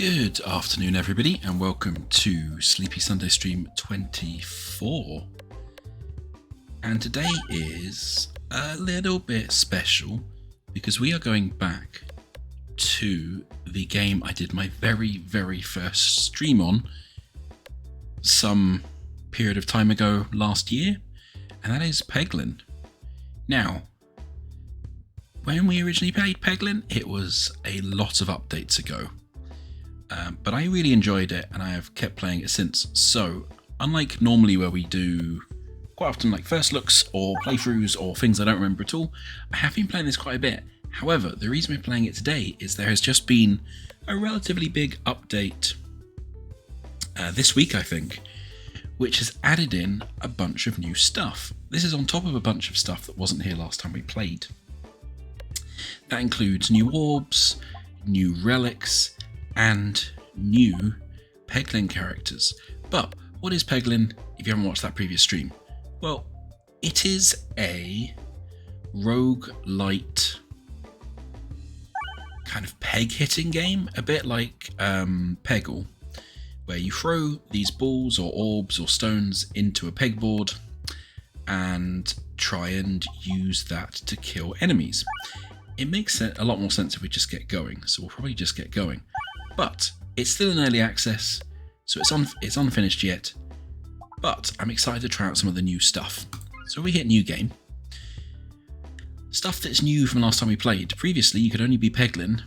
Good afternoon, everybody, and welcome to Sleepy Sunday Stream 24. And today is a little bit special because we are going back to the game I did my very first stream on some period of time ago last year, and that is Peglin. Now, when we originally played Peglin, it was a lot of updates ago. But I really enjoyed it and I have kept playing it since. So, unlike normally where we do quite often like first looks or playthroughs or things I don't remember at all, I have been playing this quite a bit. However, the reason we're playing it today is there has just been a relatively big update this week, I think, which has added in a bunch of new stuff. This is on top of a bunch of stuff that wasn't here last time we played. That includes new orbs, new relics, and new Peglin characters. But what is Peglin if you haven't watched that previous stream? Well, it is a roguelite kind of peg hitting game, a bit like Peggle, where you throw these balls or orbs or stones into a pegboard and try and use that to kill enemies. It makes a lot more sense if we just get going, so we'll probably just get going. But it's still in early access, so it's unfinished yet. But I'm excited to try out some of the new stuff. So we hit new game. Stuff that's new from last time we played. Previously, you could only be Peglin,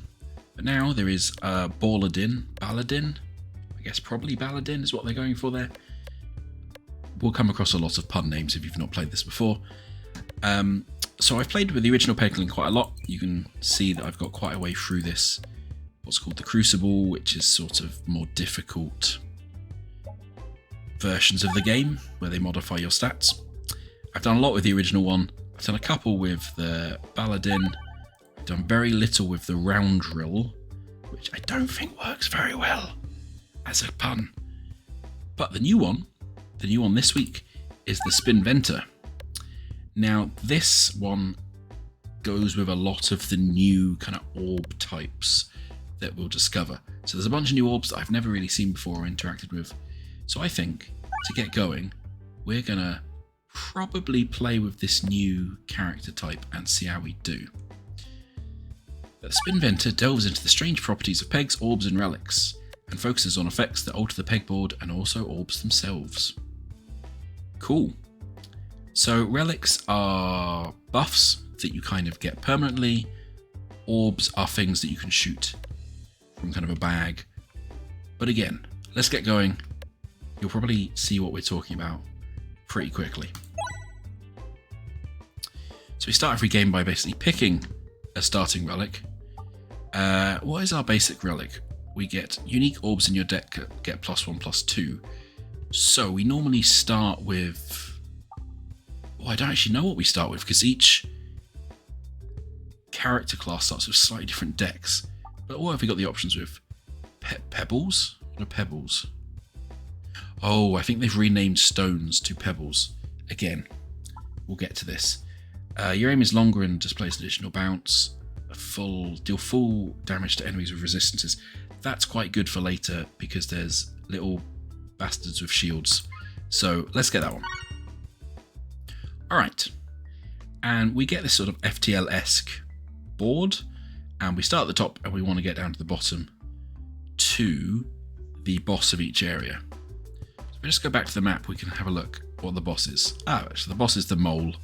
but now there is Baladin. I guess probably Baladin is what they're going for there. We'll come across a lot of pun names if you've not played this before. So I've played with the original Peglin quite a lot. You can see that I've got quite a way through this. What's called the Crucible, which is sort of more difficult versions of the game where they modify your stats. I've done a lot with the original one. I've done a couple with the Baladin. I've done very little with the Roundrill, which I don't think works very well as a pun. But the new one this week is the Spinventer. Now this one goes with a lot of the new kind of orb types that we'll discover. So there's a bunch of new orbs that I've never really seen before or interacted with. So I think, to get going, we're gonna probably play with this new character type and see how we do. The Spinventer delves into the strange properties of pegs, orbs and relics, and focuses on effects that alter the pegboard and also orbs themselves. Cool. So relics are buffs that you kind of get permanently. Orbs are things that you can shoot from kind of a bag. But again, let's get going. You'll probably see what we're talking about pretty quickly. So we start every game by basically picking a starting relic. What is our basic relic? We get unique orbs in your deck, get +1/+2. So we normally start with... Well, I don't actually know what we start with because each character class starts with slightly different decks. But what have we got the options with? Pebbles? What are pebbles? Oh, I think they've renamed stones to pebbles. Again, we'll get to this. Your aim is longer and displays additional bounce. Deal full damage to enemies with resistances. That's quite good for later because there's little bastards with shields. So let's get that one. Alright. And we get this sort of FTL-esque board. And we start at the top and we want to get down to the bottom to the boss of each area. So if we just go back to the map, we can have a look what the boss is. Actually the boss is the mole.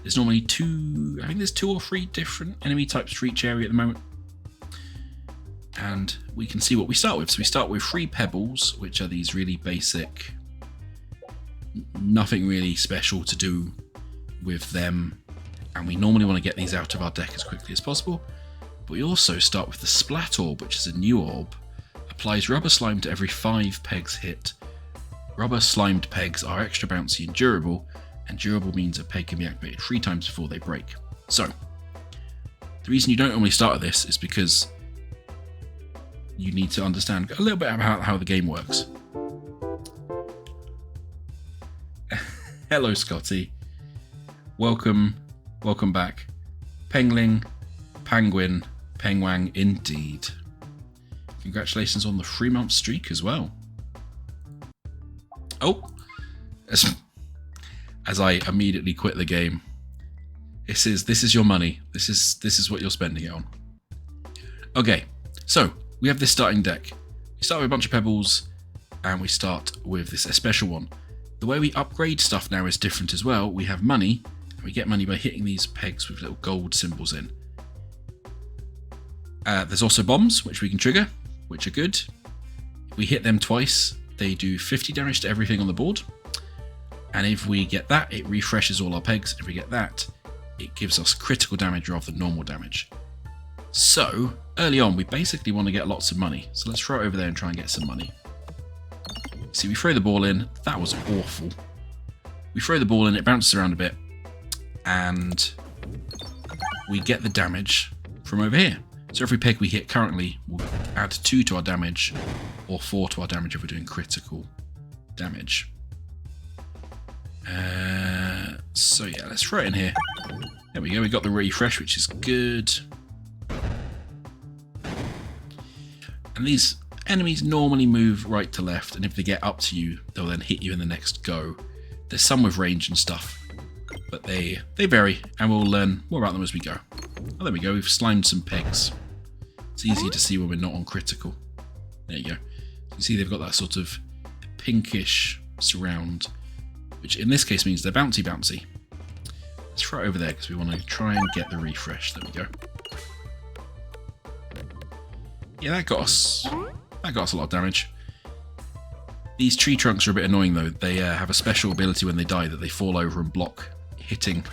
There's normally there's 2 or 3 different enemy types for each area at the moment. And we can see what we start with. So we start with 3 pebbles, which are these really basic, nothing really special to do with them. And we normally want to get these out of our deck as quickly as possible. But we also start with the Splat Orb, which is a new orb. Applies rubber slime to every 5 pegs hit. Rubber slimed pegs are extra bouncy and durable durable means a peg can be activated 3 times before they break. So, the reason you don't normally start with this is because you need to understand a little bit about how the game works. Hello, Scotty. Welcome back. Pengling, Penguin, Pengwang, indeed. Congratulations on the 3-month streak as well. Oh, as I immediately quit the game. This is your money. This is what you're spending it on. Okay, so we have this starting deck. We start with a bunch of pebbles, and we start with this a special one. The way we upgrade stuff now is different as well. We have money, and we get money by hitting these pegs with little gold symbols in. There's also bombs, which we can trigger, which are good. If we hit them twice, they do 50 damage to everything on the board. And if we get that, it refreshes all our pegs. If we get that, it gives us critical damage rather than normal damage. So, early on, we basically want to get lots of money. So let's throw it over there and try and get some money. See, we throw the ball in. That was awful. We throw the ball in, it bounces around a bit. And we get the damage from over here. So every peg we hit currently will add 2 to our damage, or 4 to our damage if we're doing critical damage. So yeah, let's throw it in here. There we go, we got the refresh, which is good. And these enemies normally move right to left, and if they get up to you, they'll then hit you in the next go. There's some with range and stuff, but they vary, and we'll learn more about them as we go. Oh, there we go, we've slimed some pegs. It's easier to see when we're not on critical. There you go. You can see they've got that sort of pinkish surround, which in this case means they're bouncy. Let's throw it over there because we want to try and get the refresh. There we go. Yeah, that got us a lot of damage. These tree trunks are a bit annoying though. They have a special ability when they die that they fall over and block hitting,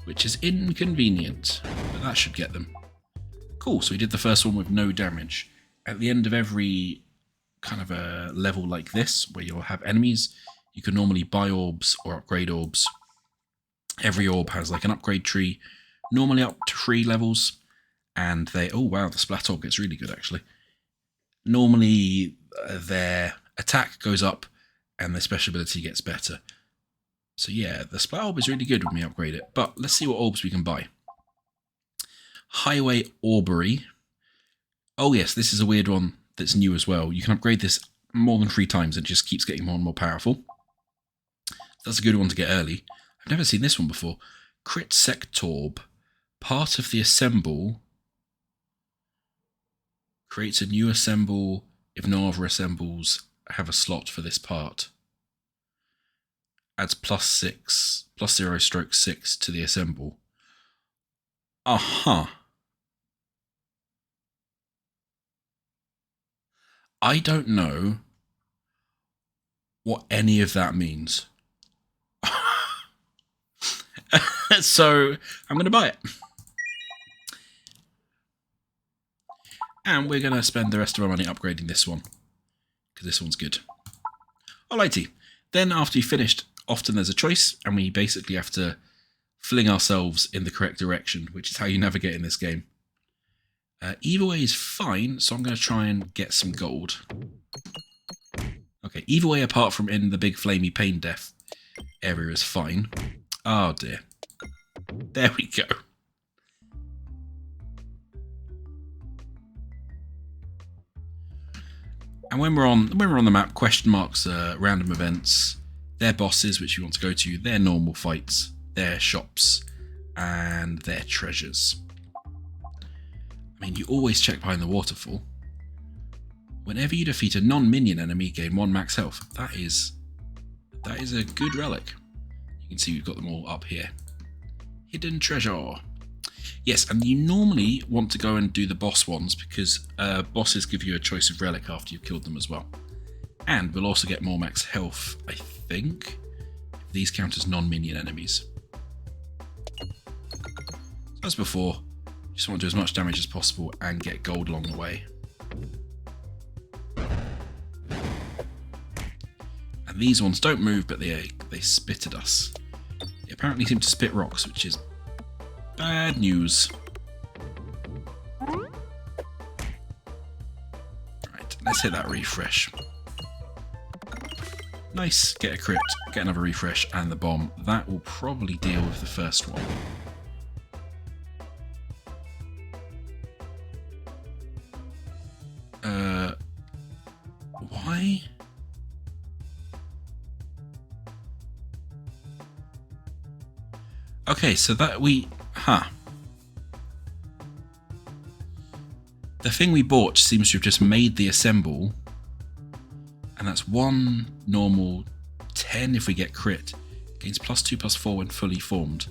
which is inconvenient, but that should get them. Cool, so we did the first one with no damage. At the end of every kind of a level like this, where you'll have enemies, you can normally buy orbs or upgrade orbs. Every orb has like an upgrade tree, normally up to 3 levels, and they... Oh wow, the splat orb gets really good actually. Normally their attack goes up and their special ability gets better. So yeah, the splat orb is really good when we upgrade it, but let's see what orbs we can buy. Highway Aubrey. Oh yes, this is a weird one that's new as well. You can upgrade this more than 3 times and it just keeps getting more and more powerful. That's a good one to get early. I've never seen this one before. Crit Sectorb. Part of the assemble creates a new assemble if no other assembles have a slot for this part. Adds +0/6 to the assemble. Aha. I don't know what any of that means. So I'm going to buy it. And we're going to spend the rest of our money upgrading this one, because this one's good. Alrighty. Then after you've finished, often there's a choice, and we basically have to fling ourselves in the correct direction, which is how you navigate in this game. Either way is fine, so I'm going to try and get some gold. Okay, either way apart from in the big flamey pain death area is fine. Oh dear. There we go. And when we're on the map, question marks are random events. They're bosses, which you want to go to. They're normal fights. They're shops. And they're treasures. I mean, you always check behind the waterfall. Whenever you defeat a non-minion enemy, gain 1 max health. That is a good relic. You can see we've got them all up here. Hidden treasure. Yes, and you normally want to go and do the boss ones because bosses give you a choice of relic after you've killed them as well. And we'll also get more max health, I think, if these count as non-minion enemies. As before, just want to do as much damage as possible and get gold along the way. And these ones don't move, but they spit at us. They apparently seem to spit rocks, which is bad news. Right, let's hit that refresh. Nice, get a crit, get another refresh, and the bomb. That will probably deal with the first one. Why? Okay, so that the thing we bought seems to have just made the assemble, and that's 1 normal, 10 if we get crit. Gains +2/+4 when fully formed.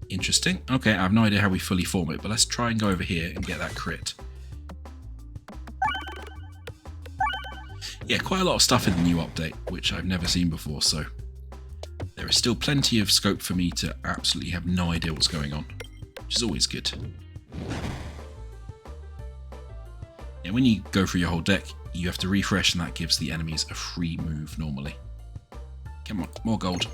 Interesting. Okay, I have no idea how we fully form it, but let's try and go over here and get that crit. Yeah, quite a lot of stuff in the new update, which I've never seen before, so there is still plenty of scope for me to absolutely have no idea what's going on, which is always good. Yeah, when you go through your whole deck, you have to refresh, and that gives the enemies a free move normally. Come on, more gold.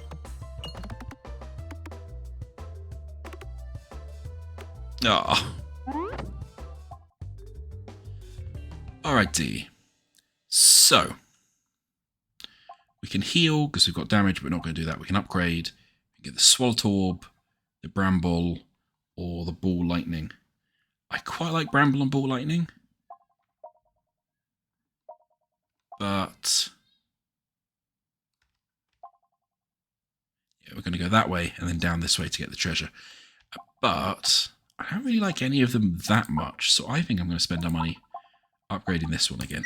Ah. Alrighty. So, we can heal because we've got damage, but we're not going to do that. We can upgrade. We can get the Swallow Orb, the Bramble, or the Ball Lightning. I quite like Bramble and Ball Lightning. But yeah, we're going to go that way and then down this way to get the treasure. But I don't really like any of them that much, so I think I'm going to spend our money upgrading this one again.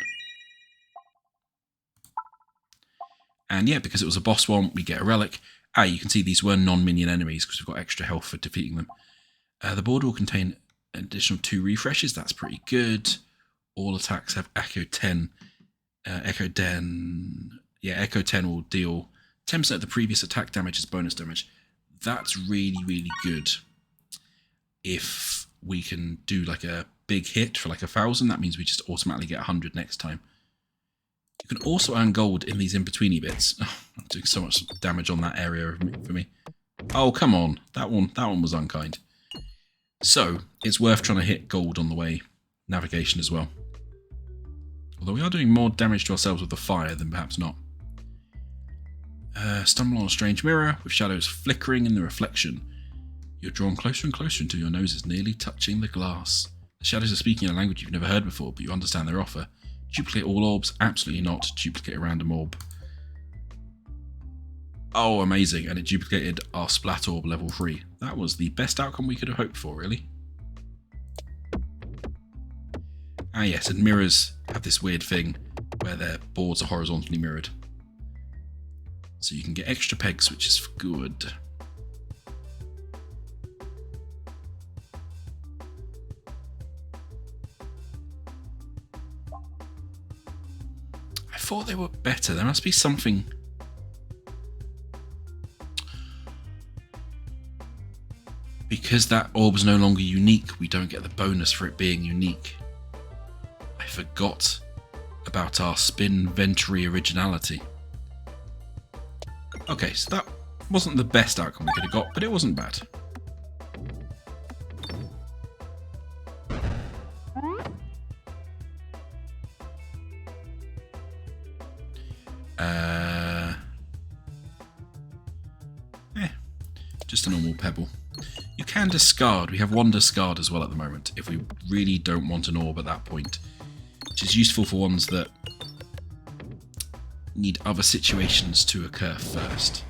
And yeah, because it was a boss one, we get a relic. You can see these were non-minion enemies because we've got extra health for defeating them. The board will contain an additional 2 refreshes. That's pretty good. All attacks have Echo 10. Echo 10 will deal 10% of the previous attack damage as bonus damage. That's really, really good. If we can do like a big hit for like 1,000, that means we just automatically get 100 next time. You can also earn gold in these in-betweeny bits. Oh, I'm doing so much damage on that area for me. Oh, come on. That one was unkind. So, it's worth trying to hit gold on the way. Navigation as well. Although we are doing more damage to ourselves with the fire than perhaps not. Stumble on a strange mirror with shadows flickering in the reflection. You're drawn closer and closer until your nose is nearly touching the glass. The shadows are speaking in a language you've never heard before, but you understand their offer. Duplicate all orbs? Absolutely not. Duplicate a random orb. Oh, amazing. And it duplicated our Splat Orb level 3. That was the best outcome we could have hoped for, really. Yes, and mirrors have this weird thing where their boards are horizontally mirrored. So you can get extra pegs, which is good. I thought they were better. There must be something. Because that orb's no longer unique, we don't get the bonus for it being unique. I forgot about our spinventory originality. Okay, so that wasn't the best outcome we could have got, but it wasn't bad. Just a normal pebble. You can discard. We have 1 discard as well at the moment, if we really don't want an orb at that point. Which is useful for ones that need other situations to occur first.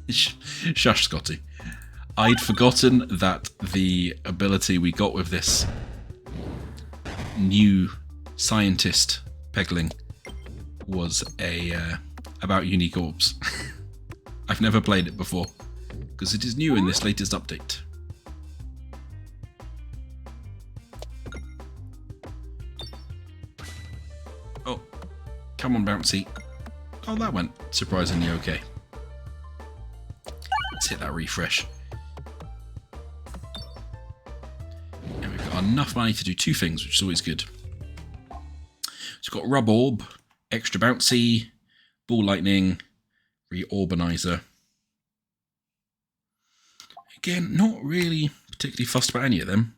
Shush, Scotty. I'd forgotten that the ability we got with this new scientist pegling was about unique orbs. I've never played it before, because it is new in this latest update. Oh, come on, Bouncy. Oh, that went surprisingly okay. Let's hit that refresh. And we've got enough money to do 2 things, which is always good. So we've got Rub Orb, Extra Bouncy, Ball Lightning, Reorbanizer. Again, not really particularly fussed about any of them.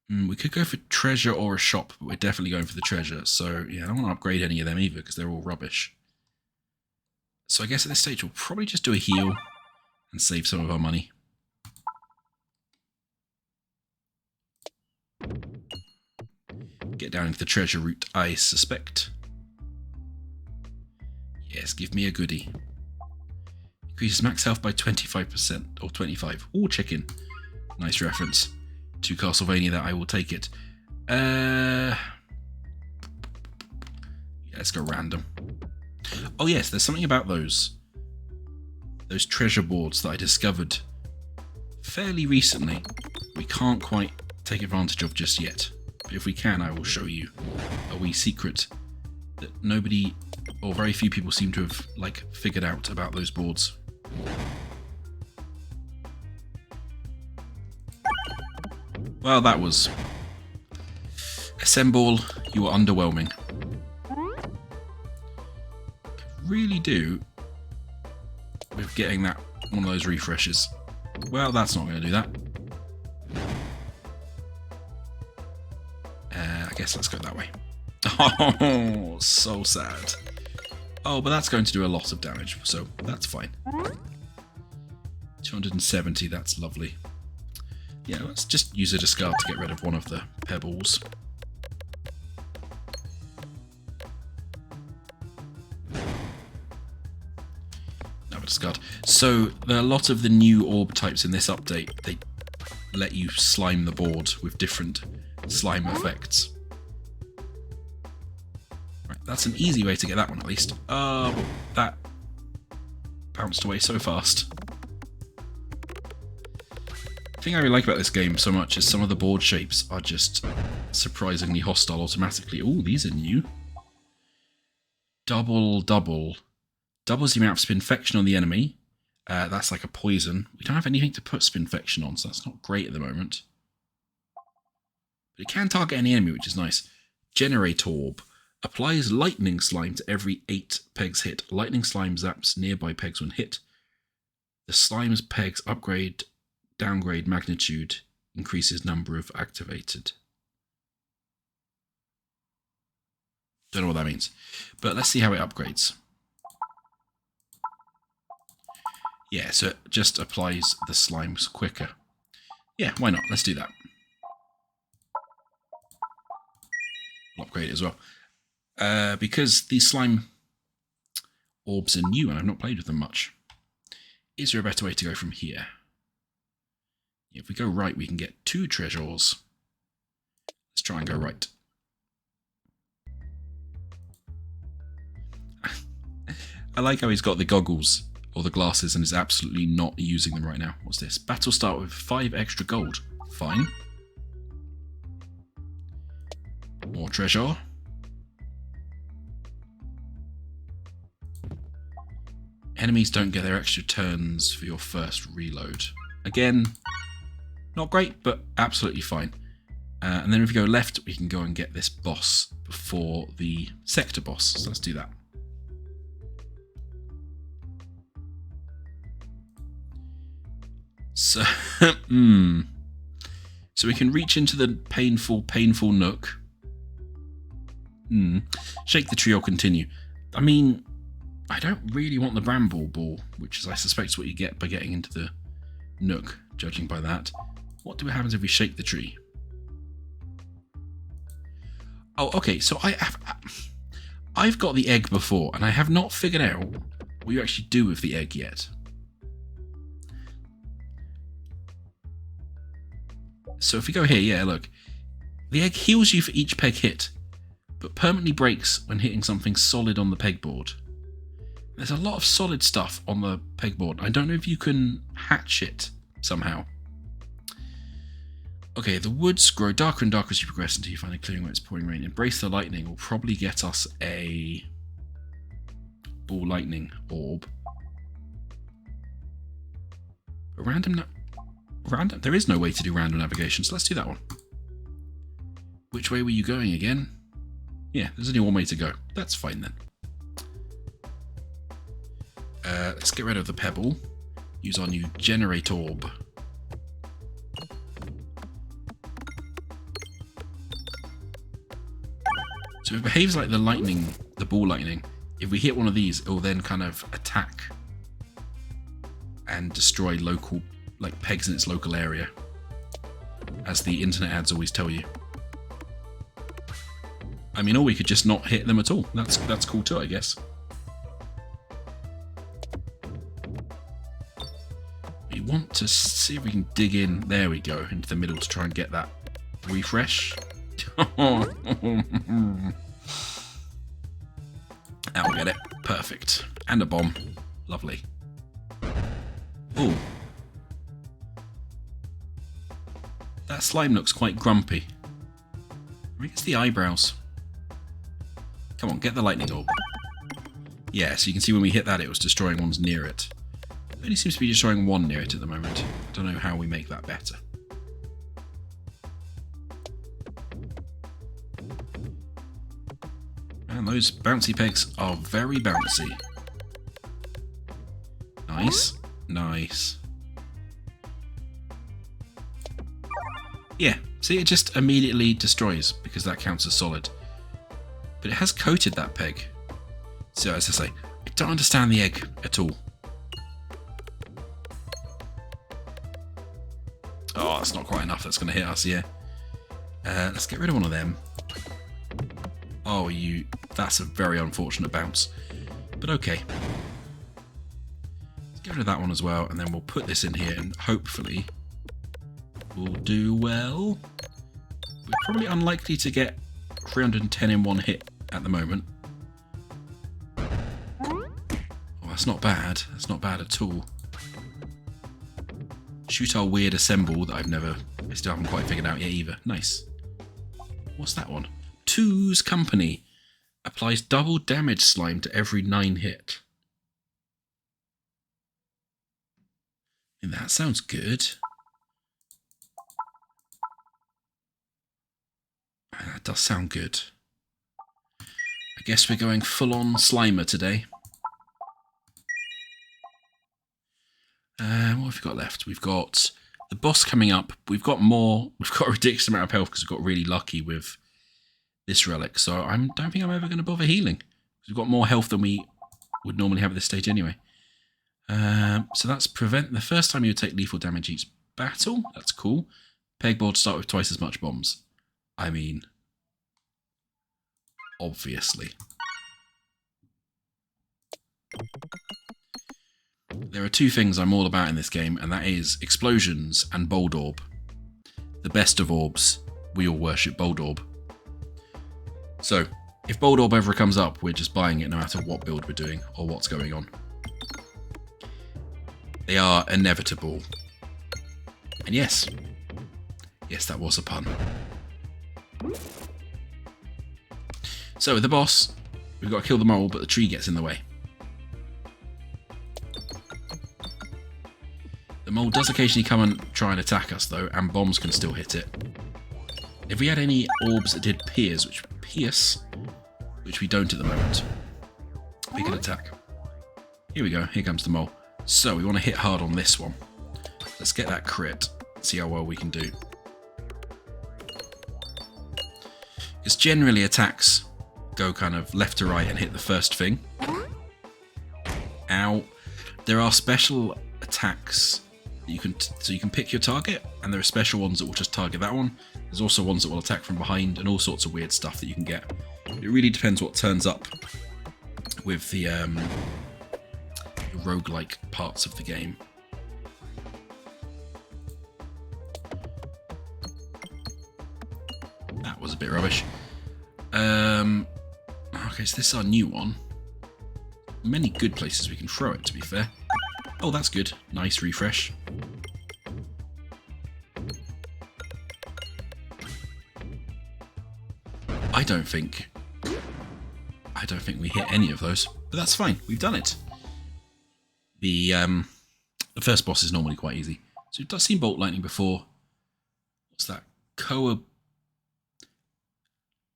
We could go for treasure or a shop, but we're definitely going for the treasure. So, yeah, I don't want to upgrade any of them either because they're all rubbish. So I guess at this stage we'll probably just do a heal and save some of our money. get down into the treasure route, I suspect. Yes, give me a goodie. Increases max health by 25%, or 25. Ooh, chicken. Nice reference to Castlevania that I will take it. Yeah, let's go random. Oh yes, there's something about those treasure boards that I discovered fairly recently. We can't quite take advantage of just yet. But if we can, I will show you a wee secret that nobody or very few people seem to have figured out about those boards. Well, that was Assemble. You were underwhelming. Could really do with getting that one of those refreshes. Well, that's not going to do that. I guess let's go that way. Oh, so sad. Oh, but that's going to do a lot of damage, so that's fine. 270, that's lovely. Yeah, let's just use a discard to get rid of one of the pebbles. Another discard. So, there are a lot of the new orb types in this update. They let you slime the board with different slime effects. Right, that's an easy way to get that one at least. Oh, that bounced away so fast. The thing I really like about this game so much is some of the board shapes are just surprisingly hostile automatically. Oh, these are new. Double. Doubles the amount of spinfection on the enemy. That's like a poison. We don't have anything to put spinfection on, so that's not great at the moment. But it can target any enemy, which is nice. Generate Orb. Applies lightning slime to every 8 pegs hit. Lightning slime zaps nearby pegs when hit. The slime's pegs upgrade, downgrade magnitude, increases number of activated. Don't know what that means. But let's see how it upgrades. Yeah, so it just applies the slimes quicker. Yeah, why not? Let's do that. I'll upgrade it as well. Because these slime orbs are new and I've not played with them much. Is there a better way to go from here? If we go right, we can get 2 treasures. Let's try and go right. I like how he's got the goggles or the glasses and is absolutely not using them right now. What's this? Battle start with 5 extra gold. Fine. More treasure. Enemies don't get their extra turns for your first reload. Again, not great, but absolutely fine. And then if we go left, we can go and get this boss before the sector boss. So let's do that. So, so we can reach into the painful nook. Shake the tree or continue. I mean, I don't really want the bramble ball, which is I suspect is what you get by getting into the nook, judging by that. What happens if we shake the tree? Oh, okay, so I've got the egg before, and I have not figured out what you actually do with the egg yet. So if we go here, yeah, look. The egg heals you for each peg hit, but permanently breaks when hitting something solid on the pegboard. There's a lot of solid stuff on the pegboard. I don't know if you can hatch it somehow. Okay, the woods grow darker and darker as you progress until you find a clearing where it's pouring rain. Embrace the lightning will probably get us a ball lightning orb. A random. There is no way to do random navigation, so let's do that one. Which way were you going again? Yeah, there's only one way to go. That's fine then. Let's get rid of the pebble. Use our new generate orb. So it behaves like the lightning, the ball lightning. If we hit one of these, it will then kind of attack and destroy local, like pegs in its local area, as the internet ads always tell you. I mean, or we could just not hit them at all. That's cool too, I guess. We want to see if we can dig in. There we go, into the middle to try and get that refresh. That'll get it. Perfect. And a bomb. Lovely. Ooh. That slime looks quite grumpy. I think it's the eyebrows. Come on, get the lightning orb. Yeah, so you can see when we hit that, it was destroying ones near it. It only seems to be destroying one near it at the moment. I don't know how we make that better. And those bouncy pegs are very bouncy. Nice. Nice. Yeah, see, it just immediately destroys because that counts as solid. But it has coated that peg. So, as I say, I don't understand the egg at all. Oh, that's not quite enough. That's going to hit us, yeah. Let's get rid of one of them. Oh, that's a very unfortunate bounce. But okay. Let's get rid of that one as well, and then we'll put this in here, and hopefully we'll do well. We're probably unlikely to get 310 in one hit at the moment. Oh, that's not bad. That's not bad at all. Shoot our weird assemble that I still haven't quite figured out yet either. Nice. What's that one? Two's Company. Applies double damage slime to every 9 hit. And that sounds good. That does sound good. I guess we're going full-on Slimer today. What have we got left? We've got the boss coming up. We've got a ridiculous amount of health because we got really lucky with this relic. So I don't think I'm ever going to bother healing. We've got more health than we would normally have at this stage anyway. So that's prevent the first time you would take lethal damage each battle. That's cool. Pegboards start with twice as much bombs. I mean, obviously. There are two things I'm all about in this game, and that is explosions and Bold Orb. The best of orbs. We all worship Bold Orb. So, if Bold Orb ever comes up, we're just buying it no matter what build we're doing or what's going on. They are inevitable. And yes, that was a pun. So with the boss, we've got to kill them all, but the tree gets in the way. The mole does occasionally come and try and attack us though, and bombs can still hit it. If we had any orbs that did pierce, which we don't at the moment, we can attack. Here we go, here comes the mole. So we want to hit hard on this one. Let's get that crit, see how well we can do. Because generally attacks go kind of left to right and hit the first thing. Ow. There are special attacks that so you can pick your target, and there are special ones that will just target that one. There's also ones that will attack from behind and all sorts of weird stuff that you can get. It really depends what turns up with the roguelike parts of the game. That was a bit rubbish. Okay, so this is our new one. Many good places we can throw it, to be fair. Oh, that's good. Nice refresh. I don't think we hit any of those, but that's fine. We've done it. The first boss is normally quite easy. So we've seen Bolt Lightning before. What's that?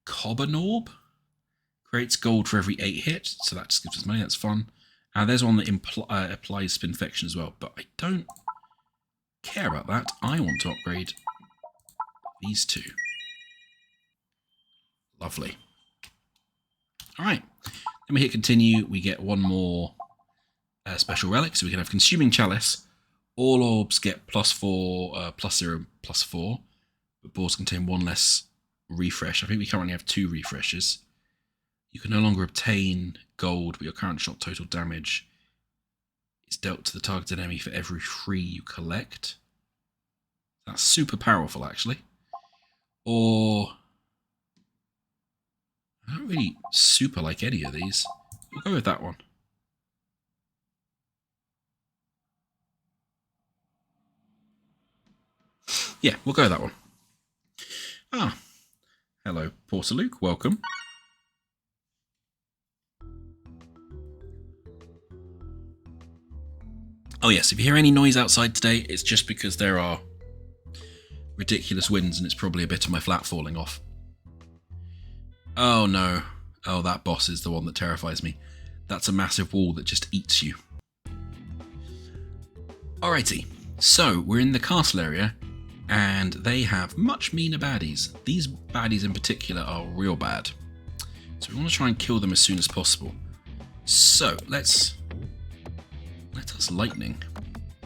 Cobanorb? Creates gold for every 8 hits, so that just gives us money. That's fun. And there's one that applies Spinfection as well, but I don't care about that. I want to upgrade these two. Lovely. Alright, then we hit continue. We get one more special relic, so we can have Consuming Chalice. All orbs get +4, +0, +4, but boards contain one less refresh. I think we currently have 2 refreshes. You can no longer obtain gold, but your current shot total damage is dealt to the targeted enemy for every 3 you collect. That's super powerful, actually. Or I don't really super like any of these. We'll go with that one. Yeah, we'll go with that one. Ah, hello, Porter Luke. Welcome. Oh yes, if you hear any noise outside today, it's just because there are ridiculous winds and it's probably a bit of my flat falling off. Oh no. Oh, that boss is the one that terrifies me. That's a massive wall that just eats you. Alrighty, so we're in the castle area and they have much meaner baddies. These baddies in particular are real bad. So we want to try and kill them as soon as possible. So let us lightning.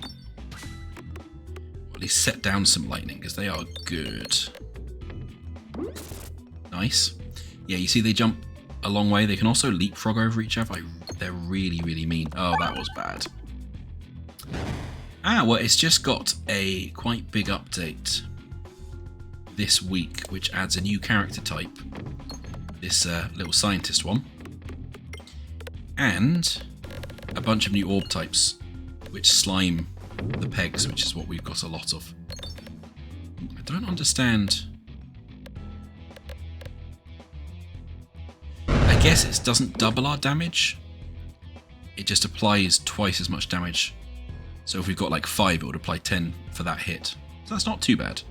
Or at least set down some lightning because they are good. Nice. Yeah, you see they jump a long way. They can also leapfrog over each other. They're really, really mean. Oh, that was bad. Ah, well, it's just got a quite big update this week, which adds a new character type. This little scientist one. And a bunch of new orb types, which slime the pegs, which is what we've got a lot of. I don't understand. I guess it doesn't double our damage. It just applies twice as much damage. So if we've got like 5, it would apply 10 for that hit. So that's not too bad.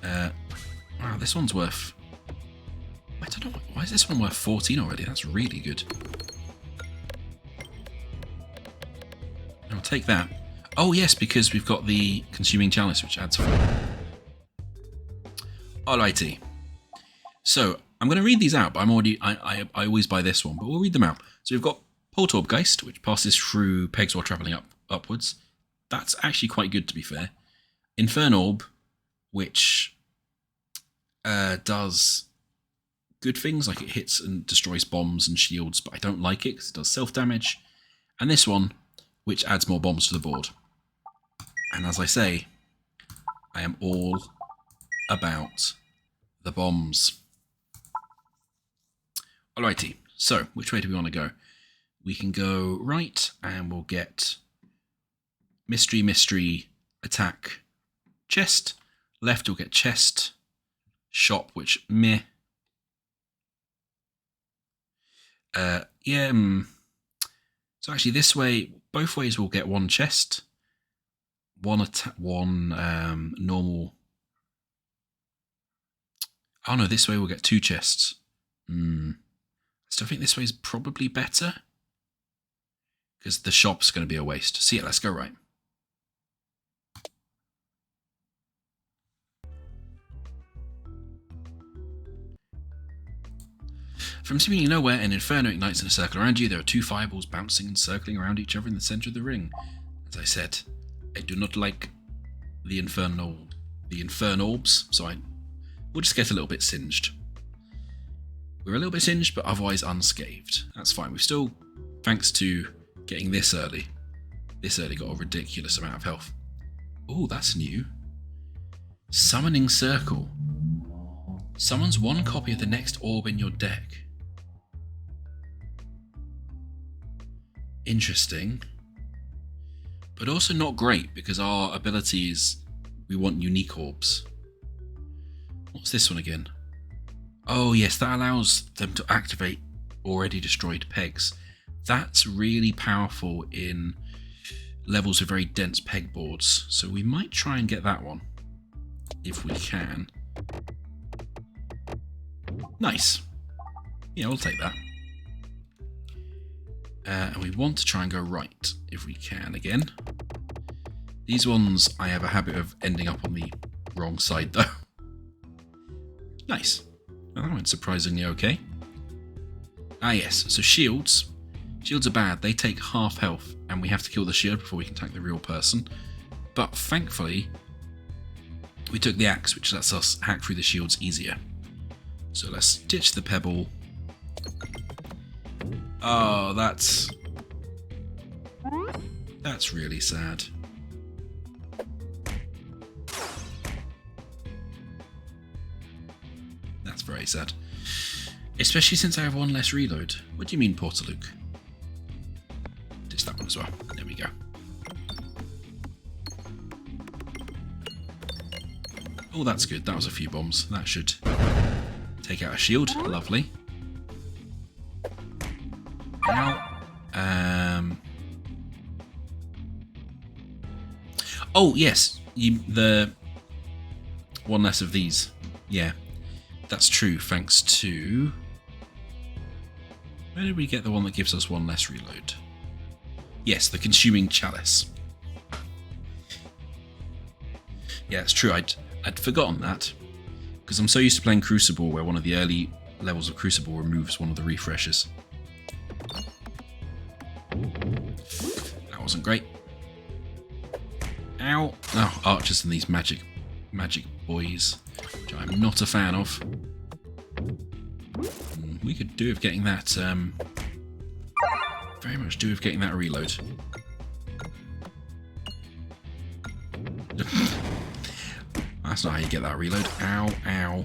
Wow, this one's worth... I don't know, why is this one worth 14 already? That's really good. I'll take that. Oh yes, because we've got the consuming chalice, which adds 4. Alrighty. So I'm going to read these out, but I always buy this one, but we'll read them out. So we've got Poltorbgeist, which passes through pegs while travelling upwards. That's actually quite good, to be fair. Infernorb, which does good things, like it hits and destroys bombs and shields, but I don't like it because it does self-damage. And this one, which adds more bombs to the board. And as I say, I am all about the bombs. Alrighty, so which way do we want to go? We can go right and we'll get mystery, attack, chest. Left we'll get chest, shop, which meh. So actually this way, both ways we'll get 1 chest, 1 attack, 1 normal. Oh no, this way we'll get 2 chests. I still think this way is probably better because the shop's going to be a waste. So yeah, let's go right. From seemingly nowhere, an inferno ignites in a circle around you. There are 2 fireballs bouncing and circling around each other in the center of the ring. As I said, I do not like the infernorbs, so we'll just get a little bit singed. We're a little bit singed, but otherwise unscathed. That's fine. We've still, thanks to getting this early got a ridiculous amount of health. Oh, that's new. Summoning Circle. Summons 1 copy of the next orb in your deck. Interesting. But also not great, because our abilities, we want unique orbs. What's this one again? Oh yes, that allows them to activate already destroyed pegs. That's really powerful in levels with very dense peg boards. So we might try and get that one, if we can. Nice. Yeah, we'll take that. And we want to try and go right, if we can again. These ones, I have a habit of ending up on the wrong side, though. Nice. Well, that went surprisingly okay. Ah, yes. So shields. Shields are bad. They take half health, and we have to kill the shield before we can attack the real person. But thankfully, we took the axe, which lets us hack through the shields easier. So let's ditch the pebble. Oh, that's really sad. That's very sad. Especially since I have one less reload. What do you mean, Porter Luke? Ditch that one as well. There we go. Oh, that's good. That was a few bombs. That should take out a shield. Lovely. Ow. Oh, yes. The one less of these. Yeah. That's true, thanks to... Where did we get the one that gives us one less reload? Yes, the consuming chalice. Yeah, it's true. I'd forgotten that. Because I'm so used to playing Crucible, where one of the early levels of Crucible removes one of the refreshes. That wasn't great. Ow. Oh, archers and these magic boys, which I'm not a fan of. We could do with getting that, very much do with getting that reload. That's not how you get that reload. Ow, ow.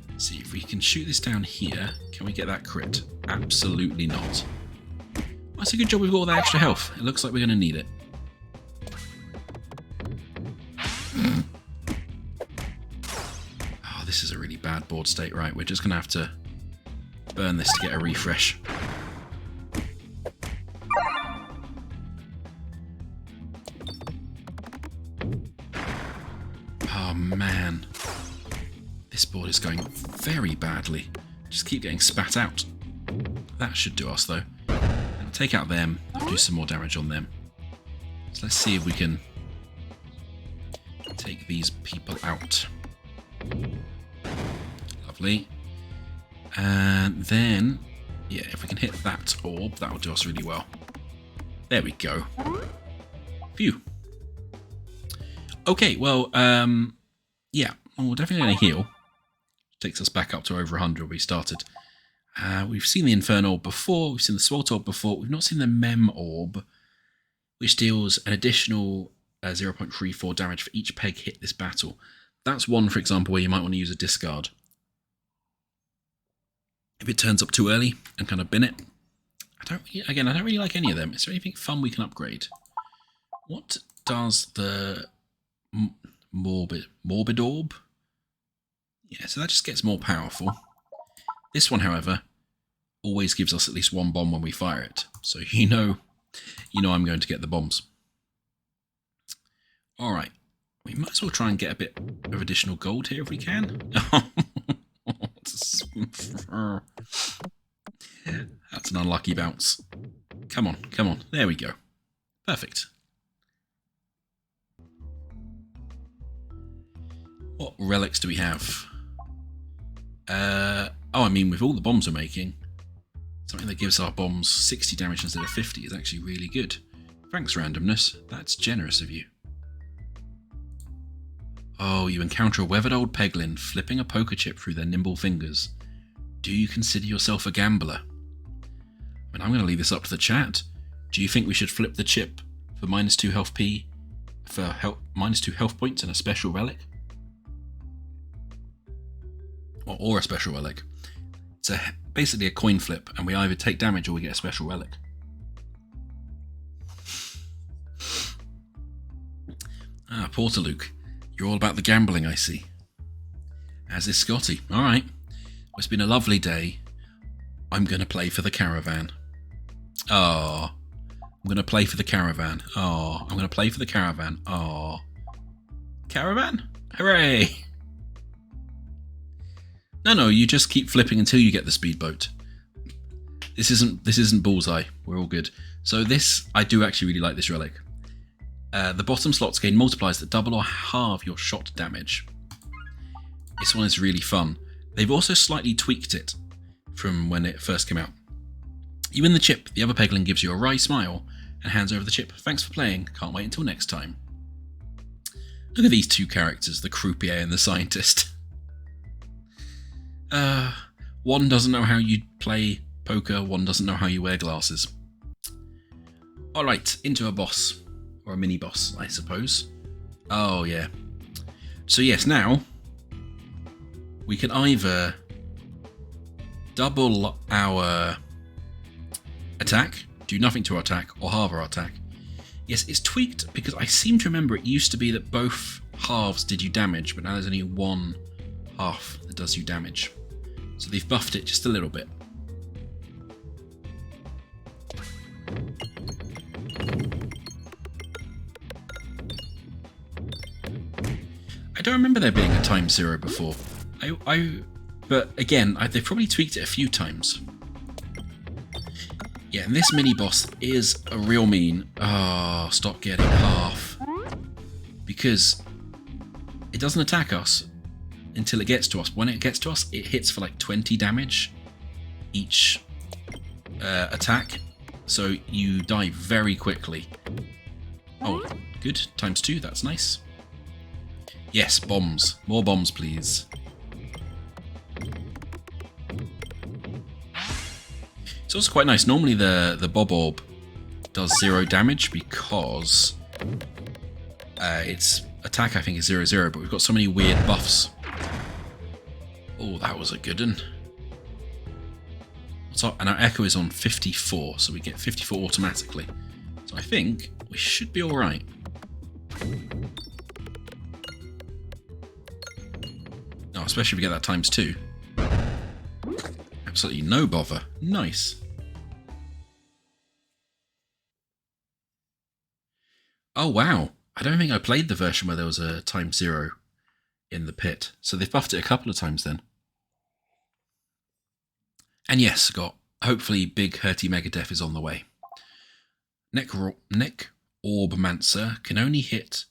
Let's see if we can shoot this down here. Can we get that crit? Absolutely not. That's a good job we've got all that extra health. It looks like we're going to need it. Oh, this is a really bad board state. Right, we're just going to have to burn this to get a refresh. Oh man, this board is going very badly. Just keep getting spat out. That should do us though. I'll take out them, I'll do some more damage on them. So let's see if we can take these people out. Lovely. And then, yeah, if we can hit that orb, that will do us really well. There we go. Phew. Okay, well, yeah, we're definitely going to heal. Takes us back up to over 100 where we started. We've seen the Inferno Orb before, we've seen the Swart Orb before, we've not seen the Mem Orb, which deals an additional 0.34 damage for each peg hit this battle. That's one, for example, where you might want to use a discard. If it turns up too early and kind of bin it. I don't really like any of them. Is there anything fun we can upgrade? What does the Morbid Orb? Yeah, so that just gets more powerful. This one, however, always gives us at least one bomb when we fire it. So you know I'm going to get the bombs. Alright. We might as well try and get a bit of additional gold here if we can. That's an unlucky bounce. Come on, come on. There we go. Perfect. What relics do we have? Oh, I mean, with all the bombs we're making, something that gives our bombs 60 damage instead of 50 is actually really good. Thanks, randomness. That's generous of you. Oh, you encounter a weathered old peglin flipping a poker chip through their nimble fingers. Do you consider yourself a gambler? I mean, I'm going to leave this up to the chat. Do you think we should flip the chip for -2 health P, for -2 health points and a special relic? Or a special relic. It's basically a coin flip, and we either take damage or we get a special relic. Ah, Porter Luke. You're all about the gambling, I see. As is Scotty. Alright. Well, it's been a lovely day. I'm going to play for the caravan. Oh. I'm going to play for the caravan. Oh. I'm going to play for the caravan. Oh. Caravan? Hooray! No, you just keep flipping until you get the speedboat. This isn't bullseye. We're all good. So this, I do actually really like this relic. The bottom slots gain multipliers that double or halve your shot damage. This one is really fun. They've also slightly tweaked it from when it first came out. You win the chip. The other peglin gives you a wry smile and hands over the chip. Thanks for playing. Can't wait until next time. Look at these two characters, the croupier and the scientist. Uh, one doesn't know how you play poker, one doesn't know how you wear glasses. Alright, into a boss. Or a mini boss, I suppose. Oh, yeah. So yes, now we can either double our attack, do nothing to our attack, or halve our attack. Yes, it's tweaked because I seem to remember it used to be that both halves did you damage, but now there's only one half that does you damage. So they've buffed it just a little bit. I don't remember there being a time 0 before. But again, they've probably tweaked it a few times. Yeah, and this mini-boss is a real mean. Oh, stop getting half. Because it doesn't attack us until it gets to us. When it gets to us, it hits for like 20 damage each attack. So you die very quickly. Oh, good. Times 2, that's nice. Yes, bombs. More bombs, please. It's also quite nice. Normally the Bob Orb does 0 damage because its attack, I think, is 0/0, but we've got so many weird buffs. Oh, that was a good one. So, and our Echo is on 54, so we get 54 automatically. So I think we should be alright. Oh, especially if we get that times 2. Absolutely no bother. Nice. Oh, wow. I don't think I played the version where there was a times 0 in the pit. So they've buffed it a couple of times then. And yes, got hopefully big hurty Megadeth is on the way. Neck Orbmancer can only hit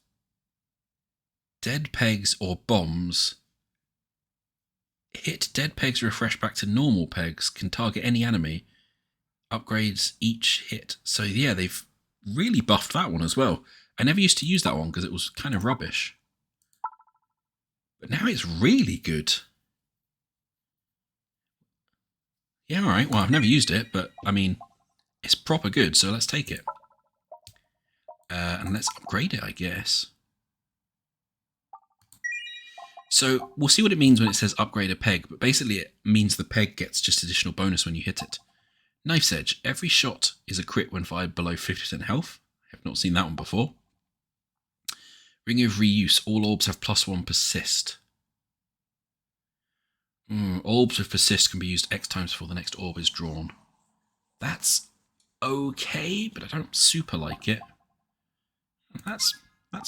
dead pegs or bombs. Hit dead pegs, refresh back to normal pegs, can target any enemy, upgrades each hit. So yeah, they've really buffed that one as well. I never used to use that one because it was kind of rubbish. But now it's really good. Yeah, alright, well I've never used it, but I mean, it's proper good, so let's take it. And let's upgrade it, I guess. So we'll see what it means when it says upgrade a peg, but basically it means the peg gets just additional bonus when you hit it. Knife's Edge. Every shot is a crit when fired below 50% health. I have not seen that one before. Ring of Reuse. All orbs have +1 persist. Orbs with persist can be used X times before the next orb is drawn. That's okay, but I don't super like it. That's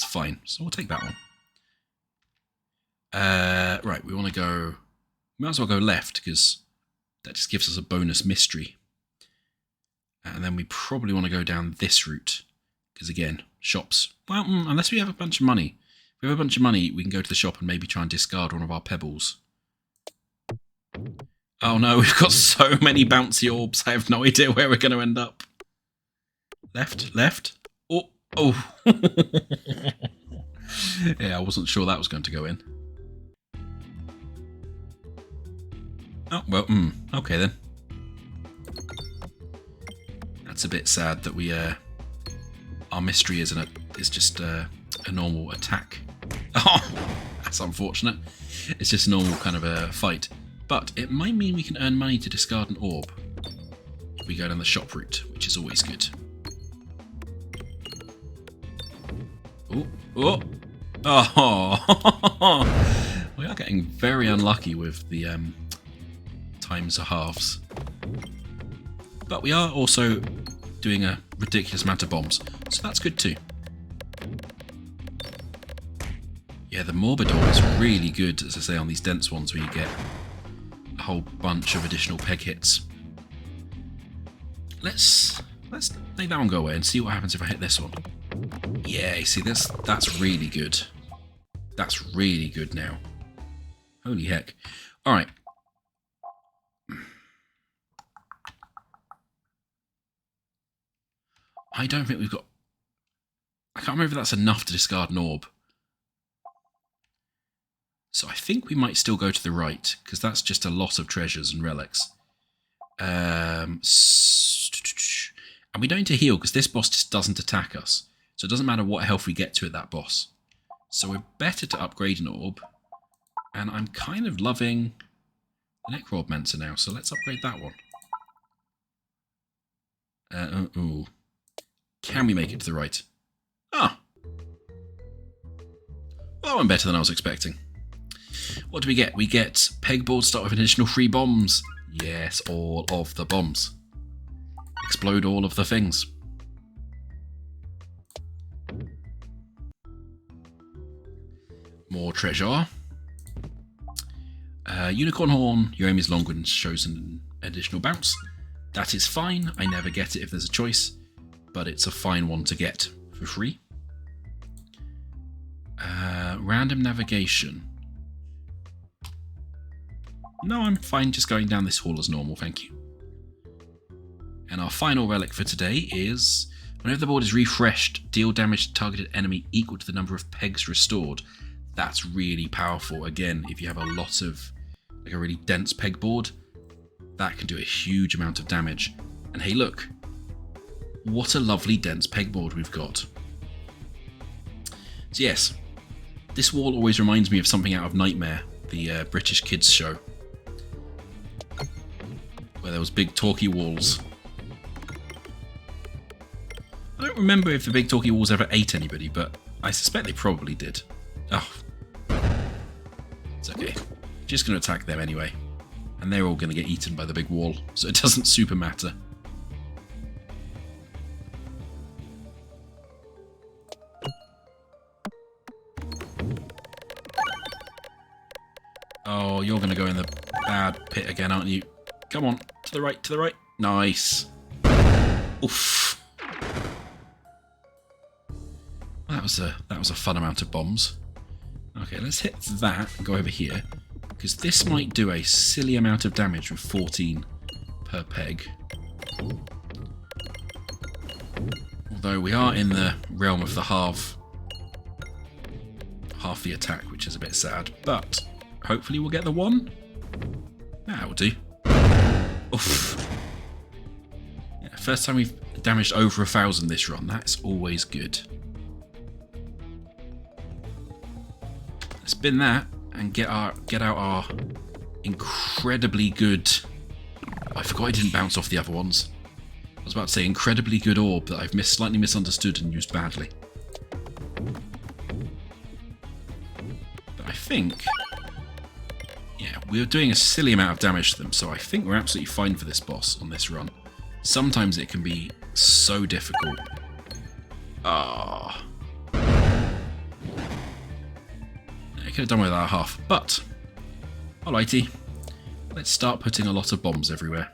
fine, so we'll take that one. Right, we want to go... We might as well go left, because that just gives us a bonus mystery. And then we probably want to go down this route, because again, shops. Well, unless we have a bunch of money. If we have a bunch of money, we can go to the shop and maybe try and discard one of our pebbles. Oh no, we've got so many bouncy orbs, I have no idea where we're going to end up. Left, left. Oh. Yeah, I wasn't sure that was going to go in. Oh, well, okay then. That's a bit sad that we, our mystery is just a normal attack. Oh, that's unfortunate. It's just a normal kind of a fight. But it might mean we can earn money to discard an orb if we go down the shop route, which is always good. Oh! We are getting very unlucky with the times or halves. But we are also doing a ridiculous amount of bombs, so that's good too. Yeah, the Morbid Orb is really good, as I say, on these dense ones where you get a whole bunch of additional peg hits. Let's make that one go away and see what happens if I hit this one. Yeah, you see, that's really good. That's really good now. Holy heck. Alright. I don't think we've got... I can't remember if that's enough to discard an orb. So I think we might still go to the right, because that's just a lot of treasures and relics. And we don't need to heal, because this boss just doesn't attack us. So it doesn't matter what health we get to at that boss. So we're better to upgrade an orb. And I'm kind of loving the Necromancer now, so let's upgrade that one. Ooh. Can we make it to the right? Ah! Well, that went better than I was expecting. What do we get? We get pegboard start with an additional 3 bombs. Yes, all of the bombs. Explode all of the things. More treasure. Unicorn Horn, your aim is longer and shows an additional bounce. That is fine. I never get it if there's a choice, but it's a fine one to get for free. Random navigation. No, I'm fine just going down this hall as normal, thank you. And our final relic for today is, whenever the board is refreshed, deal damage to targeted enemy equal to the number of pegs restored. That's really powerful. Again, if you have a lot of, like a really dense pegboard, that can do a huge amount of damage. And hey look, what a lovely dense pegboard we've got. So yes, this wall always reminds me of something out of Nightmare, the British kids show, where there was big talky walls. I don't remember if the big talky walls ever ate anybody, but I suspect they probably did. Oh, it's okay. Just going to attack them anyway. And they're all going to get eaten by the big wall, so it doesn't super matter. Oh, you're going to go in the bad pit again, aren't you? Come on, to the right, to the right. Nice. Oof. That was a fun amount of bombs. Okay, let's hit that and go over here, because this might do a silly amount of damage with 14 per peg. Although we are in the realm of the half the attack, which is a bit sad, but hopefully we'll get the 1. That'll do. Oof. Yeah, first time we've damaged over 1,000 this run, that's always good. Spin that and get out our incredibly good... I forgot I didn't bounce off the other ones. I was about to say incredibly good orb that I've slightly misunderstood and used badly. But I think... yeah, we're doing a silly amount of damage to them, so I think we're absolutely fine for this boss on this run. Sometimes it can be so difficult. Ah. I could have done with our half, but alrighty. Let's start putting a lot of bombs everywhere.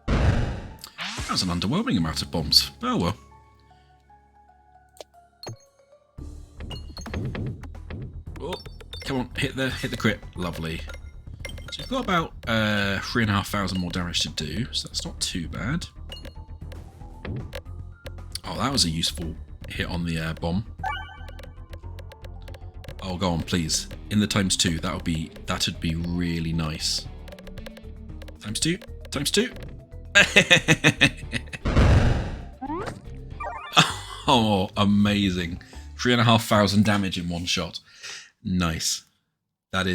That was an underwhelming amount of bombs. Oh well. Oh, come on, hit the crit. Lovely. So we've got about 3,500 more damage to do, so that's not too bad. Oh, that was a useful hit on the bomb. Oh, go on, please. In the ×2, that'd be really nice. ×2, ×2. Oh, amazing! 3,500 damage in one shot. Nice. That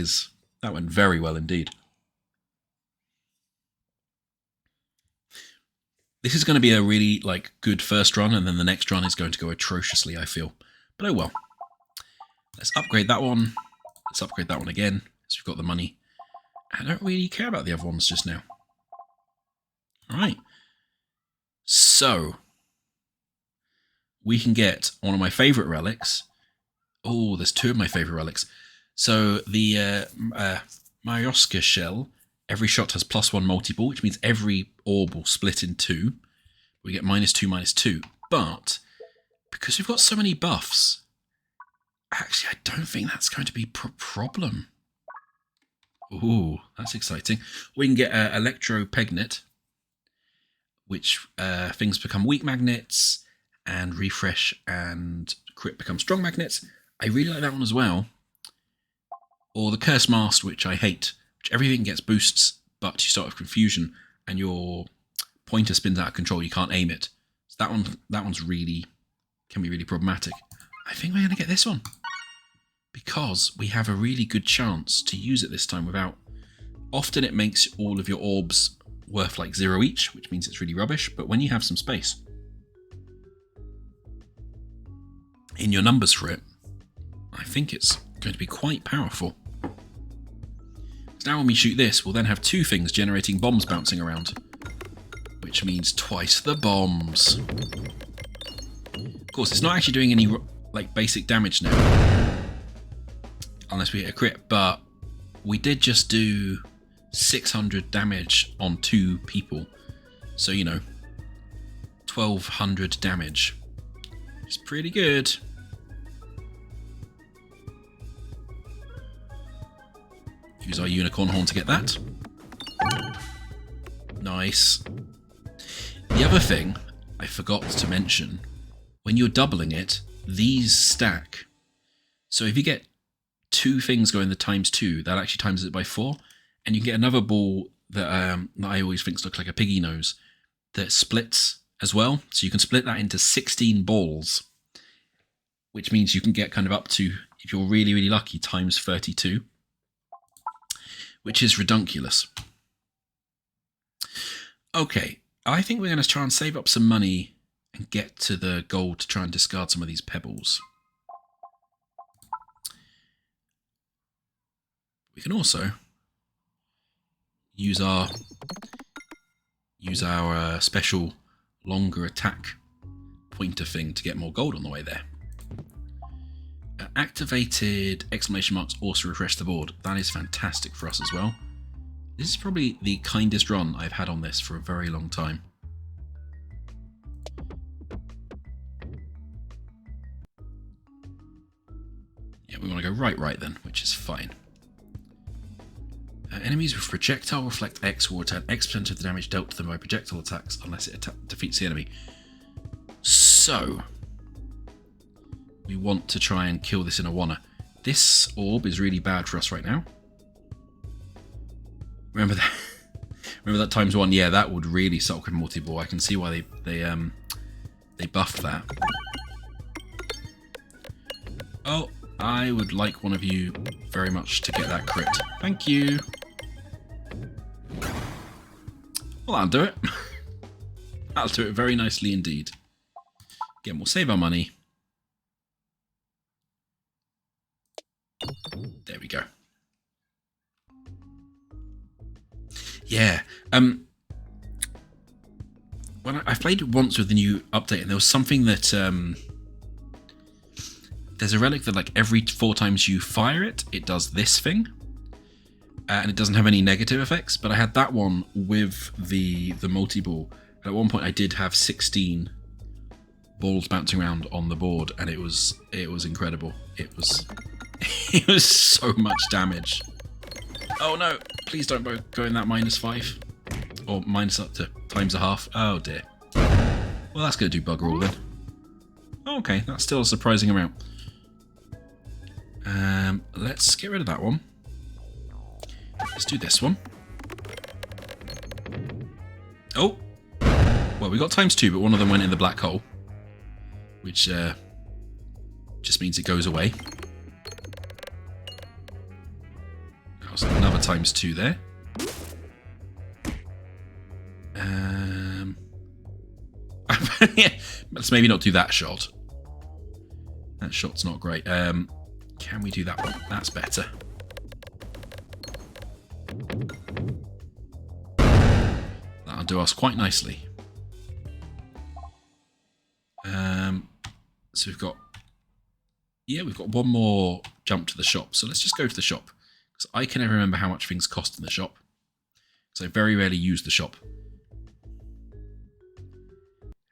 went very well indeed. This is going to be a really good first run, and then the next run is going to go atrociously, I feel. But oh well. Let's upgrade that one. Let's upgrade that one again, because we've got the money. I don't really care about the other ones just now. Alright. So, we can get one of my favourite relics. Oh, there's 2 of my favourite relics. So, the Marioska shell. Every shot has +1 multi-ball, which means every orb will split in 2. We get -2, -2. But, because we've got so many buffs, actually, I don't think that's going to be a problem. Ooh, that's exciting. We can get Electro Pegnet. which things become weak magnets, and refresh and crit become strong magnets. I really like that one as well. Or the Curse Mast, which I hate, which everything gets boosts, but you start with confusion and your pointer spins out of control. You can't aim it. So that one's really can be really problematic. I think we're going to get this one because we have a really good chance to use it this time without. Often it makes all of your orbs worth like 0 each, which means it's really rubbish. But when you have some space in your numbers for it, I think it's going to be quite powerful. So now when we shoot this, we'll then have 2 things generating bombs bouncing around, which means twice the bombs. Of course, it's not actually doing any like basic damage now, unless we hit a crit, but we did just do 600 damage on 2 people. So, you know, 1200 damage. It's pretty good. Use our unicorn horn to get that. Nice. The other thing I forgot to mention, when you're doubling it, these stack. So if you get 2 things going the ×2, that actually times it by 4, and you get another ball that I always think looks like a piggy nose that splits as well. So you can split that into 16 balls, which means you can get kind of up to, if you're really, really lucky, ×32, which is redunculous. Okay, I think we're going to try and save up some money and get to the gold to try and discard some of these pebbles. We can also use our special longer attack pointer thing to get more gold on the way there. Activated exclamation marks also refresh the board. That is fantastic for us as well. This is probably the kindest run I've had on this for a very long time. Yeah, we want to go right then, which is fine. Enemies with projectile reflect X will return X% of the damage dealt to them by projectile attacks unless it defeats the enemy. So, we want to try and kill this in a wanna. This orb is really bad for us right now. Remember that? Remember that ×1? Yeah, that would really suck with multi-ball. I can see why they buffed that. Oh, I would like one of you very much to get that crit. Thank you. Well, that'll do it. That'll do it very nicely indeed. Again, we'll save our money. There we go. Yeah. When I've played it once with the new update, and there was something that there's a relic that like every 4 times you fire it, it does this thing, and it doesn't have any negative effects. But I had that one with the multi-ball. At one point, I did have 16 balls bouncing around on the board, and it was incredible. It was so much damage. Oh no! Please don't go in that -5 or minus up to ×1/2. Oh dear. Well, that's going to do bugger all then. Okay, that's still a surprising amount. Let's get rid of that one. Let's do this one. Oh! Well, we got ×2, but one of them went in the black hole. Which just means it goes away. That was another ×2 there. Let's maybe not do that shot. That shot's not great. Can we do that one? That's better. That'll do us quite nicely. So we've got one more jump to the shop. So let's just go to the shop, because I can never remember how much things cost in the shop, because I very rarely use the shop.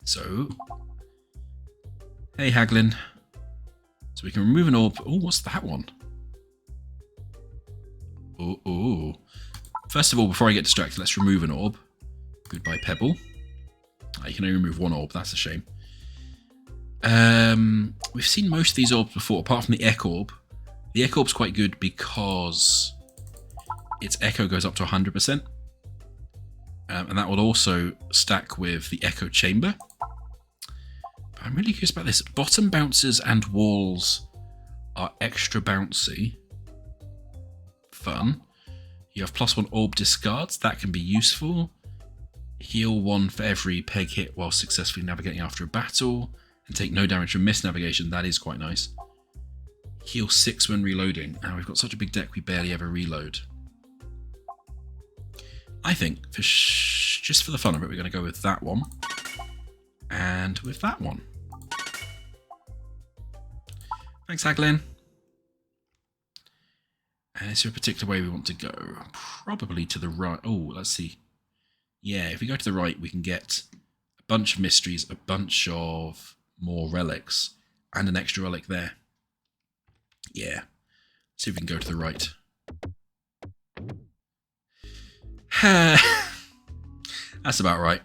So, hey Haglin. So we can remove an orb. Oh, what's that one? Oh. First of all, before I get distracted, let's remove an orb. Goodbye, Pebble. You can only remove one orb, that's a shame. We've seen most of these orbs before, apart from the Echo Orb. The Echo Orb's quite good because its Echo goes up to 100%. And that will also stack with the Echo Chamber. But I'm really curious about this. Bottom bouncers and walls are extra bouncy. Fun. You have +1 orb discards. That can be useful. Heal 1 for every peg hit while successfully navigating after a battle. And take no damage from missed navigation. That is quite nice. Heal 6 when reloading. Now, we've got such a big deck we barely ever reload. I think, just for the fun of it, we're going to go with that one. And with that one. Thanks, Haglin. And is there a particular way we want to go? Probably to the right. Oh, let's see. Yeah, if we go to the right, we can get a bunch of mysteries, a bunch of more relics, and an extra relic there. Yeah. Let's see if we can go to the right. That's about right.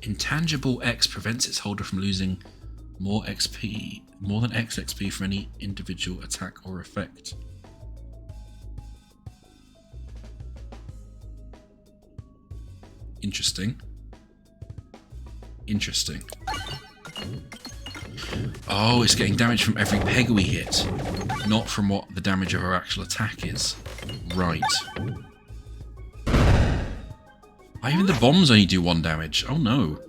Intangible X prevents its holder from losing more than X XP for any individual attack or effect. Interesting. Interesting. Oh, it's getting damage from every peg we hit, not from what the damage of our actual attack is. Right. Even the bombs only do 1 damage. Oh no.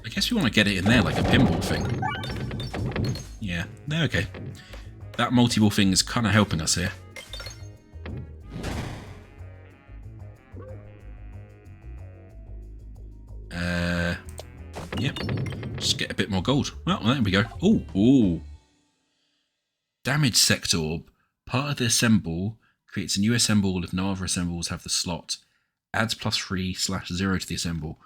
I guess we want to get it in there like a pinball thing. Yeah, they're okay. That multi-ball thing is kind of helping us here. Yep. Just get a bit more gold. Well, there we go. Oh, ooh. Damage Sector Orb. Part of the assemble creates a new assemble if no other assembles have the slot. Adds +3/0 to the assemble.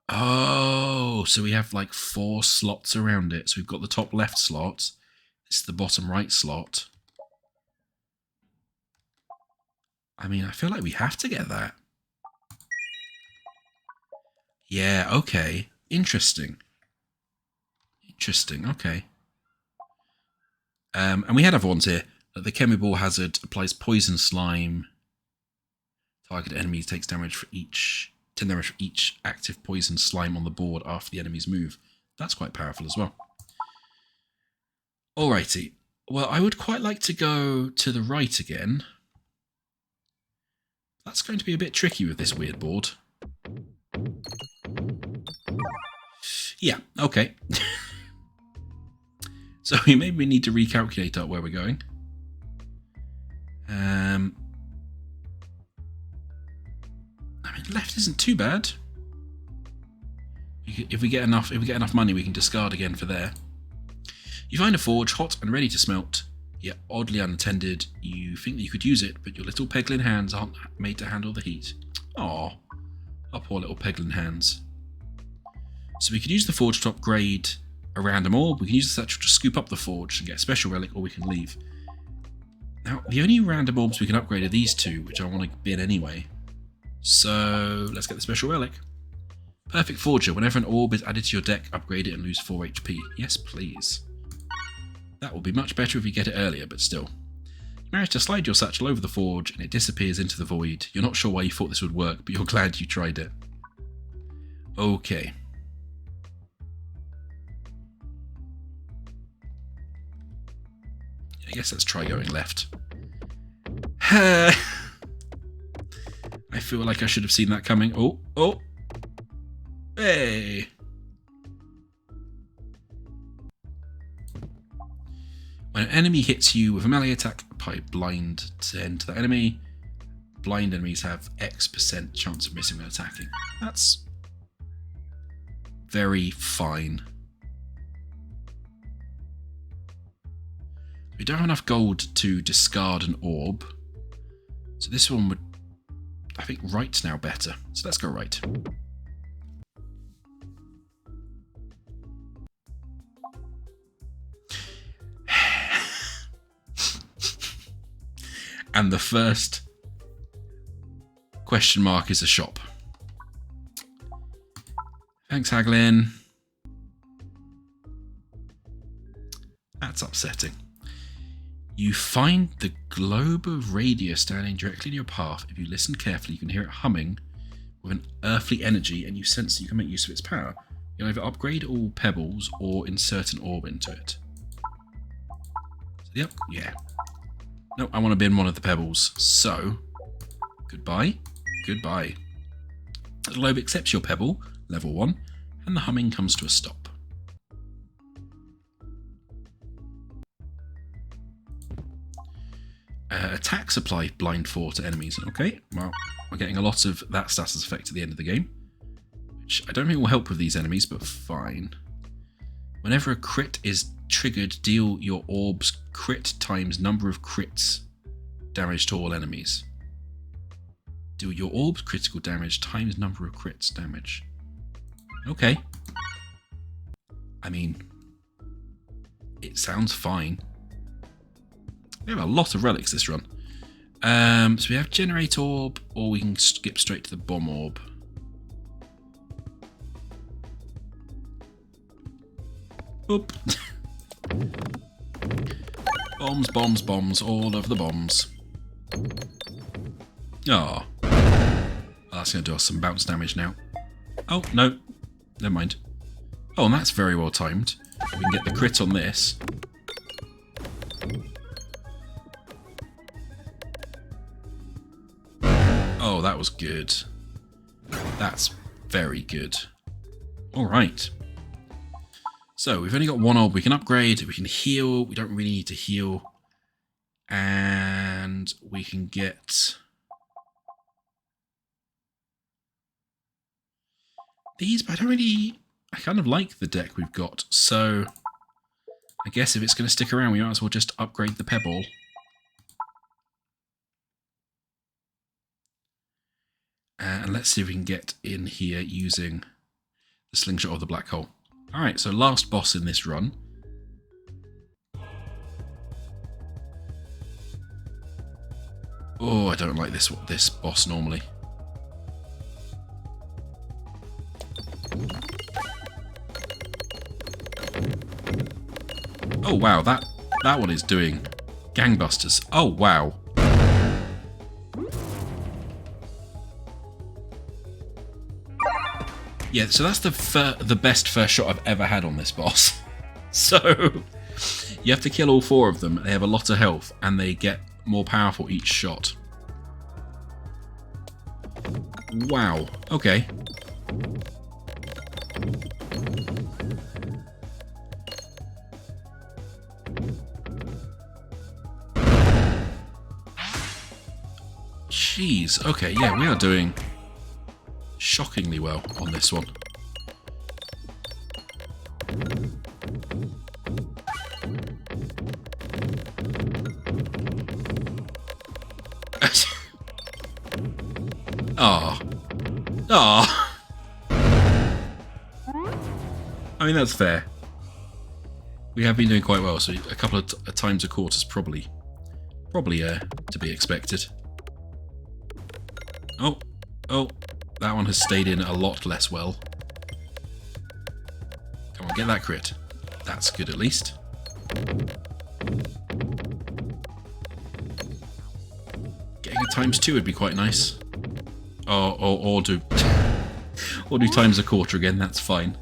Oh, so we have like 4 slots around it. So we've got the top left slot. This is the bottom right slot. I mean, I feel like we have to get that. Yeah, okay. Interesting. Interesting, okay. And we had other ones here. The Chemiball Hazard applies Poison Slime. Target enemy takes damage for 10 damage for each active Poison Slime on the board after the enemy's move. That's quite powerful as well. Alrighty. Well, I would quite like to go to the right again. That's going to be a bit tricky with this weird board. Yeah, okay. So we maybe need to recalculate up where we're going. I mean, left isn't too bad. If we get enough money, we can discard again for there. You find a forge hot and ready to smelt, yet oddly unattended. You think that you could use it, but your little peglin hands aren't made to handle the heat. Aw, our poor little peglin hands. So we could use the forge to upgrade a random orb. We can use the satchel to scoop up the forge and get a special relic, or we can leave. Now, the only random orbs we can upgrade are these two, which I want to bin anyway. So let's get the special relic. Perfect Forger. Whenever an orb is added to your deck, upgrade it and lose 4 HP. Yes, please. That will be much better if we get it earlier, but still. You manage to slide your satchel over the forge and it disappears into the void. You're not sure why you thought this would work, but you're glad you tried it. Okay. I guess let's try going left. I feel like I should have seen that coming. Oh, oh. Hey. When an enemy hits you with a melee attack, apply blind to that enemy. Blind enemies have X% chance of missing when attacking. That's very fine. We don't have enough gold to discard an orb. So this one would... I think right's now better. So let's go right. And the first question mark is a shop. Thanks, Haglin. That's upsetting. You find the globe of radio standing directly in your path. If you listen carefully, you can hear it humming with an earthly energy, and you sense that you can make use of its power. You can either upgrade all pebbles or insert an orb into it. So, yep, yeah. No, I want to bin one of the pebbles. So, goodbye, goodbye. The globe accepts your pebble, level 1, and the humming comes to a stop. Attacks apply blind 4 to enemies. Okay, well, we're getting a lot of that status effect at the end of the game, which I don't think will help with these enemies, but fine. Whenever a crit is triggered, deal your orb's crit times number of crits damage to all enemies. Deal your orb's critical damage times number of crits damage. Okay. I mean, it sounds fine. We have a lot of relics this run. So we have Generate Orb, or we can skip straight to the Bomb Orb. Oop. Bombs, bombs, bombs, all of the bombs. Oh. That's going to do us some bounce damage now. Oh, no. Never mind. Oh, and that's very well timed. We can get the crit on this. Oh, that was good. That's very good. Alright. So, we've only got one orb we can upgrade. We can heal. We don't really need to heal. And we can get these, but I kind of like the deck we've got. So, I guess if it's going to stick around, we might as well just upgrade the pebble. And let's see if we can get in here using the slingshot or the black hole. Alright, so last boss in this run. Oh, I don't like this boss normally. Oh wow, that one is doing gangbusters. Oh wow. Yeah, so that's the best first shot I've ever had on this boss. So, you have to kill all 4 of them. They have a lot of health, and they get more powerful each shot. Wow. Okay. Jeez. Okay, yeah, we are doing shockingly well on this one. Ah. Ah. I mean, that's fair. We have been doing quite well, so a couple of times a quarter is probably to be expected. Oh. Oh. That one has stayed in a lot less well. Come on, get that crit. That's good at least. Getting a ×2 would be quite nice. Or do times a quarter again, that's fine.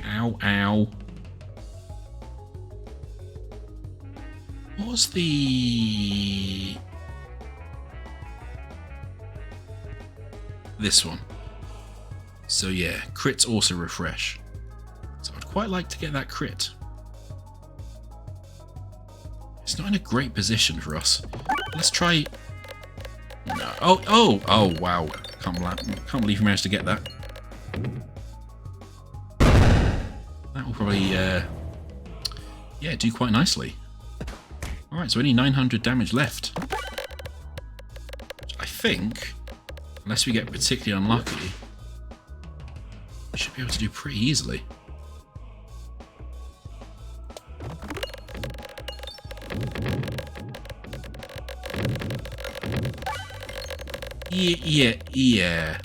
Ow, ow. What was the... This one. So yeah, crits also refresh. So I'd quite like to get that crit. It's not in a great position for us. Let's try... No. Oh, wow. Can't believe we managed to get that. That will probably, yeah, do quite nicely. Alright, so only 900 damage left. Which I think, unless we get particularly unlucky, we should be able to do pretty easily. Yeah. Yeah.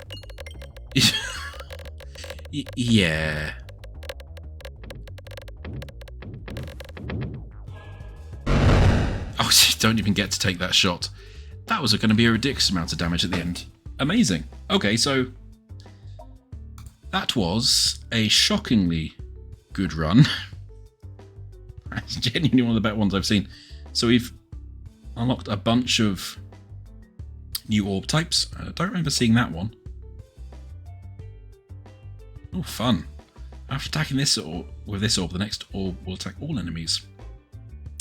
Oh, you don't even get to take that shot. That was going to be a ridiculous amount of damage at the end. Amazing. Okay, so that was a shockingly good run. That's genuinely one of the better ones I've seen. So we've unlocked a bunch of new orb types. I don't remember seeing that one. Oh, fun. After attacking this orb, with this orb, the next orb will attack all enemies.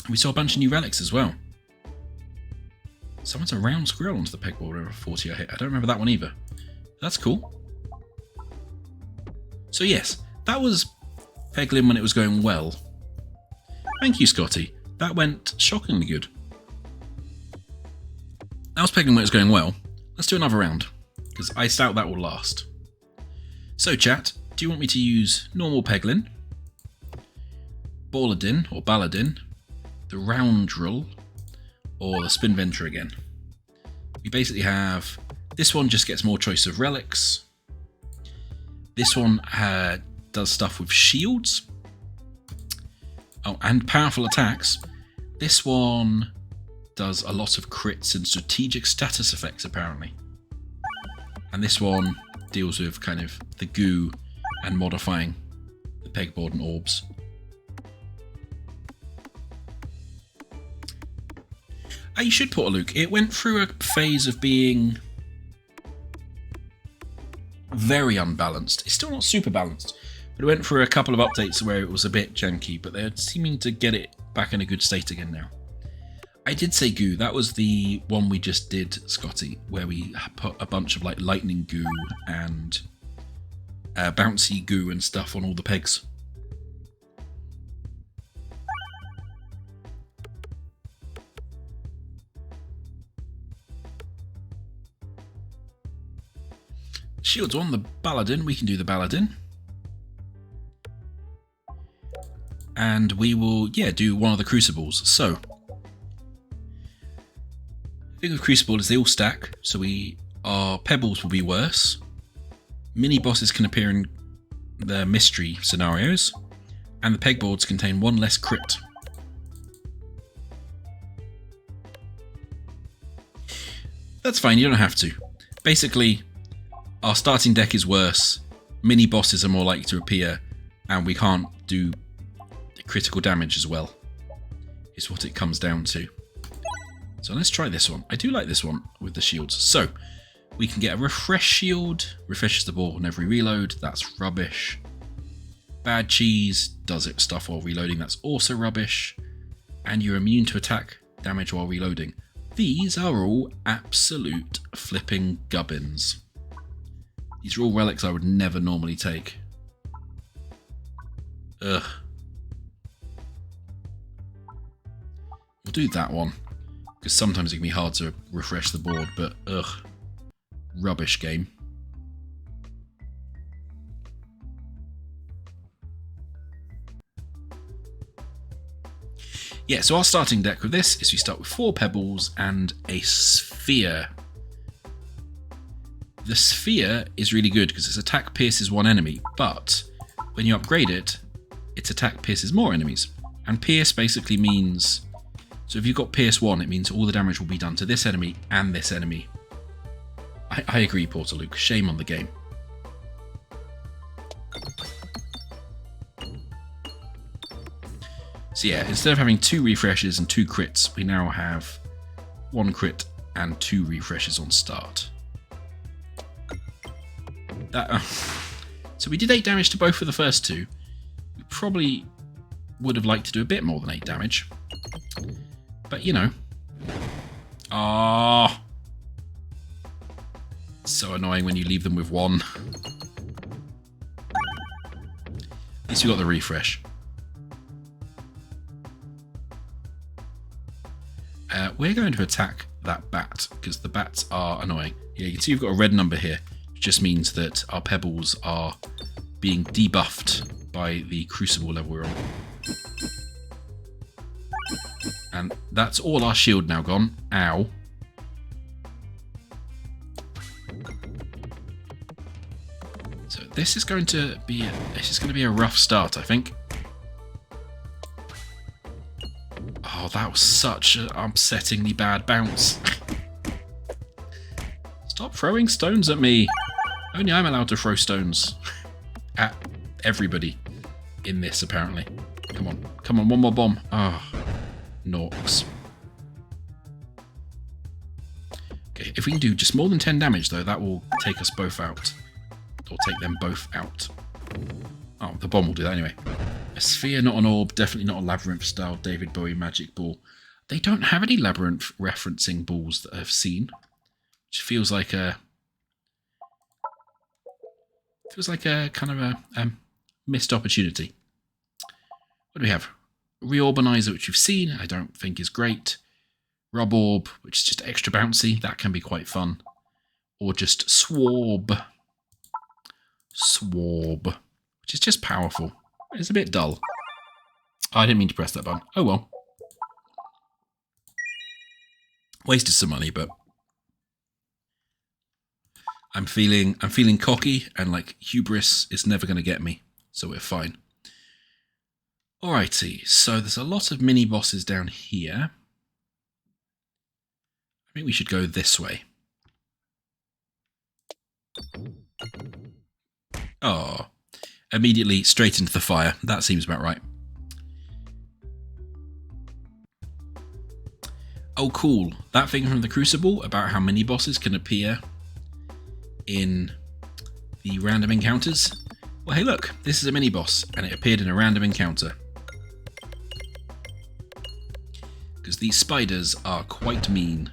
We saw a bunch of new relics as well. Someone's a round squirrel onto the pegboard over 40 I hit. I don't remember that one either. That's cool. So yes, that was Peglin when it was going well. Thank you, Scotty. That went shockingly good. That was Peglin when it was going well. Let's do another round, because I doubt that will last. So chat, do you want me to use normal Peglin, Balladin or Balladin, the Roundrill, or the Spinventor again? We basically have, this one just gets more choice of relics. This one does stuff with shields. Oh, and powerful attacks. This one does a lot of crits and strategic status effects apparently. And this one deals with kind of the goo and modifying the pegboard and orbs. You should put a Luke. It went through a phase of being very unbalanced. It's still not super balanced, but it went through a couple of updates where it was a bit janky, but they're seeming to get it back in a good state again now. I did say goo. That was the one we just did, Scotty, where we put a bunch of like lightning goo and bouncy goo and stuff on all the pegs. Shields on the Balladin, we can do the Balladin. And we will, do one of the Crucibles. So, the thing with Crucible is they all stack, so our Pebbles will be worse. Mini-bosses can appear in the mystery scenarios, and the pegboards contain one less crit. That's fine, you don't have to. Basically, our starting deck is worse, mini-bosses are more likely to appear, and we can't do critical damage as well, is what it comes down to. So let's try this one. I do like this one with the shields. So, we can get a refresh shield, refreshes the ball on every reload, that's rubbish. Bad cheese, does it stuff while reloading, that's also rubbish. And you're immune to attack damage while reloading. These are all absolute flipping gubbins. These are all relics I would never normally take. Ugh. We'll do that one, because sometimes it can be hard to refresh the board, but ugh. Rubbish game. Yeah, so our starting deck with this is we start with 4 pebbles and a sphere. The sphere is really good because its attack pierces one enemy, but when you upgrade it, its attack pierces more enemies. And pierce basically means, so if you've got pierce 1, it means all the damage will be done to this enemy and this enemy. I agree, Porter Luke. Shame on the game. So yeah, instead of having 2 refreshes and 2 crits, we now have 1 crit and 2 refreshes on start. So we did 8 damage to both of the first 2. We probably would have liked to do a bit more than 8 damage. But you know. Ah. So annoying when you leave them with 1. At least we got the refresh. We're going to attack that bat, because the bats are annoying. Yeah, you can see we've got a red number here, which just means that our pebbles are being debuffed by the crucible level we're on. And that's all our shield now gone. Ow. So this is going to be a rough start, I think. Oh, that was such an upsettingly bad bounce. Stop throwing stones at me. Only I'm allowed to throw stones at everybody in this, apparently. Come on. Come on, one more bomb. Ah, Norks. Okay, if we can do just more than 10 damage, though, that will take us both out. Or take them both out. Oh, the bomb will do that anyway. A sphere, not an orb. Definitely not a labyrinth-style David Bowie magic ball. They don't have any labyrinth referencing balls that I've seen. Which feels like a kind of a missed opportunity. What do we have? Reorbanizer, which you've seen, I don't think is great. Rub Orb, which is just extra bouncy. That can be quite fun. Or just Swarb. Swarb, which is just powerful. It's a bit dull. Oh, I didn't mean to press that button. Oh well. Wasted some money, but I'm feeling cocky, and like hubris is never going to get me, so we're fine. Alrighty, so there's a lot of mini bosses down here. I think we should go this way. Oh, immediately straight into the fire. That seems about right. Oh, cool. That thing from the Crucible about how mini bosses can appear in the random encounters. Well, hey, look, this is a mini boss, and it appeared in a random encounter. Because these spiders are quite mean.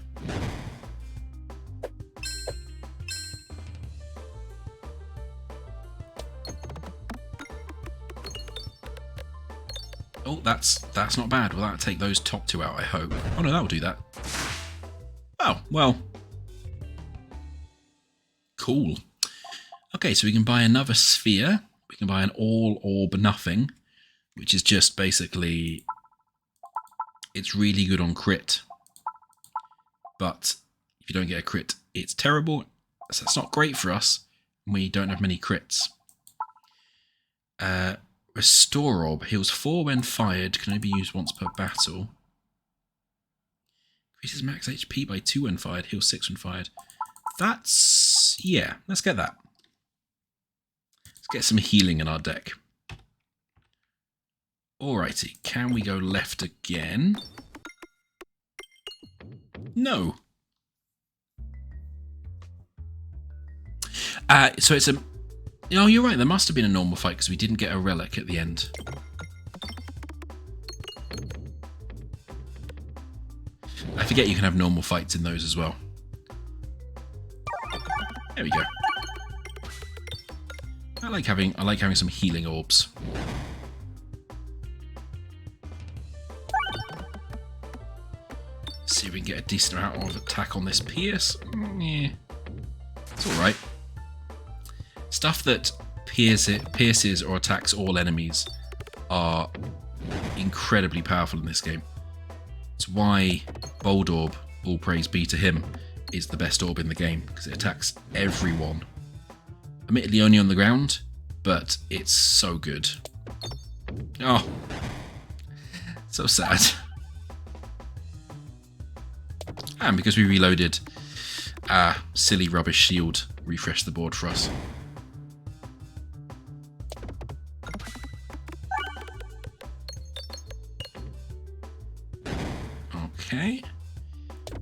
Oh, that's not bad. Will that take those top two out, I hope? Oh no, that'll do that. Oh, well. Cool. Okay, so we can buy another sphere. We can buy an all orb nothing, which is just basically, it's really good on crit. But if you don't get a crit, it's terrible. So it's not great for us. We don't have many crits. Restore Orb heals 4 when fired, can only be used once per battle. Increases max HP by 2 when fired, heals 6 when fired. That's... yeah, let's get that. Let's get some healing in our deck. Alrighty, can we go left again? No. So it's a... oh, you're right, there must have been a normal fight because we didn't get a relic at the end. I forget you can have normal fights in those as well. There we go. I like having some healing orbs. See if we can get a decent amount of attack on this Pierce. Yeah. It's alright. Stuff that pierces or attacks all enemies are incredibly powerful in this game. It's why Bold Orb, all praise be to him, is the best orb in the game, because it attacks everyone. Admittedly only on the ground, but it's so good. Oh, so sad. And because we reloaded, silly rubbish shield refreshed the board for us. Okay,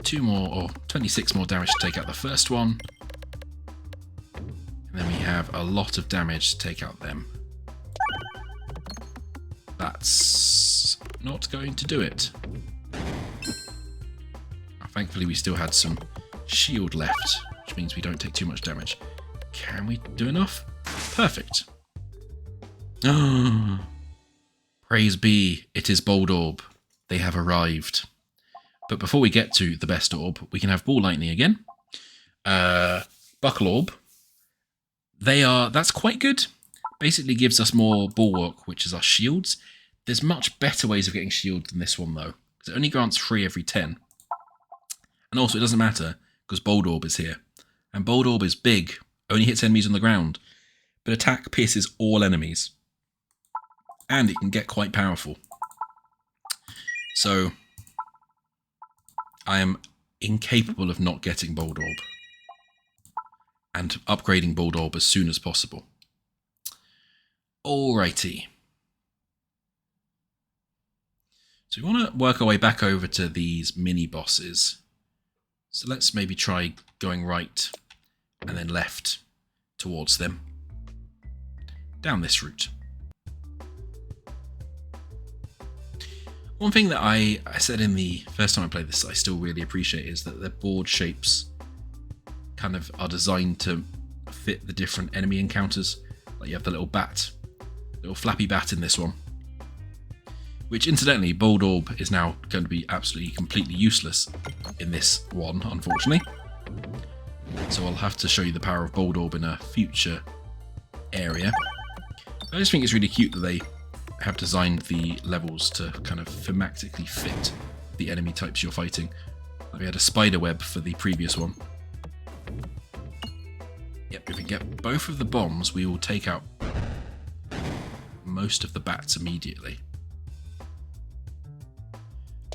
2 more, or 26 more damage to take out the first one. And then we have a lot of damage to take out them. That's not going to do it. Thankfully we still had some shield left, which means we don't take too much damage. Can we do enough? Perfect. Praise be, it is Bold Orb. They have arrived. But before we get to the best orb, we can have Ball Lightning again. Buckle Orb. That's quite good. Basically gives us more Bulwark, which is our shields. There's much better ways of getting shield than this one, though. Because it only grants 3 every 10. And also, it doesn't matter, because Bold Orb is here. And Bold Orb is big, only hits enemies on the ground. but attack pierces all enemies. And it can get quite powerful. So I am incapable of not getting Bold Orb and upgrading Bold Orb as soon as possible. Alrighty. So we want to work our way back over to these mini bosses. So let's maybe try going right and then left towards them. Down this route. One thing that I said in the first time I played this I still really appreciate is that the board shapes kind of are designed to fit the different enemy encounters. Like you have the little bat, little flappy bat in this one. Which incidentally, Bold Orb is now going to be absolutely completely useless in this one, unfortunately. So I'll have to show you the power of Bold Orb in a future area. I just think it's really cute that they have designed the levels to kind of thematically fit the enemy types you're fighting. Like we had a spider web for the previous one. Yep, if we get both of the bombs, we will take out most of the bats immediately.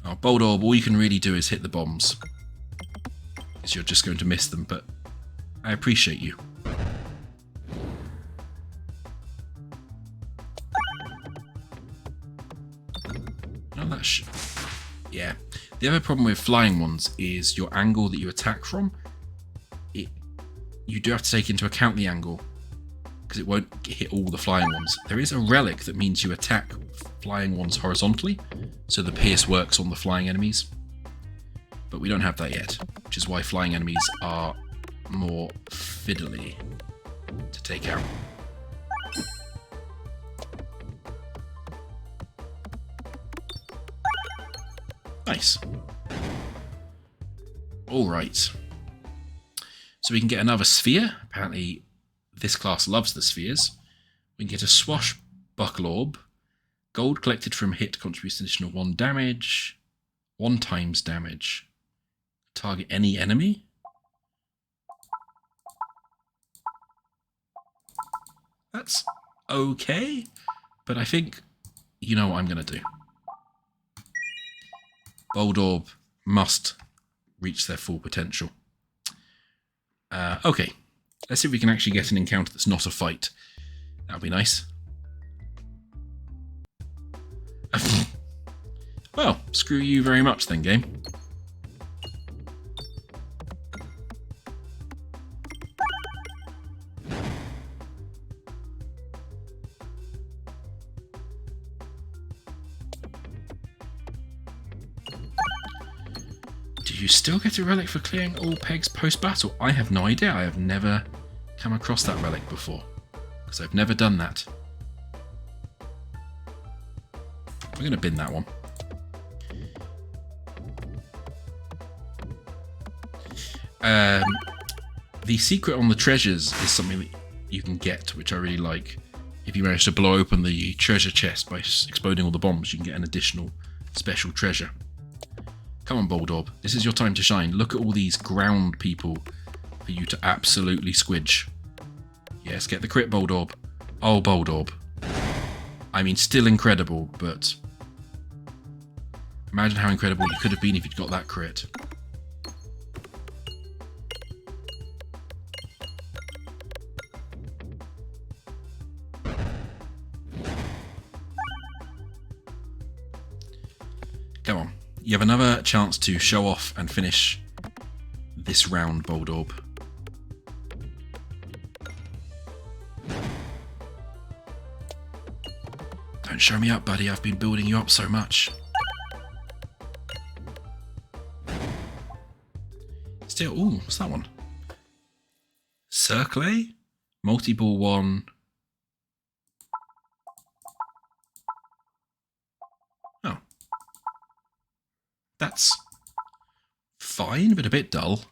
Now, Bold Orb, all you can really do is hit the bombs, because you're just going to miss them, but I appreciate you. Oh, that's... yeah. The other problem with flying ones is your angle that you attack from. You do have to take into account the angle, because it won't hit all the flying ones. There is a relic that means you attack flying ones horizontally, so the pierce works on the flying enemies. But we don't have that yet, which is why flying enemies are more fiddly to take out. Nice. Alright. So we can get another sphere. Apparently this class loves the spheres. We can get a swashbuckle orb. Gold collected from hit contributes an additional 1 damage. 1 times damage. Target any enemy. That's okay. But I think you know what I'm going to do. Bold Orb must reach their full potential. Okay, let's see if we can actually get an encounter that's not a fight. That would be nice. Well, screw you very much then, game. Do you still get a relic for clearing all pegs post-battle? I have no idea. I have never come across that relic before, because I've never done that. We're going to bin that one. The secret on the treasures is something that you can get, which I really like. If you manage to blow open the treasure chest by exploding all the bombs, you can get an additional special treasure. Come on, Bold Orb. This is your time to shine. Look at all these ground people for you to absolutely squidge. Yes, get the crit, Bold Orb. Oh, Bold Orb. I mean, still incredible, but imagine how incredible you could have been if you'd got that crit. Come on. You have another chance to show off and finish this round, Bold Orb. Don't show me up, buddy. I've been building you up so much. Still, ooh, what's that one? Circle? Multi-ball one. Oh. That's fine, but a bit dull.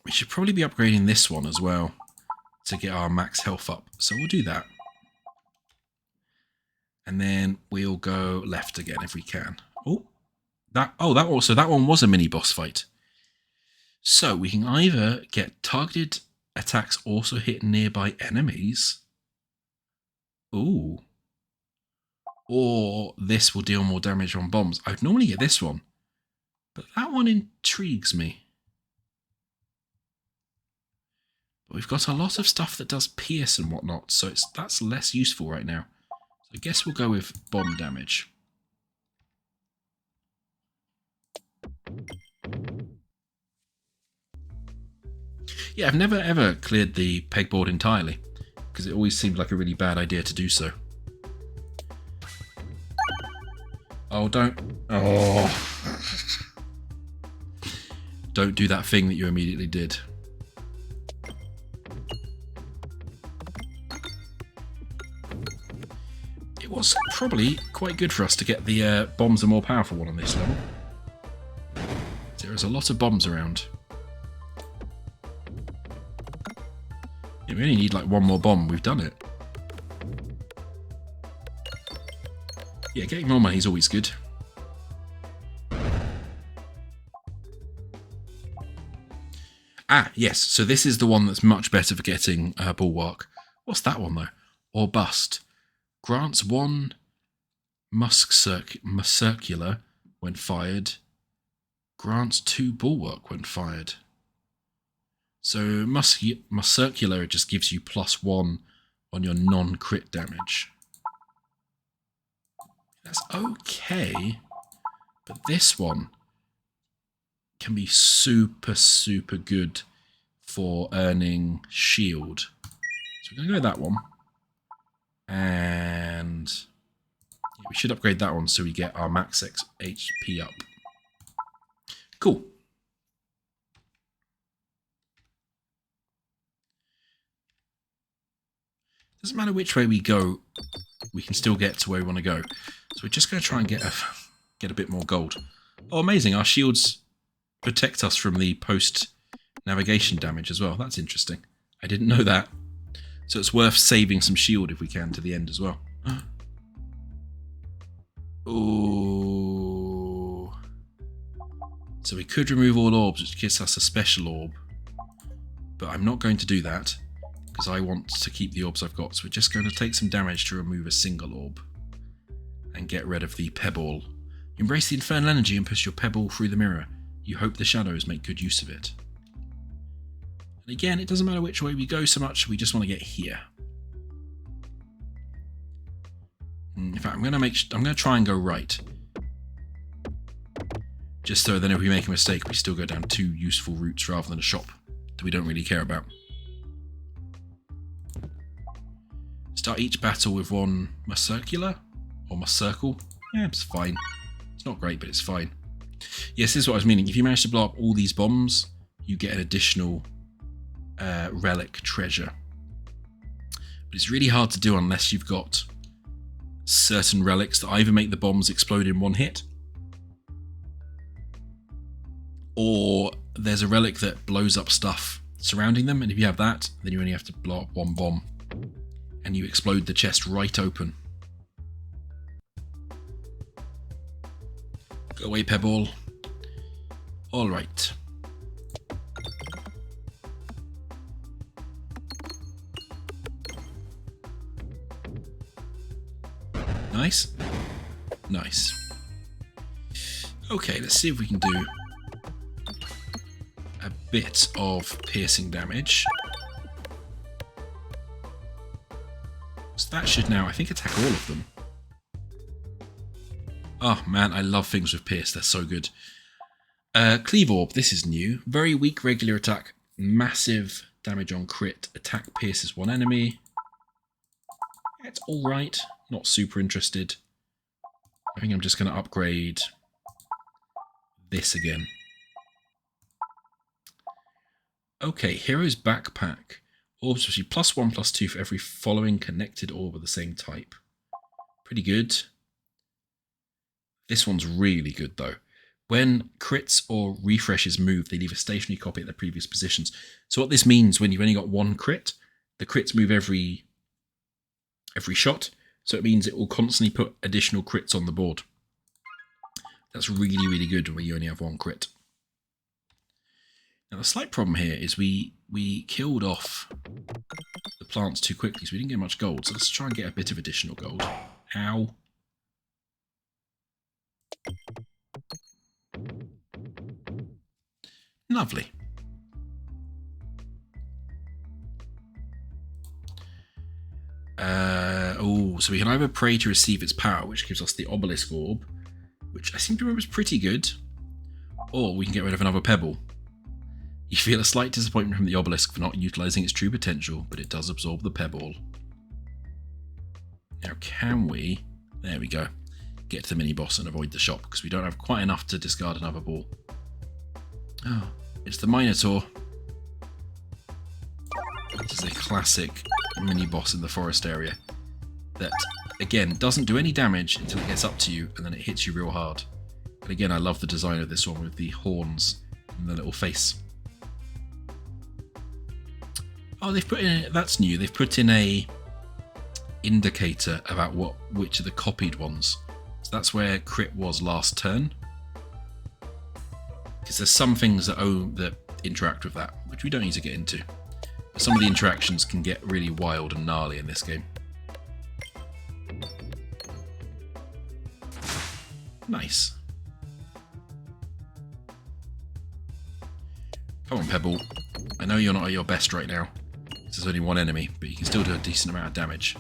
We should probably be upgrading this one as well to get our max health up. So we'll do that. And then we'll go left again if we can. Oh, that one was a mini boss fight. So we can either get targeted attacks also hit nearby enemies. Ooh. Or this will deal more damage on bombs. I'd normally get this one, but that one intrigues me. But we've got a lot of stuff that does pierce and whatnot, so that's less useful right now. So I guess we'll go with bomb damage. Yeah, I've never ever cleared the pegboard entirely, because it always seemed like a really bad idea to do so. Oh, don't. Oh. Don't do that thing that you immediately did. It was probably quite good for us to get the bombs a more powerful one on this level. There is a lot of bombs around. Yeah, we only need like one more bomb. We've done it. Yeah, getting more money is always good. Ah, yes. So this is the one that's much better for getting Bulwark. What's that one, though? Or Bust. Grants 1 Muscular when fired. Grants 2 Bulwark when fired. So Muscular just gives you +1 on your non-crit damage. That's okay. But this one can be super, super good for earning shield. So we're going to go with that one. And yeah, we should upgrade that one so we get our max HP up. Cool. Doesn't matter which way we go, we can still get to where we want to go. So we're just going to try and get a bit more gold. Oh, amazing. Our shields protect us from the post-navigation damage as well. That's interesting. I didn't know that. So it's worth saving some shield if we can to the end as well. Ooh. So we could remove all orbs, which gives us a special orb. But I'm not going to do that, because I want to keep the orbs I've got. So we're just going to take some damage to remove a single orb. And get rid of the pebble. Embrace the infernal energy and push your pebble through the mirror. You hope the shadows make good use of it. And again, it doesn't matter which way we go so much, we just want to get here. In fact, I'm going to try and go right. Just so then if we make a mistake, we still go down 2 useful routes rather than a shop that we don't really care about. Start each battle with 1 Muscular. Or my circle. Yeah, it's fine. It's not great, but it's fine. Yes, this is what I was meaning. If you manage to blow up all these bombs, you get an additional relic treasure. But it's really hard to do unless you've got certain relics that either make the bombs explode in 1 hit, or there's a relic that blows up stuff surrounding them, and if you have that, then you only have to blow up 1 bomb, and you explode the chest right open. Go away, Pebble. Alright. Nice. Nice. Okay, let's see if we can do a bit of piercing damage. So that should now, I think, attack all of them. Oh man, I love things with pierce, they're so good. Cleave Orb, this is new. Very weak regular attack, massive damage on crit. Attack pierces 1 enemy. It's alright, not super interested. I think I'm just going to upgrade this again. Okay, Hero's Backpack. Orbs receive +1/+2 for every following connected orb of the same type. Pretty good. This one's really good though. When crits or refreshes move, they leave a stationary copy at their previous positions. So what this means when you've only got 1 crit, the crits move every shot. So it means it will constantly put additional crits on the board. That's really, really good when you only have 1 crit. Now the slight problem here is we killed off the plants too quickly, so we didn't get much gold. So let's try and get a bit of additional gold. Ow. Lovely. Oh, so we can either pray to receive its power, which gives us the obelisk orb, which I seem to remember is pretty good, or we can get rid of another pebble. You feel a slight disappointment from the obelisk for not utilising its true potential, but it does absorb the pebble. Now can we, there we go, get to the mini-boss and avoid the shop, because we don't have quite enough to discard another ball. Oh, it's the Minotaur. This is a classic mini-boss in the forest area that, again, doesn't do any damage until it gets up to you, and then it hits you real hard. And again, I love the design of this one with the horns and the little face. Oh, they've put in, that's new, they've put in a indicator about which are the copied ones. So that's where crit was last turn. Because there's some things that interact with that, which we don't need to get into. But some of the interactions can get really wild and gnarly in this game. Nice. Come on, Pebble. I know you're not at your best right now. There's only one enemy, but you can still do a decent amount of damage.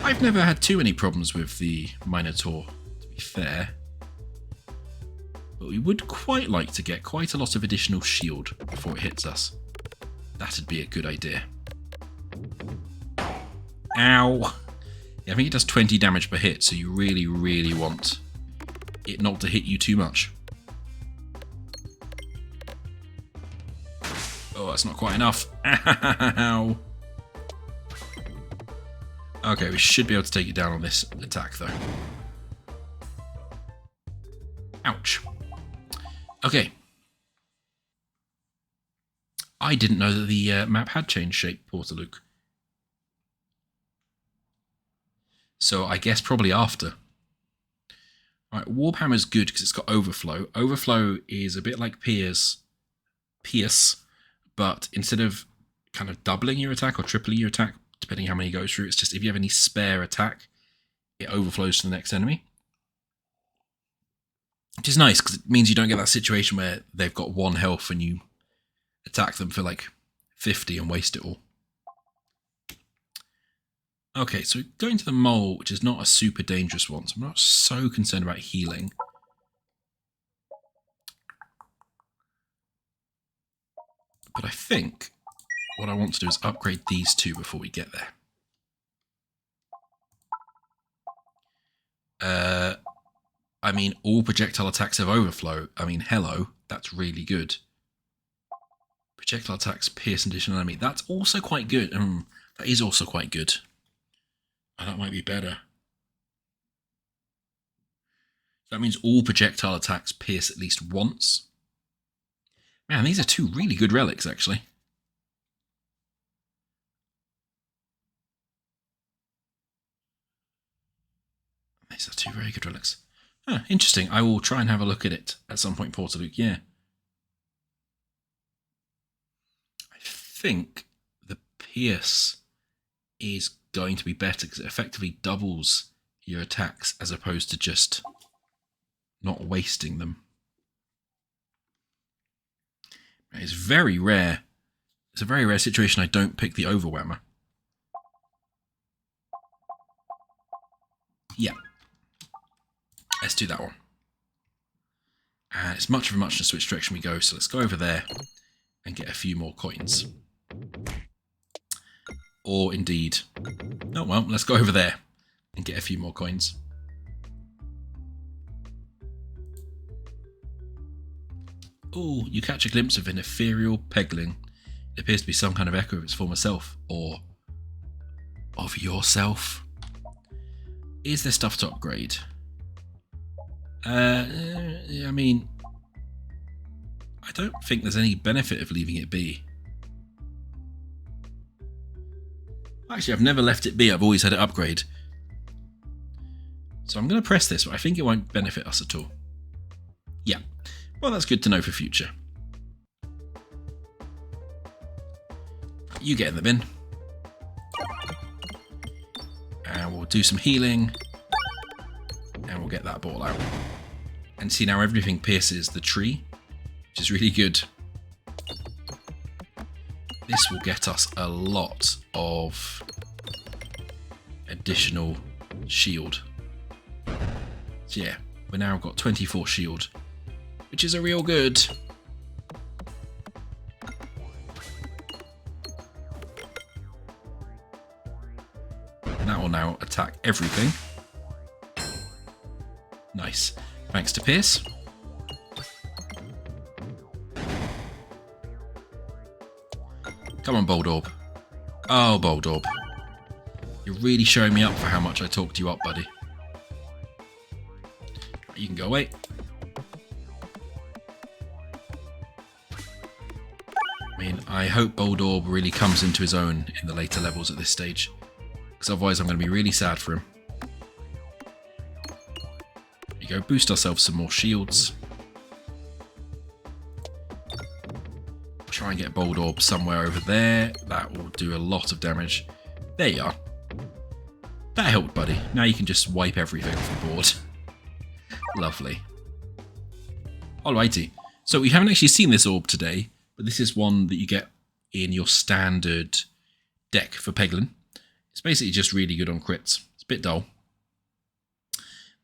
I've never had too many problems with the Minotaur, to be fair. But we would quite like to get quite a lot of additional shield before it hits us. That'd be a good idea. Ow! Yeah, I think it does 20 damage per hit, so you really, really want it not to hit you too much. Oh, that's not quite enough. Ow! Okay, we should be able to take it down on this attack, though. Ouch. Okay. I didn't know that the map had changed shape, Portaluke. So I guess probably after. Alright, Warhammer's good because it's got Overflow. Overflow is a bit like Pierce, but instead of kind of doubling your attack or tripling your attack, depending how many you go through, it's just if you have any spare attack, it overflows to the next enemy. Which is nice because it means you don't get that situation where they've got 1 health and you attack them for like 50 and waste it all. Okay, so going to the mole, which is not a super dangerous one, so I'm not so concerned about healing. But I think what I want to do is upgrade these two before we get there. I mean, all projectile attacks have overflow. I mean, hello, that's really good. Projectile attacks pierce an additional enemy. That's also quite good. That is also quite good. Oh, that might be better. That means all projectile attacks pierce at least once. Man, these are 2 really good relics, actually. These are 2 very good relics. Huh, interesting. I will try and have a look at it at some point, Portaluke, yeah. I think the pierce is going to be better because it effectively doubles your attacks as opposed to just not wasting them. It's very rare. It's a very rare situation I don't pick the Overwhammer. Yeah. Let's do that one. And it's much of a muchness which direction we go, so let's go over there and get a few more coins. Or indeed... Oh well, let's go over there and get a few more coins. Oh, you catch a glimpse of an ethereal pegling. It appears to be some kind of echo of its former self, or of yourself. Is there stuff to upgrade? I mean, I don't think there's any benefit of leaving it be. Actually, I've never left it be. I've always had it upgrade. So I'm going to press this, but I think it won't benefit us at all. Yeah. Well, that's good to know for future. You get in the bin. And we'll do some healing. And we'll get that ball out. And see, now everything pierces the tree, which is really good. This will get us a lot of additional shield. So yeah, we've now got 24 shield, which is a real good. And that will now attack everything. Nice. Thanks to Pierce. Come on, Bold Orb. Oh, Bold Orb. You're really showing me up for how much I talked you up, buddy. You can go away. I mean, I hope Bold Orb really comes into his own in the later levels at this stage, because otherwise I'm going to be really sad for him. There you go, boost ourselves some more shields. Try and get Bold Orb somewhere over there. That will do a lot of damage. There you are. That helped, buddy. Now you can just wipe everything off the board. Lovely. Alrighty. So we haven't actually seen this orb today, but this is one that you get in your standard deck for Peglin. It's basically just really good on crits. It's a bit dull.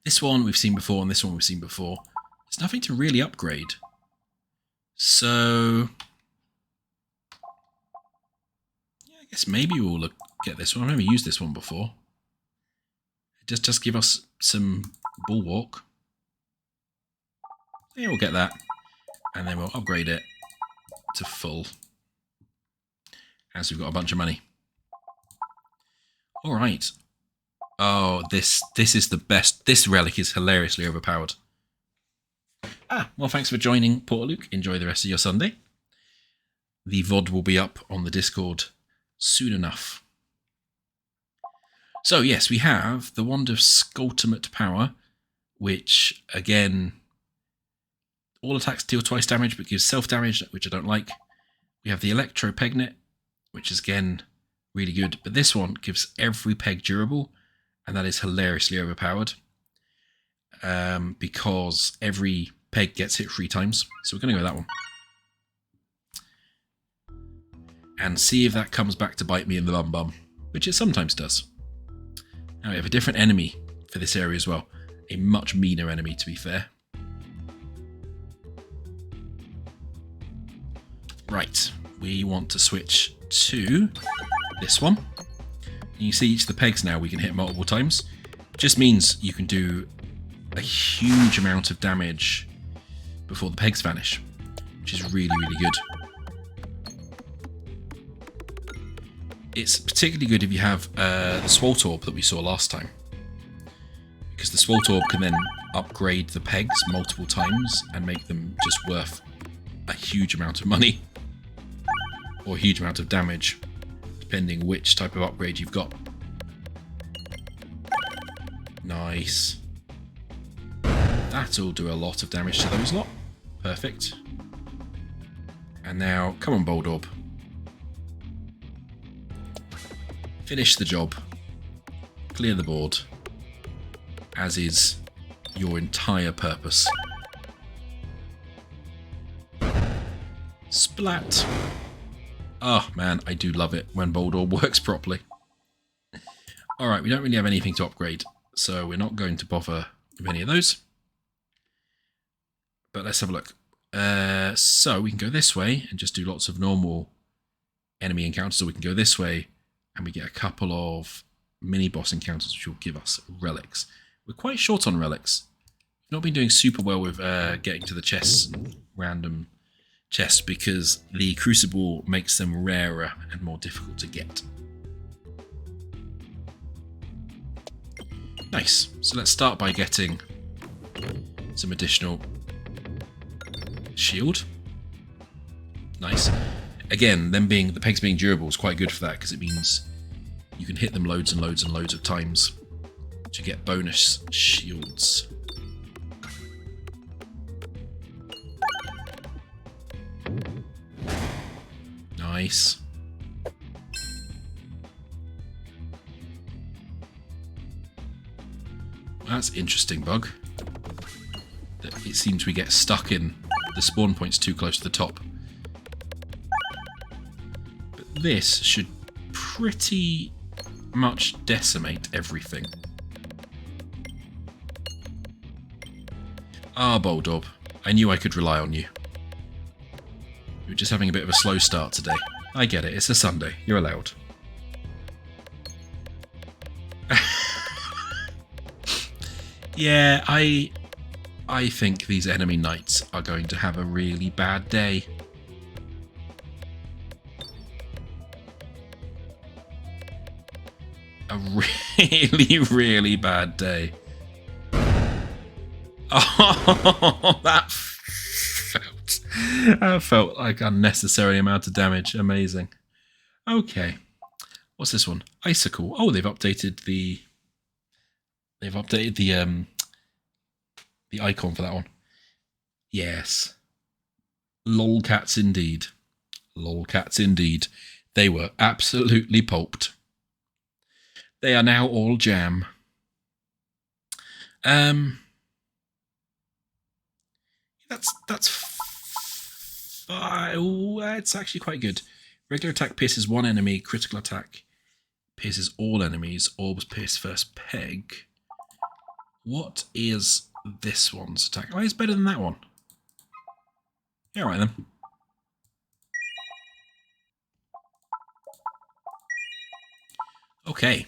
This one we've seen before, and this one we've seen before. There's nothing to really upgrade. So yeah, I guess maybe we'll get this one. I've never used this one before. Just give us some bulwark. Yeah, we'll get that. And then we'll upgrade it to full. As we've got a bunch of money. Alright. Oh, this is the best. This relic is hilariously overpowered. Well, thanks for joining, Portaluke. Enjoy the rest of your Sunday. The VOD will be up on the Discord soon enough. So, yes, we have the Wand of Skultimate Power, which, again, all attacks deal twice damage, but gives self-damage, which I don't like. We have the Electro Pegnet, which is, again, really good. But this one gives every peg durable, and that is hilariously overpowered. Because every peg gets hit 3 times. So we're going to go with that one. And see if that comes back to bite me in the bum, which it sometimes does. Now we have a different enemy for this area as well. A much meaner enemy, to be fair. Right, we want to switch to this one. And you see each of the pegs now we can hit multiple times. It just means you can do a huge amount of damage before the pegs vanish, which is really, really good. It's particularly good if you have the Swalt Orb that we saw last time, because the Swalt Orb can then upgrade the pegs multiple times and make them just worth a huge amount of money or a huge amount of damage, depending which type of upgrade you've got. Nice. That'll do a lot of damage to those lot. Perfect. And now, come on, Bold Orb. Finish the job. Clear the board. As is your entire purpose. Splat. Oh man, I do love it when Bold Orb works properly. Alright, we don't really have anything to upgrade, so we're not going to bother with any of those. But let's have a look. So we can go this way and just do lots of normal enemy encounters, or we can go this way and we get a couple of mini-boss encounters which will give us relics. We're quite short on relics. We've not been doing super well with getting to the chests and random chests because the Crucible makes them rarer and more difficult to get. Nice. So let's start by getting some additional shield. Nice. Again, the pegs being durable is quite good for that because it means you can hit them loads and loads and loads of times, to get bonus shields. Nice. That's interesting, bug. It seems we get stuck in the spawn points too close to the top. But this should pretty much decimate everything. Ah, Boldorb. I knew I could rely on you. You're just having a bit of a slow start today. I get it, it's a Sunday. You're allowed. Yeah, I think these enemy knights are going to have a really bad day. A really, really bad day. Oh, that felt like unnecessary amount of damage. Amazing. Okay. What's this one? Icicle. Oh, they've updated the icon for that one. Yes. Lolcats indeed. Lolcats indeed. They were absolutely pulped. They are now all jam. It's actually quite good. Regular attack pierces one enemy. Critical attack pierces all enemies. Orbs pierce first peg. What is this one's attack? Oh, it's better than that one. Yeah, right then. Okay.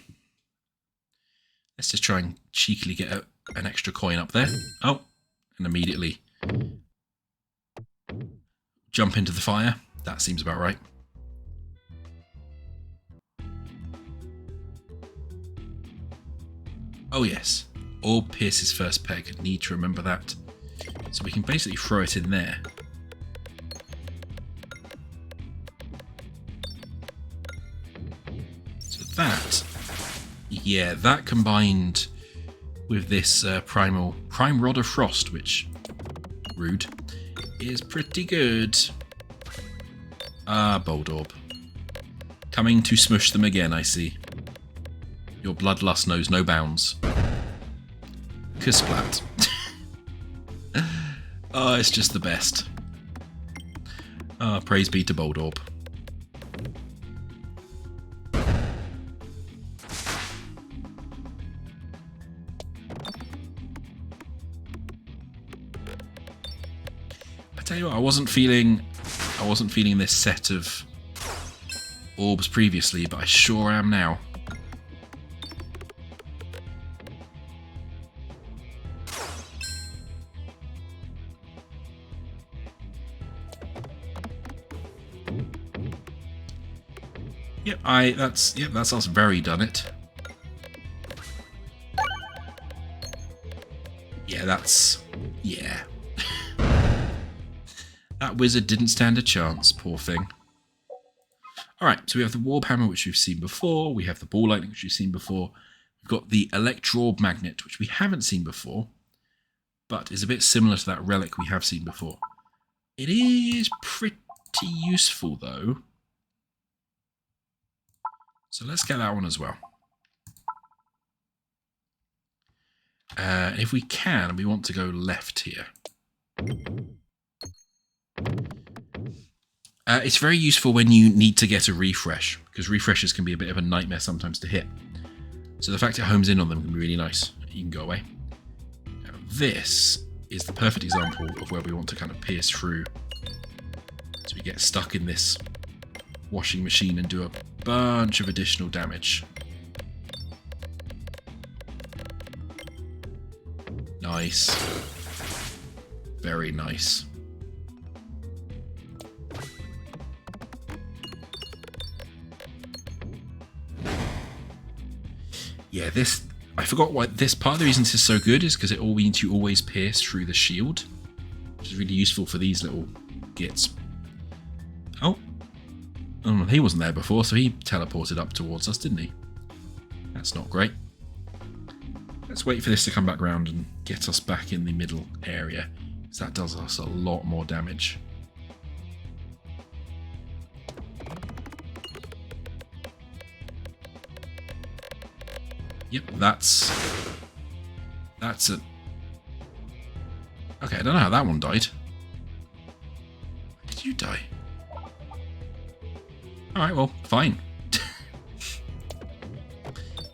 Let's just try and cheekily get an extra coin up there. Oh, and immediately jump into the fire. That seems about right. Oh yes. Orb pierces first peg. Need to remember that. So we can basically throw it in there. So that, yeah, that combined with this Prime Rod of Frost, which, rude, is pretty good. Ah, Boldorb. Coming to smush them again, I see. Your bloodlust knows no bounds. Kersplat. Oh, it's just the best. Ah, praise be to Boldorb. I tell you what, I wasn't feeling this set of orbs previously, but I sure am now. Yep, that's us very done it. Yeah. That wizard didn't stand a chance, poor thing. Alright, so we have the Warp Hammer, which we've seen before. We have the Ball Lightning, which we've seen before. We've got the Electro-Orb Magnet, which we haven't seen before, but is a bit similar to that relic we have seen before. It is pretty useful, though. So let's get that one as well. If we can, we want to go left here. It's very useful when you need to get a refresh, because refreshes can be a bit of a nightmare sometimes to hit. So the fact it homes in on them can be really nice. You can go away. Now, this is the perfect example of where we want to kind of pierce through. So we get stuck in this washing machine and do a bunch of additional damage. Nice. Very nice. Yeah, this... I forgot why this... Part of the reason this is so good is because it all means you always pierce through the shield, which is really useful for these little gits. Oh, he wasn't there before, so he teleported up towards us, didn't he? That's not great. Let's wait for this to come back round and get us back in the middle area, because that does us a lot more damage. Yep, that's a... Okay, I don't know how that one died. Did you die? Alright, well, fine.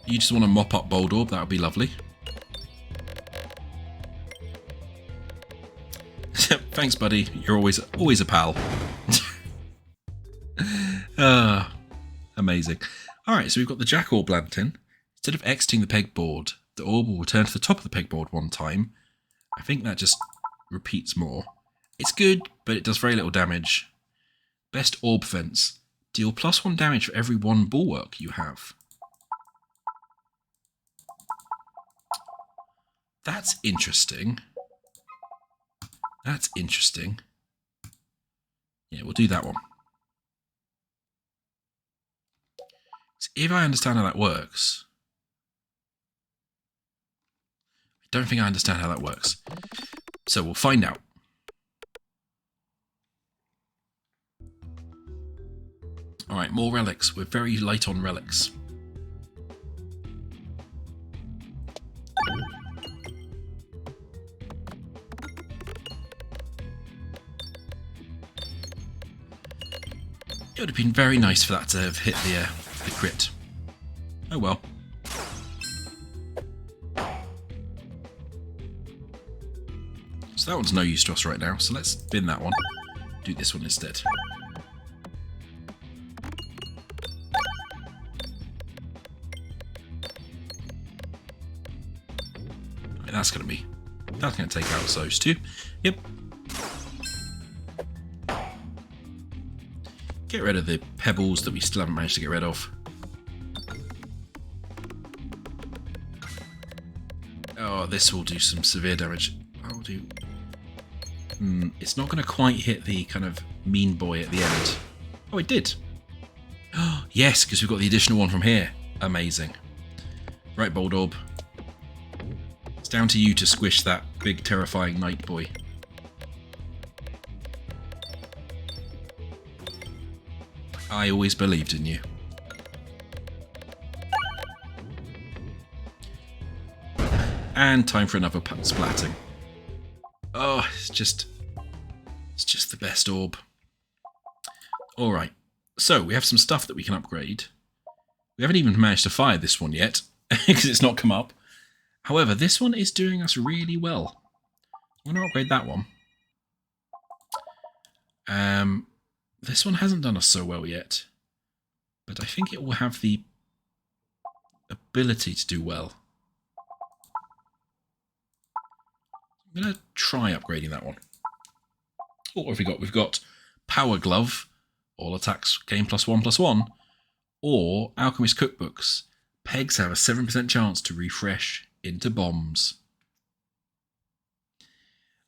You just want to mop up Bold Orb, that would be lovely. Thanks, buddy. You're always a pal. Amazing. Alright, so we've got the Jack Orb Lantern. Instead of exiting the pegboard, the orb will return to the top of the pegboard one time. I think that just repeats more. It's good, but it does very little damage. Best Orb Fence. Deal +1 damage for every 1 bulwark you have. That's interesting. That's interesting. Yeah, we'll do that one. So if I understand how that works... I don't think I understand how that works. So we'll find out. Alright, more relics. We're very light on relics. It would have been very nice for that to have hit the crit. Oh well. So that one's no use to us right now, so let's bin that one. Do this one instead. I mean, that's gonna take out those two. Yep. Get rid of the pebbles that we still haven't managed to get rid of. Oh, this will do some severe damage. I'll do... it's not going to quite hit the kind of mean boy at the end. Oh, it did. Yes, because we've got the additional one from here. Amazing. Right, Bold Orb. It's down to you to squish that big, terrifying night boy. I always believed in you. And time for another splatting. Oh, it's just the best orb. Alright, so we have some stuff that we can upgrade. We haven't even managed to fire this one yet, because it's not come up. However, this one is doing us really well. I'm going to upgrade that one. This one hasn't done us so well yet, but I think it will have the ability to do well. I'm going to try upgrading that one. What have we got? We've got Power Glove, all attacks gain +1/+1, or Alchemist Cookbooks. Pegs have a 7% chance to refresh into bombs.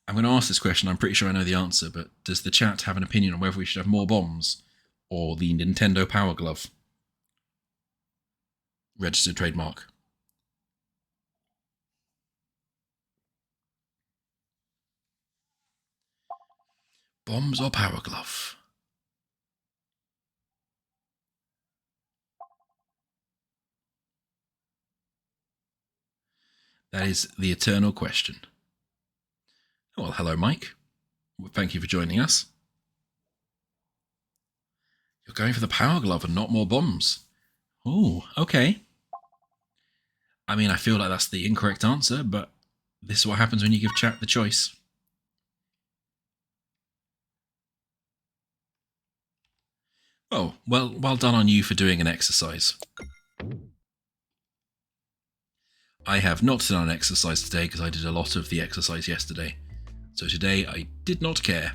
I'm going to ask this question, I'm pretty sure I know the answer, but does the chat have an opinion on whether we should have more bombs or the Nintendo Power Glove? Registered trademark. Bombs or Power Glove? That is the eternal question. Well, hello, Mike. Thank you for joining us. You're going for the Power Glove and not more bombs. Oh, okay. I mean, I feel like that's the incorrect answer, but this is what happens when you give chat the choice. Oh, well done on you for doing an exercise. I have not done an exercise today because I did a lot of the exercise yesterday. So today I did not care.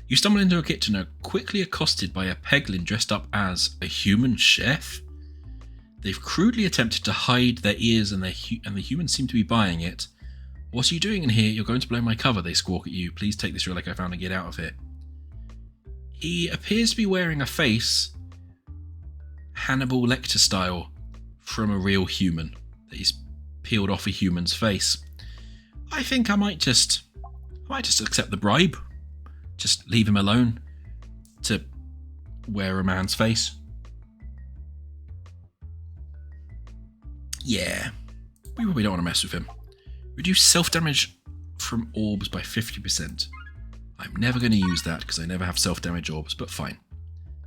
You stumble into a kitchen and are quickly accosted by a peglin dressed up as a human chef. They've crudely attempted to hide their ears and the humans seem to be buying it. What are you doing in here? You're going to blow my cover, they squawk at you. Please take this relic I found and get out of here. He appears to be wearing a face, Hannibal Lecter style, from a real human that he's peeled off a human's face. I think I might just accept the bribe. Just leave him alone to wear a man's face. Yeah, we probably don't want to mess with him. Reduce self-damage from orbs by 50%. I'm never going to use that because I never have self-damage orbs, but fine.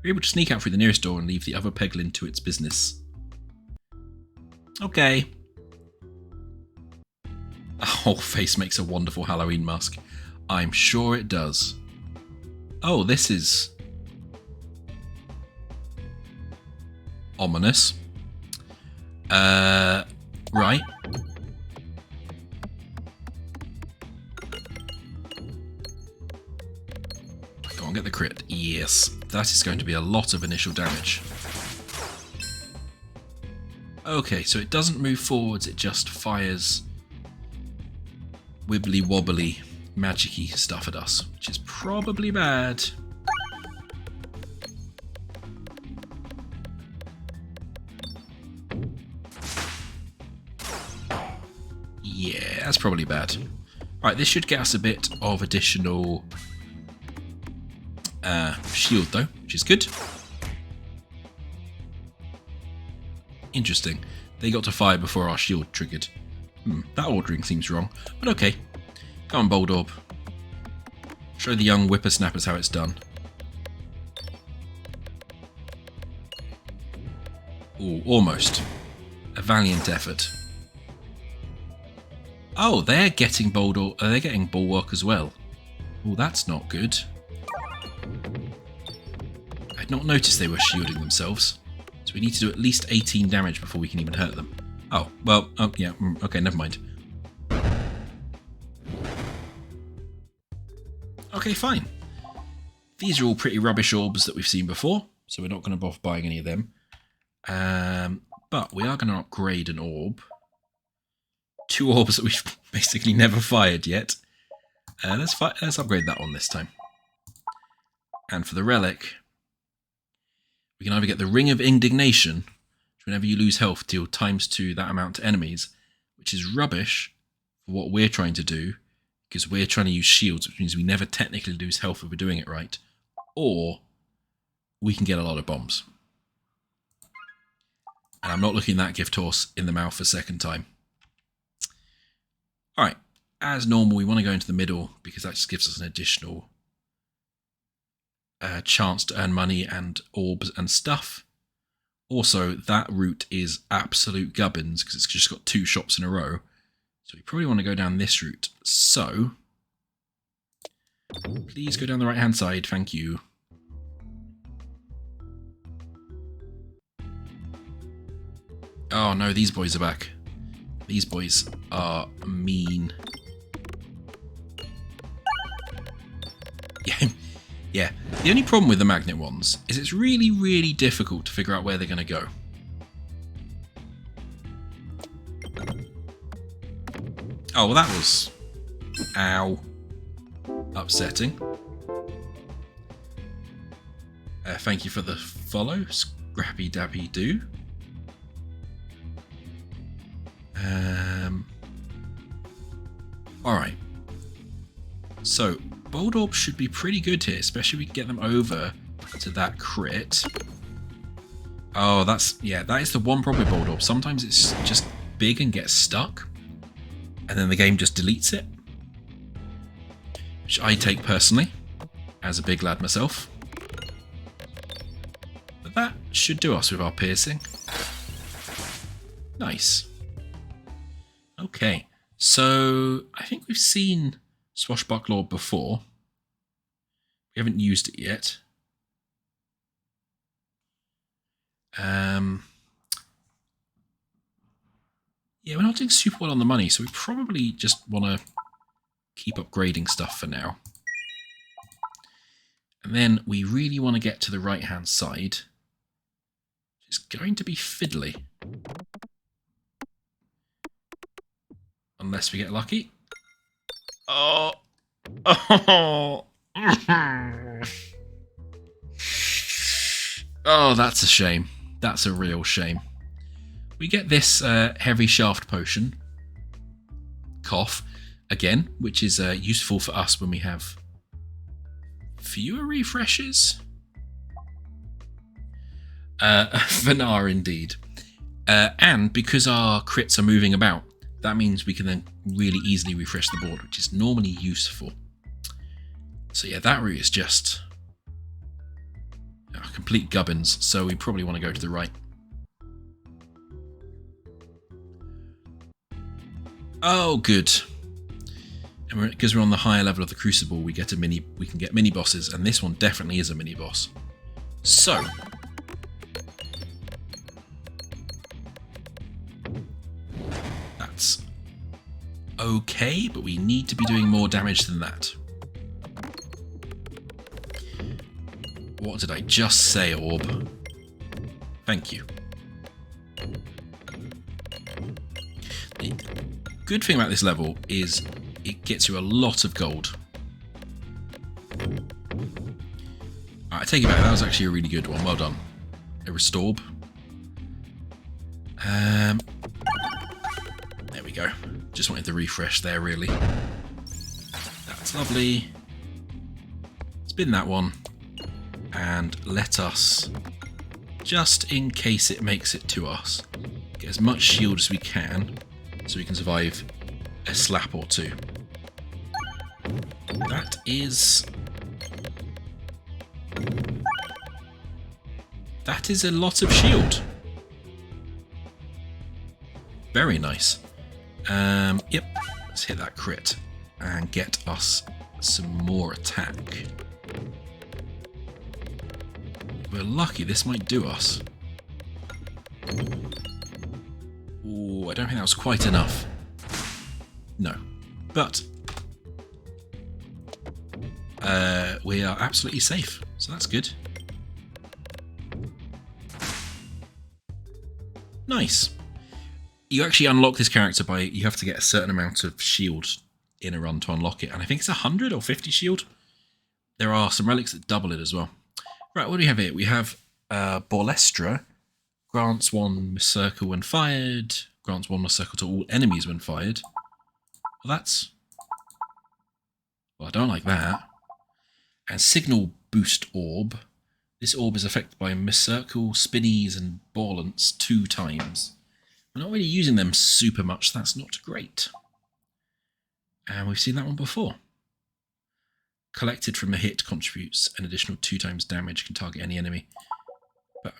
We're able to sneak out through the nearest door and leave the other peglin to its business. Okay. A whole face makes a wonderful Halloween mask. I'm sure it does. Oh, this is ominous. Right. Go on, get the crit. Yes, that is going to be a lot of initial damage. Okay, so it doesn't move forwards, it just fires wibbly wobbly magic-y stuff at us, which is probably bad. Yeah, that's probably bad. Alright, this should get us a bit of additional shield though, which is good. Interesting. They got to fire before our shield triggered. That ordering seems wrong, but okay. Come on, Bold Orb. Show the young whippersnappers how it's done. Ooh, almost. A valiant effort. Oh, they're getting Bold Orb. They're getting Bulwark as well. Oh, that's not good. I'd not noticed they were shielding themselves. So we need to do at least 18 damage before we can even hurt them. Oh, well, oh, yeah, okay, never mind. Okay, fine. These are all pretty rubbish orbs that we've seen before, so we're not going to bother buying any of them. But we are going to upgrade an orb. 2 orbs that we've basically never fired yet. Let's upgrade that one this time. And for the relic, we can either get the Ring of Indignation, which whenever you lose health, deal ×2 that amount to enemies, which is rubbish for what we're trying to do, because we're trying to use shields, which means we never technically lose health if we're doing it right. Or we can get a lot of bombs. And I'm not looking that gift horse in the mouth a second time. Alright, as normal, we want to go into the middle because that just gives us an additional chance to earn money and orbs and stuff. Also, that route is absolute gubbins because it's just got 2 shops in a row. So we probably want to go down this route. So, please go down the right-hand side, thank you. Oh no, these boys are back. These boys are mean. Yeah. The only problem with the magnet ones is it's really, really difficult to figure out where they're going to go. Oh, well that was... ow. Upsetting. Thank you for the follow, Scrappy Dabby Doo. Alright. So, Bold Orb should be pretty good here, especially if we can get them over to that crit. Oh, that is the one problem with Bold Orb. Sometimes it's just big and gets stuck, and then the game just deletes it. Which I take personally, as a big lad myself. But that should do us with our piercing. Nice. Okay, so I think we've seen Swashbuckler before. We haven't used it yet. Yeah, we're not doing super well on the money, so we probably just want to keep upgrading stuff for now. And then we really want to get to the right-hand side. It's going to be fiddly. Unless we get lucky. Oh. Oh. Oh, that's a shame. That's a real shame. We get this heavy shaft potion, cough again, which is useful for us when we have fewer refreshes. Vanar indeed. And because our crits are moving about, that means we can then really easily refresh the board, which is normally useful. So yeah, that route is just complete gubbins, so we probably want to go to the right. Oh, good. And because we're on the higher level of the Crucible, we can get mini bosses, and this one definitely is a mini boss. So that's okay, but we need to be doing more damage than that. What did I just say, Orb? Thank you. The good thing about this level is it gets you a lot of gold. I take it back, that was actually a really good one. Well done. A Restorb. There we go. Just wanted to refresh there, really. That's lovely. Spin that one. And let us, just in case it makes it to us, get as much shield as we can so we can survive a slap or two. That is a lot of shield. Very nice. Yep, let's hit that crit and get us some more attack. We're lucky, this might do us. Ooh, I don't think that was quite enough. No. But we are absolutely safe, so that's good. Nice. You actually unlock this character by, you have to get a certain amount of shield in a run to unlock it, and I think it's 100 or 50 shield. There are some relics that double it as well. Right, what do we have here? We have Borlestra, grants 1 Miss Circle when fired, grants 1 Miss Circle to all enemies when fired. Well, I don't like that. And Signal Boost Orb. This orb is affected by Miss Circle, Spinnies, and Ballants 2 times. We're not really using them super much, so that's not great. And we've seen that one before. Collected from a hit contributes an additional 2 times damage, can target any enemy. But,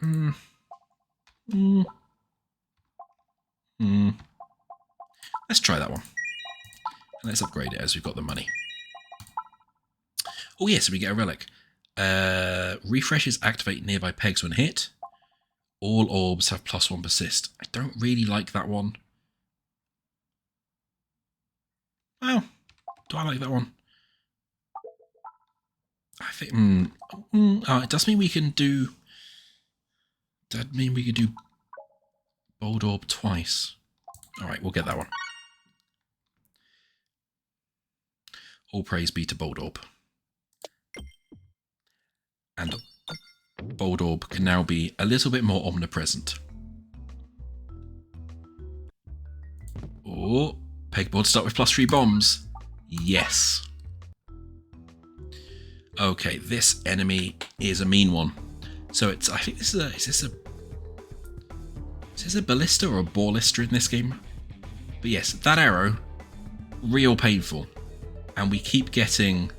let's try that one. And let's upgrade it as we've got the money. Oh yes, we get a relic. Refreshes activate nearby pegs when hit. All orbs have +1 persist. I don't really like that one. Well, do I like that one? I think it does mean we can do. That mean we could do Bold Orb twice. All right, we'll get that one. All praise be to Bold Orb. And Bold Orb can now be a little bit more omnipresent. Oh, pegboard start with +3 bombs. Yes. Okay, this enemy is a mean one. So it's, I think this is a ballista or a ballista in this game? But yes, that arrow, real painful. And we keep getting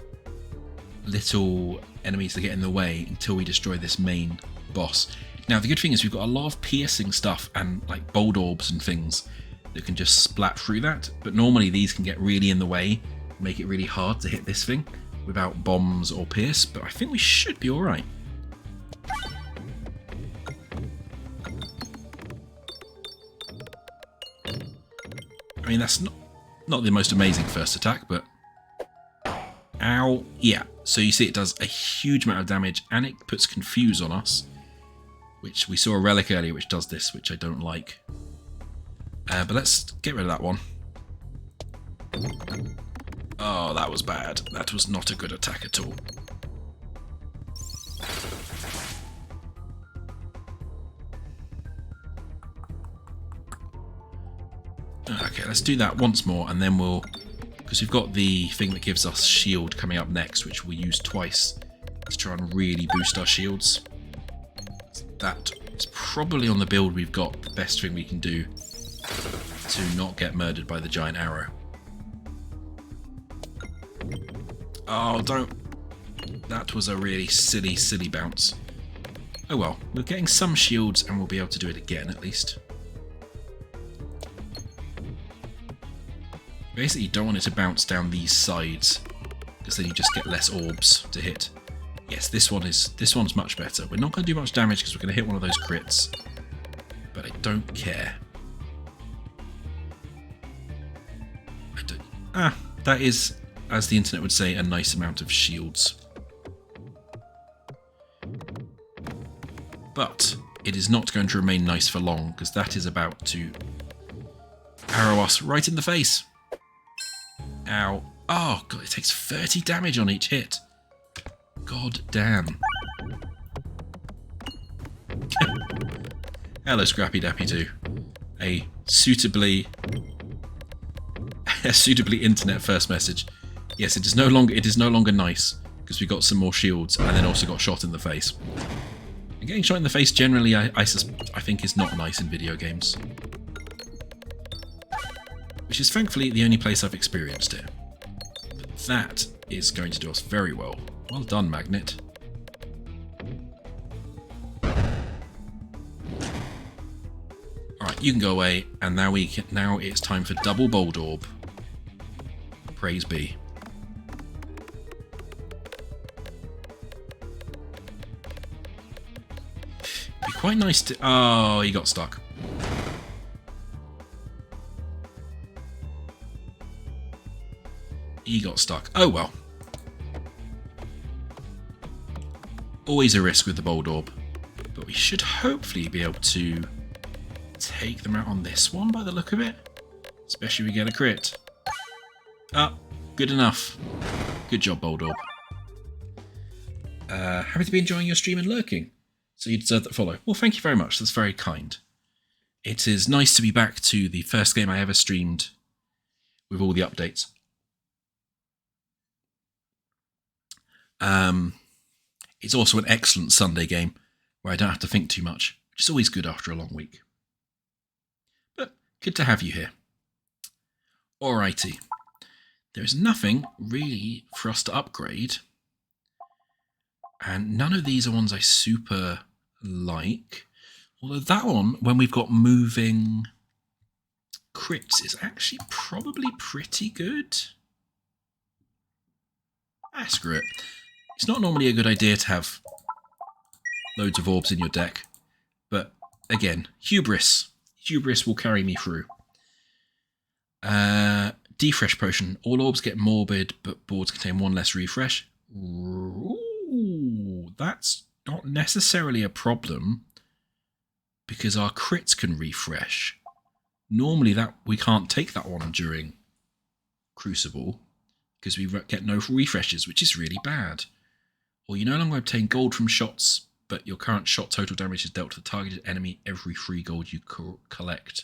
little enemies that get in the way until we destroy this main boss. Now the good thing is we've got a lot of piercing stuff and like bold orbs and things that can just splat through that. But normally these can get really in the way, make it really hard to hit this thing without bombs or pierce, but I think we should be alright. I mean, that's not the most amazing first attack, but... Ow. Yeah, so you see it does a huge amount of damage, and it puts Confuse on us, which we saw a relic earlier which does this, which I don't like. But let's get rid of that one. Oh, that was bad. That was not a good attack at all. Okay, let's do that once more, and then we'll... Because we've got the thing that gives us shield coming up next, which we'll use twice to try and really boost our shields. That is probably on the build we've got the best thing we can do to not get murdered by the giant arrow. Oh, don't... That was a really silly, silly bounce. Oh well, we're getting some shields and we'll be able to do it again at least. Basically, you don't want it to bounce down these sides, because then you just get less orbs to hit. Yes, this one's much better. We're not going to do much damage because we're going to hit one of those crits, but I don't care. That is, as the internet would say, a nice amount of shields. But it is not going to remain nice for long, because that is about to arrow us right in the face. Ow. Oh, God, it takes 30 damage on each hit. God damn. Hello, Scrappy Dappy 2. A suitably internet first message. Yes, it is no longer nice, because we got some more shields and then also got shot in the face. And getting shot in the face generally I think is not nice in video games. Which is thankfully the only place I've experienced it. But that is going to do us very well. Well done, Magnet. Alright, you can go away, and now it's time for double bold orb. Praise be. Be quite nice to... Oh, he got stuck. He got stuck. Oh well. Always a risk with the bold orb. But we should hopefully be able to take them out on this one by the look of it. Especially if we get a crit. Ah, good enough. Good job, bold orb. Happy to be enjoying your stream and lurking. So you deserve that follow. Well, thank you very much. That's very kind. It is nice to be back to the first game I ever streamed with all the updates. It's also an excellent Sunday game where I don't have to think too much, which is always good after a long week. But good to have you here. Alrighty. There is nothing really for us to upgrade. And none of these are ones I super like. Although that one, when we've got moving crits, is actually probably pretty good. Screw it. It's not normally a good idea to have loads of orbs in your deck. But again, hubris. Hubris will carry me through. Defresh potion. All orbs get morbid, but boards contain one less refresh. Ooh, that's not necessarily a problem, because our crits can refresh. Normally we can't take that one during Crucible, because we get no refreshes, which is really bad. Or you no longer obtain gold from shots, but your current shot total damage is dealt to the targeted enemy every 3 gold you collect.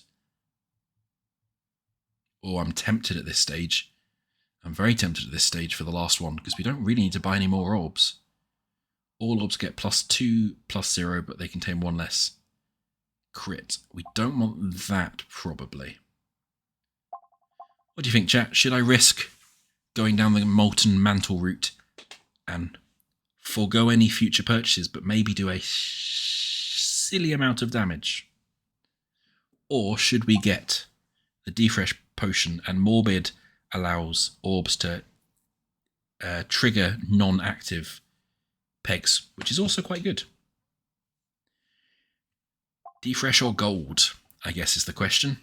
Oh, I'm tempted at this stage. I'm very tempted at this stage for the last one, because we don't really need to buy any more orbs. All orbs get +2, +0, but they contain one less crit. We don't want that, probably. What do you think, chat? Should I risk going down the Molten Mantle route and forego any future purchases, but maybe do a silly amount of damage? Or should we get the Defresh potion, and Morbid allows orbs to trigger non-active pegs, which is also quite good. Defresh or gold, I guess, is the question.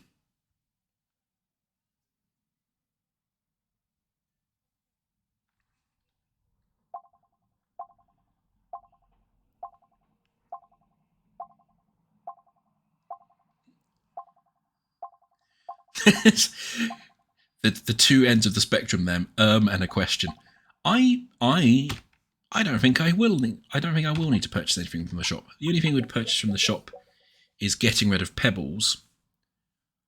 the two ends of the spectrum then, and a question. I don't think I will need to purchase anything from the shop. The only thing we'd purchase from the shop is getting rid of pebbles.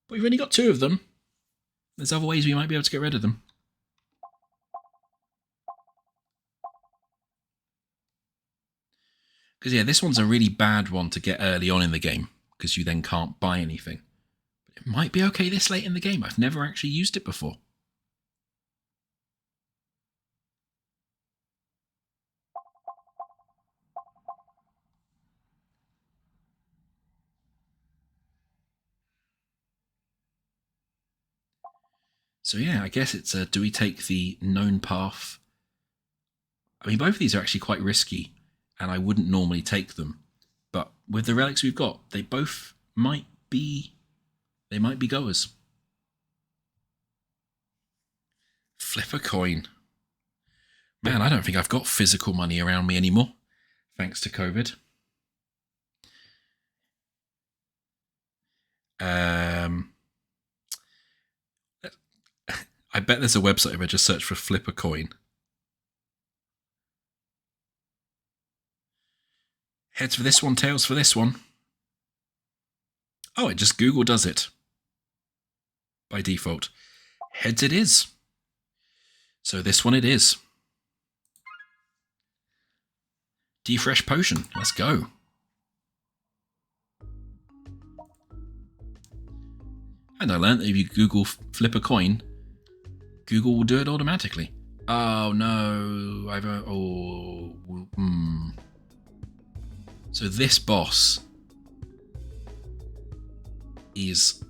But we've only got 2 of them. There's other ways we might be able to get rid of them. Because yeah, this one's a really bad one to get early on in the game, because you then can't buy anything. But it might be okay this late in the game. I've never actually used it before. So yeah, I guess it's do we take the known path? I mean, both of these are actually quite risky, and I wouldn't normally take them. But with the relics we've got, they both might be goers. Flip a coin. Man, I don't think I've got physical money around me anymore, thanks to COVID. I bet there's a website if I just search for flip a coin. Heads for this one, tails for this one. Oh, it just Google does it. By default. Heads it is. So this one it is. Defresh potion. Let's go. And I learned that if you Google flip a coin, Google will do it automatically. Oh no, So this boss is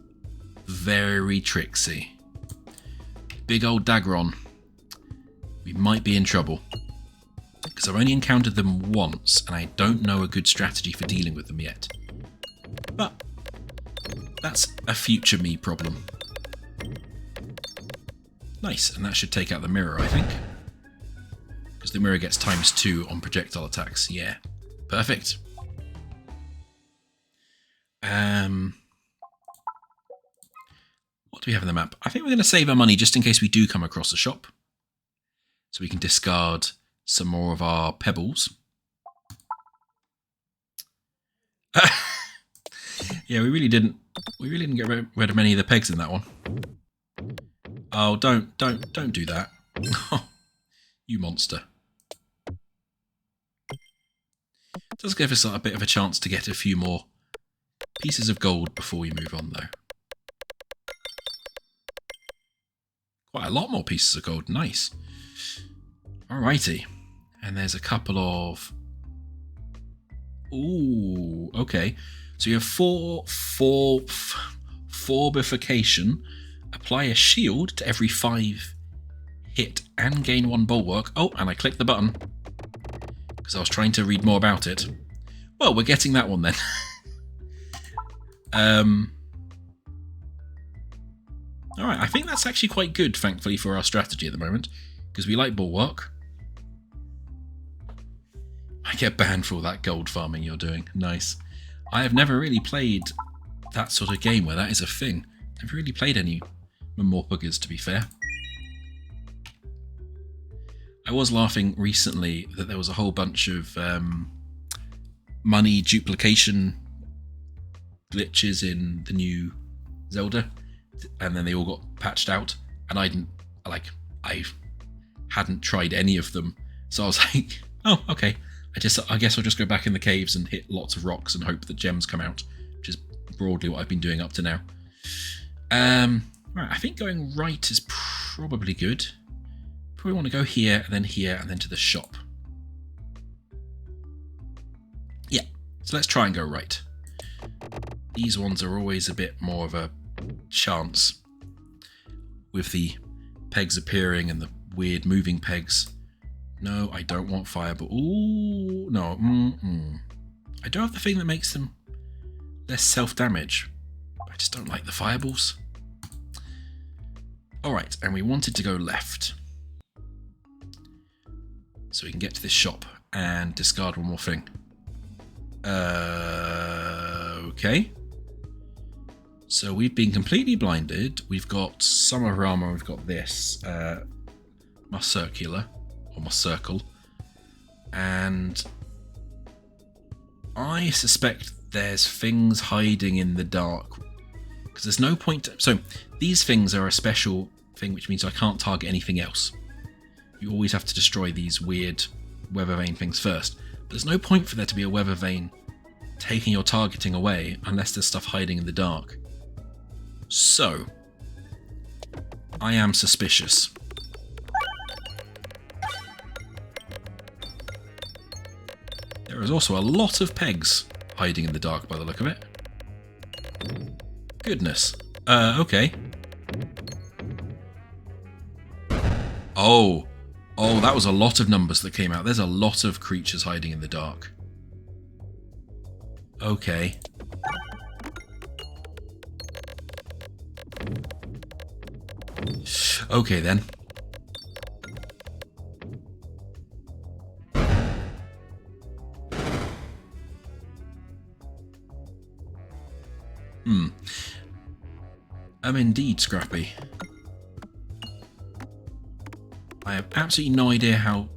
very tricksy. Big old Dagron. We might be in trouble. Because I've only encountered them once, and I don't know a good strategy for dealing with them yet. But that's a future me problem. Nice, and that should take out the mirror, I think. Because the mirror gets ×2 on projectile attacks. Yeah, perfect. What do we have in the map? I think we're going to save our money just in case we do come across a shop. So we can discard some more of our pebbles. Yeah, we really didn't get rid of many of the pegs in that one. Oh, don't do that. You monster. It does give us a bit of a chance to get a few more pieces of gold before we move on, though. Quite a lot more pieces of gold. Nice. Alrighty. And there's a couple of... Ooh, okay. So you have forbification. Apply a shield to every 5 hit and gain 1 bulwark. Oh, and I clicked the button because I was trying to read more about it. Well, we're getting that one then. Alright, I think that's actually quite good, thankfully, for our strategy at the moment, because we like bulwark. I get banned for all that gold farming you're doing. Nice. I have never really played that sort of game where that is a thing. Never really played any Morpuggers, to be fair. I was laughing recently that there was a whole bunch of money duplication glitches in the new Zelda, and then they all got patched out, and I hadn't tried any of them, so I was like, oh, okay. I guess I'll just go back in the caves and hit lots of rocks and hope that gems come out, which is broadly what I've been doing up to now. Right, I think going right is probably good. Probably want to go here, and then to the shop. Yeah, so let's try and go right. These ones are always a bit more of a chance with the pegs appearing and the weird moving pegs. No, I don't want fireball. Ooh, no. I do have the thing that makes them less self-damage. I just don't like the fireballs. Alright, and we wanted to go left. So we can get to this shop and discard one more thing. Okay. So we've been completely blinded. We've got some of our armor. We've got this. Muscircular. Or Muscircle. And I suspect there's things hiding in the dark Because there's no point... So, these things are a special thing, which means I can't target anything else. You always have to destroy these weird weather vane things first. But there's no point for there to be a weather vane taking your targeting away unless there's stuff hiding in the dark. So, I am suspicious. There is also a lot of pegs hiding in the dark by the look of it. Goodness. Okay. Oh, that was a lot of numbers that came out. There's a lot of creatures hiding in the dark. Okay. Okay then. Indeed, Scrappy. I have absolutely no idea how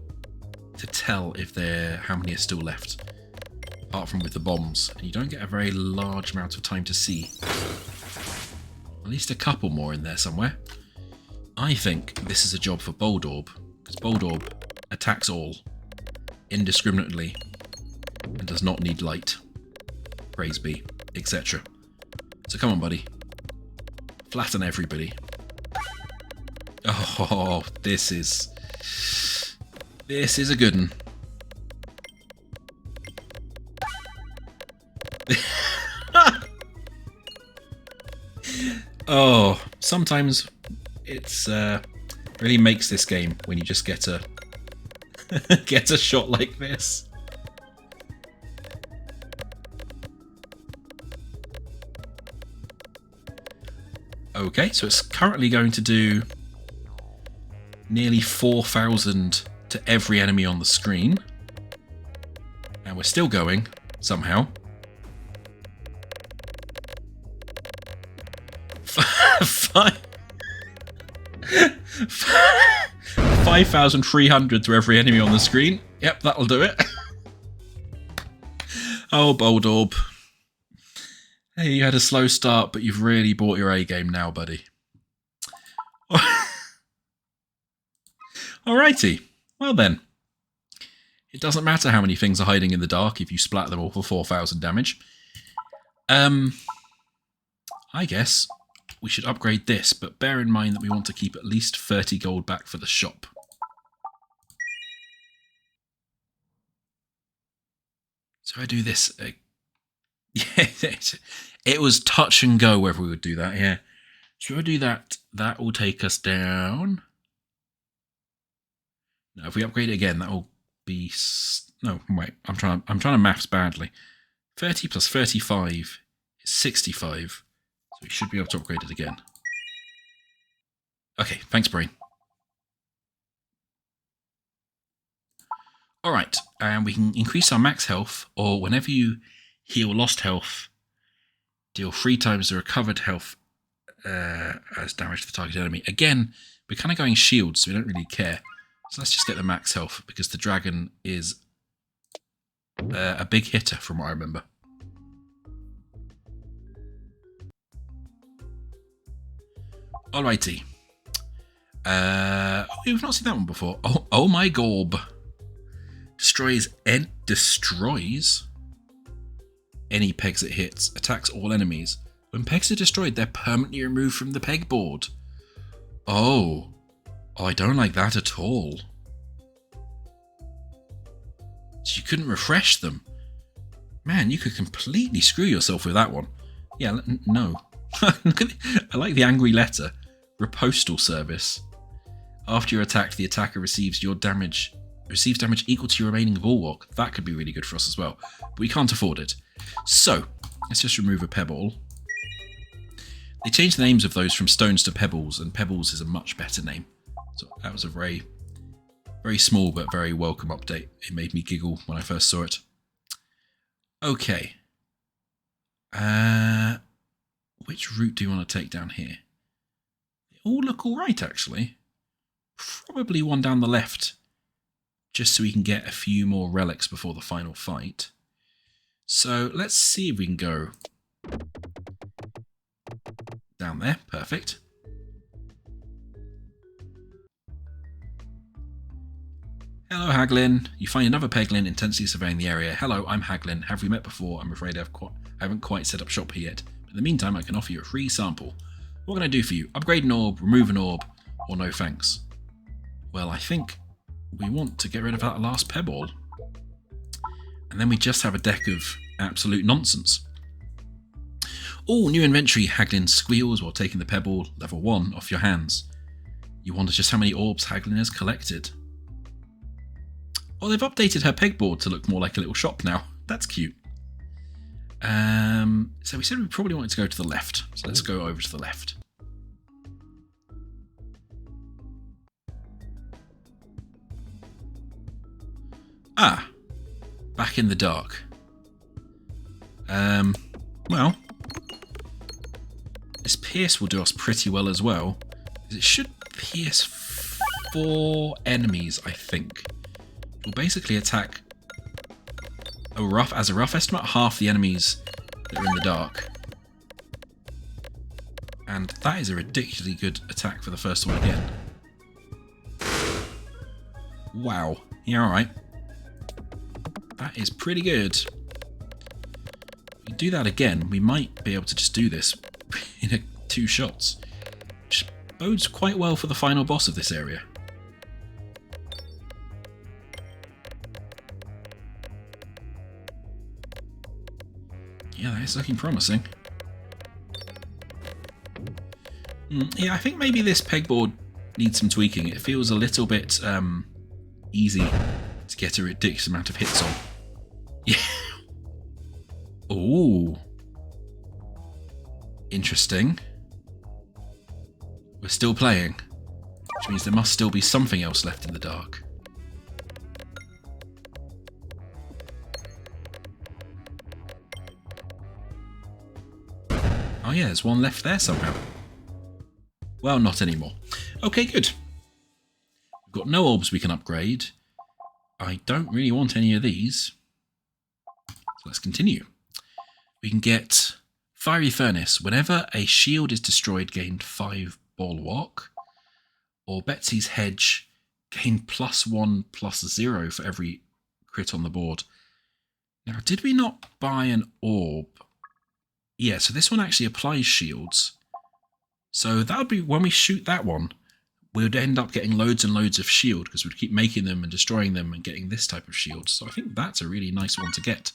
to tell if how many are still left, apart from with the bombs. And you don't get a very large amount of time to see. At least a couple more in there somewhere. I think this is a job for Bold Orb, because Bold Orb attacks all indiscriminately and does not need light. Praise be, etc. So come on, buddy. Flatten everybody. Oh, this is a good one. Oh, sometimes it's really makes this game when you just get a get a shot like this. Okay, so it's currently going to do nearly 4,000 to every enemy on the screen. And we're still going, somehow. 5,300 to every enemy on the screen. Yep, that'll do it. Oh, Bold Orb. Hey, you had a slow start, but you've really brought your A game now, buddy. Alrighty. Well then. It doesn't matter how many things are hiding in the dark if you splat them all for 4,000 damage. I guess we should upgrade this, but bear in mind that we want to keep at least 30 gold back for the shop. So I do this... yeah, it was touch and go whether we would do that, yeah. So I do that, that will take us down. Now, if we upgrade it again, that will be... No, wait, I'm trying to maths badly. 30 plus 35 is 65. So we should be able to upgrade it again. Okay, thanks, brain. Alright, and we can increase our max health, or whenever you heal lost health, deal 3 times the recovered health as damage to the target enemy. Again, we're kind of going shield, so we don't really care. So let's just get the max health, because the dragon is a big hitter from what I remember. Alrighty. We've not seen that one before. Oh my gorb. Destroys any pegs it hits. Attacks all enemies. When pegs are destroyed, they're permanently removed from the pegboard. Oh, I don't like that at all. So you couldn't refresh them. Man, you could completely screw yourself with that one. Yeah, no. I like the angry letter. Repostal service. After you're attacked, the attacker receives damage equal to your remaining bulwark. That could be really good for us as well. But we can't afford it. So, let's just remove a pebble. They changed the names of those from stones to pebbles, and pebbles is a much better name. So that was a very, very small but very welcome update. It made me giggle when I first saw it. Okay. Which route do you want to take down here? They all look alright, actually. Probably one down the left, just so we can get a few more relics before the final fight. So let's see if we can go down there. Perfect. Hello, Haglin. You find another Peglin intensely surveying the area. Hello, I'm Haglin. Have we met before? I'm afraid I haven't quite set up shop here yet. But in the meantime, I can offer you a free sample. What can I do for you? Upgrade an orb, remove an orb, or no thanks? Well, I think we want to get rid of that last pebble. And then we just have a deck of absolute nonsense. Oh, new inventory. Haglin squeals while taking the pebble, level 1, off your hands. You wonder just how many orbs Haglin has collected. Oh, they've updated her pegboard to look more like a little shop now. That's cute. So we said we probably wanted to go to the left. So let's go over to the left. Ah, back in the dark. Well, this pierce will do us pretty well as well. It should pierce 4 enemies, I think. It will basically attack as a rough estimate, half the enemies that are in the dark. And that is a ridiculously good attack for the first one again. Wow. Yeah, alright. That is pretty good. If we do that again, we might be able to just do this in 2 shots. Which bodes quite well for the final boss of this area. Yeah, that is looking promising. Yeah, I think maybe this pegboard needs some tweaking. It feels a little bit easy to get a ridiculous amount of hits on. Yeah. Ooh. Interesting. We're still playing, which means there must still be something else left in the dark. Oh yeah, there's one left there somehow. Well, not anymore. Okay, good. We've got no orbs we can upgrade. I don't really want any of these. So let's continue. We can get Fiery Furnace. Whenever a shield is destroyed, gain 5 Bulwark. Or Betsy's Hedge, gain +1/+0 for every crit on the board. Now, did we not buy an orb? Yeah, so this one actually applies shields. So that would be, when we shoot that one, we would end up getting loads and loads of shield because we'd keep making them and destroying them and getting this type of shield. So I think that's a really nice one to get.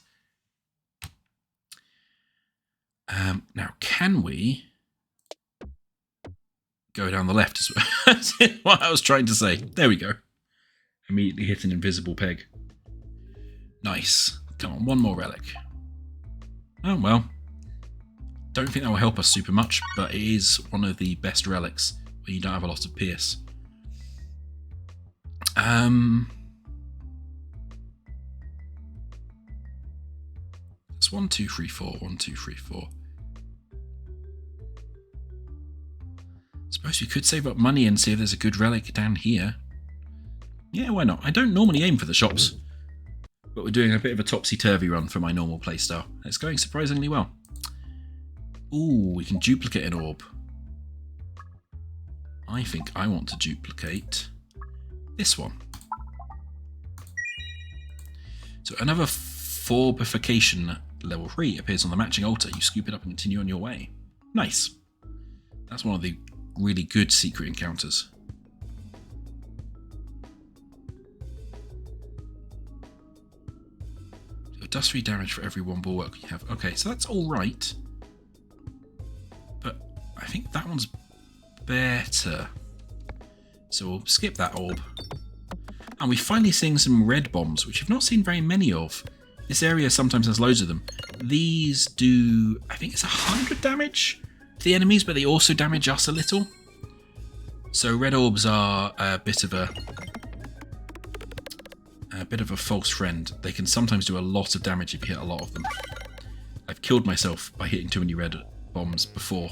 Now, can we go down the left? That's what I was trying to say. There we go. Immediately hit an invisible peg. Nice. Come on, one more relic. Oh, well. Don't think that will help us super much, but it is one of the best relics where you don't have a lot of pierce. It's 1, 2, 3, 4. 1, 2, 3, 4. Suppose we could save up money and see if there's a good relic down here. Yeah, why not? I don't normally aim for the shops, but we're doing a bit of a topsy-turvy run for my normal playstyle. It's going surprisingly well. Ooh, we can duplicate an orb. I think I want to duplicate this one. So another forbification level 3 appears on the matching altar. You scoop it up and continue on your way. Nice. That's one of the really good secret encounters. So it does 3 damage for every 1 bulwark you have. Okay, so that's alright. But I think that one's better. So we'll skip that orb. And we're finally seeing some red bombs, which we've not seen very many of. This area sometimes has loads of them. These do, I think it's 100 damage to the enemies, but they also damage us a little. So red orbs are a bit of a false friend. They can sometimes do a lot of damage if you hit a lot of them. I've killed myself by hitting too many red bombs before.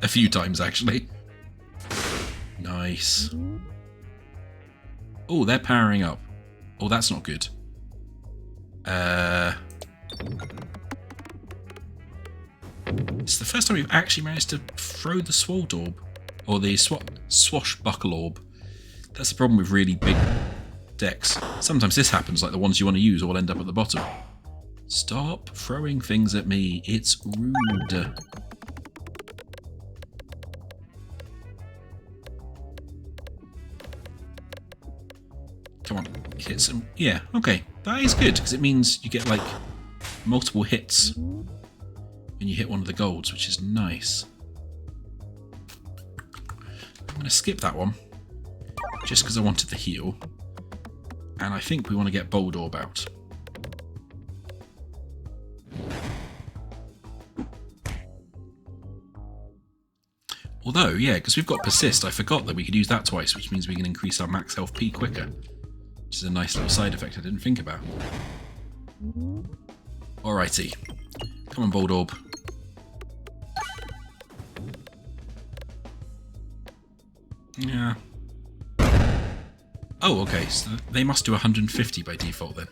A few times, actually. Nice. Oh, they're powering up. Oh, that's not good. It's the first time we've actually managed to throw the Swold Orb. Or the Swashbuckle Orb. That's the problem with really big decks. Sometimes this happens, like the ones you want to use all end up at the bottom. Stop throwing things at me. It's rude. Come on, hit some. Yeah, okay. That is good, because it means you get, like, multiple hits when you hit one of the golds, which is nice. I'm going to skip that one, just because I wanted the heal. And I think we want to get Bold Orb out. Although, yeah, because we've got Persist, I forgot that we could use that twice, which means we can increase our max health P quicker. Which is a nice little side effect I didn't think about. Alrighty. Come on, Bold Orb. Yeah. Oh, okay, so they must do 150 by default then.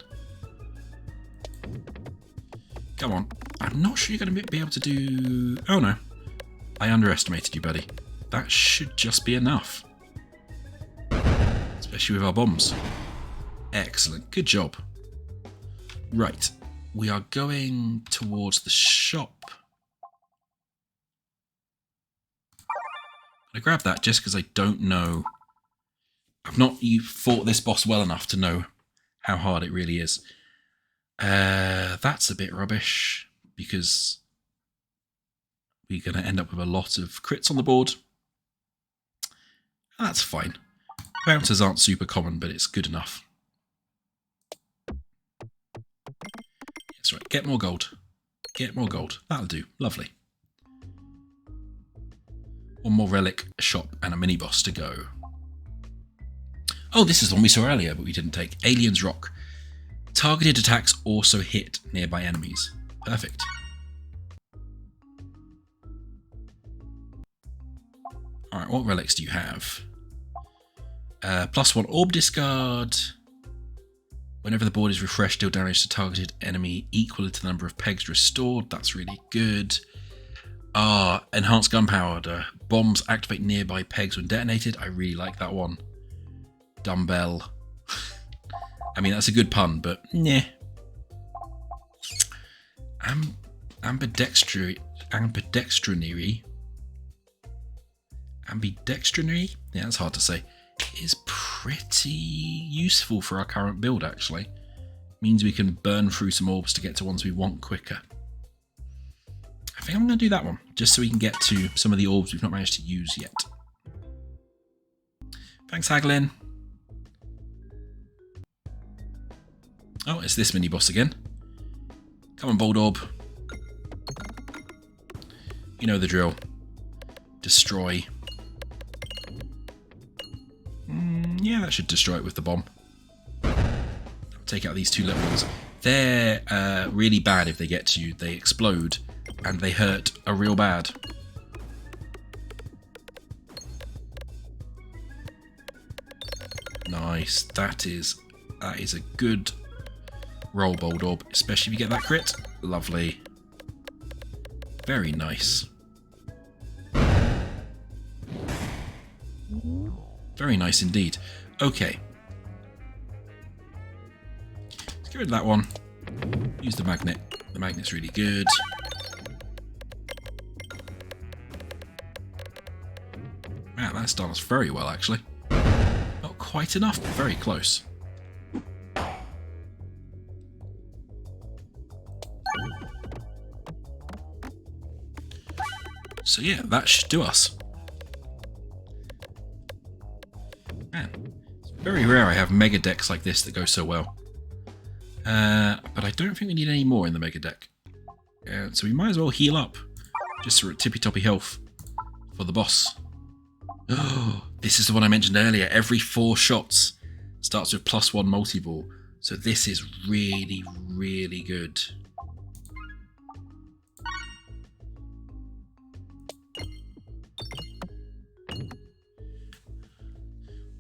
Come on. I'm not sure you're going to be able to do... Oh no. I underestimated you, buddy. That should just be enough. Especially with our bombs. Excellent. Good job. Right. We are going towards the shop. I grab that just because I don't know. I've not fought this boss well enough to know how hard it really is. That's a bit rubbish because we're going to end up with a lot of crits on the board. That's fine. Bouncers aren't super common, but it's good enough. That's right. Get more gold. Get more gold. That'll do. Lovely. One more relic, a shop, and a mini-boss to go. Oh, this is the one we saw earlier, but we didn't take. Alien's Rock. Targeted attacks also hit nearby enemies. Perfect. Alright, what relics do you have? +1 orb discard. Whenever the board is refreshed, deal damage to targeted enemy equal to the number of pegs restored. That's really good. Enhanced gunpowder. Bombs activate nearby pegs when detonated. I really like that one. Dumbbell. I mean, that's a good pun, but nah. Ambidextrinary. Ambidextrinary? Yeah, that's hard to say. Is pretty useful for our current build, actually. Means we can burn through some orbs to get to ones we want quicker. I think I'm going to do that one, just so we can get to some of the orbs we've not managed to use yet. Thanks, Haglin. Oh, it's this mini-boss again. Come on, Bold Orb. You know the drill. Destroy. Yeah, that should destroy it with the bomb. Take out these two little ones. They're really bad if they get to you. They explode, and they hurt a real bad. Nice. That is a good roll, Bold Orb, especially if you get that crit. Lovely. Very nice. Very nice indeed. Okay. Let's get rid of that one. Use the magnet. The magnet's really good. Man, that's done us very well, actually. Not quite enough, but very close. So yeah, that should do us. Man, it's very rare I have mega decks like this that go so well. But I don't think we need any more in the mega deck. So we might as well heal up, just so we're at tippy-toppy health for the boss. Oh, this is the one I mentioned earlier. Every 4 shots starts with +1 multi-ball. So this is really, really good.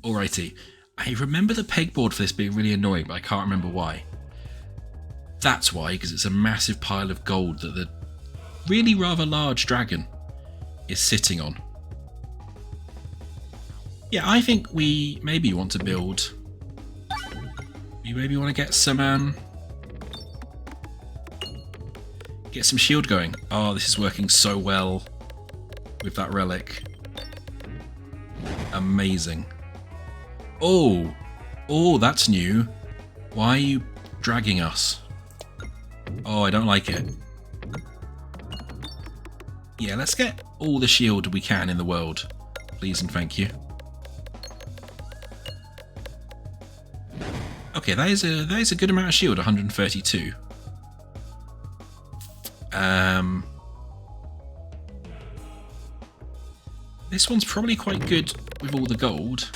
Alrighty. I remember the pegboard for this being really annoying, but I can't remember why. That's why, because it's a massive pile of gold that the really rather large dragon is sitting on. Yeah, I think we maybe want to build... You maybe want to get some shield going. Oh, this is working so well with that relic. Amazing. Oh, that's new. Why are you dragging us? Oh, I don't like it. Yeah, let's get all the shield we can in the world. Please and thank you. Okay, that is a good amount of shield, 132. This one's probably quite good with all the gold.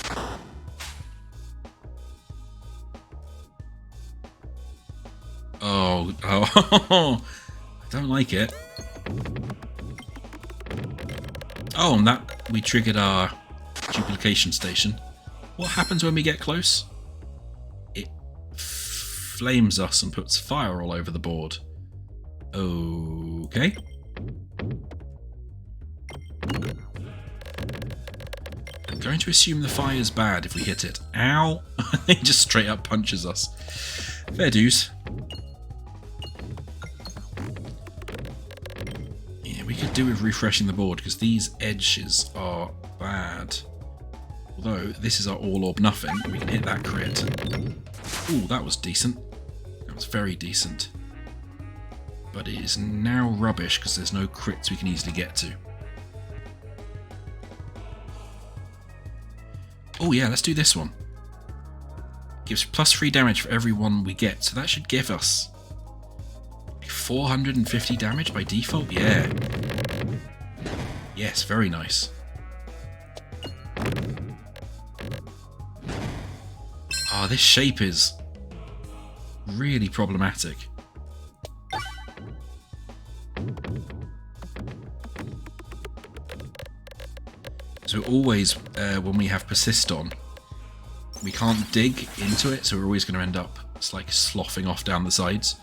Oh, I don't like it. Oh, and that we triggered our duplication station. What happens when we get close? It flames us and puts fire all over the board. Okay. I'm going to assume the fire's bad if we hit it. Ow! It just straight up punches us. Fair dues. Yeah, we could do with refreshing the board because these edges are bad. Although this is our all orb nothing, we can hit that crit. Ooh, that was decent. That was very decent. But it is now rubbish because there's no crits we can easily get to. Oh yeah, let's do this one. Gives +3 damage for every one we get, so that should give us 450 damage by default? Yeah. Yes, very nice. Ah, this shape is really problematic. So always, when we have persist on, we can't dig into it, so we're always going to end up it's like sloughing off down the sides.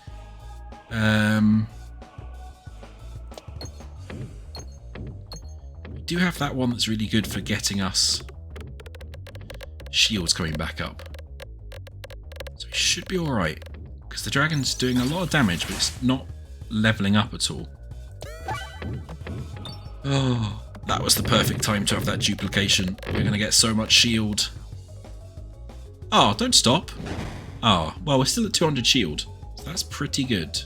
We do have that one that's really good for getting us shields coming back up. So we should be alright, because the dragon's doing a lot of damage, but it's not levelling up at all. Oh, that was the perfect time to have that duplication. We're going to get so much shield. Oh, don't stop. Oh, well, we're still at 200 shield. So that's pretty good.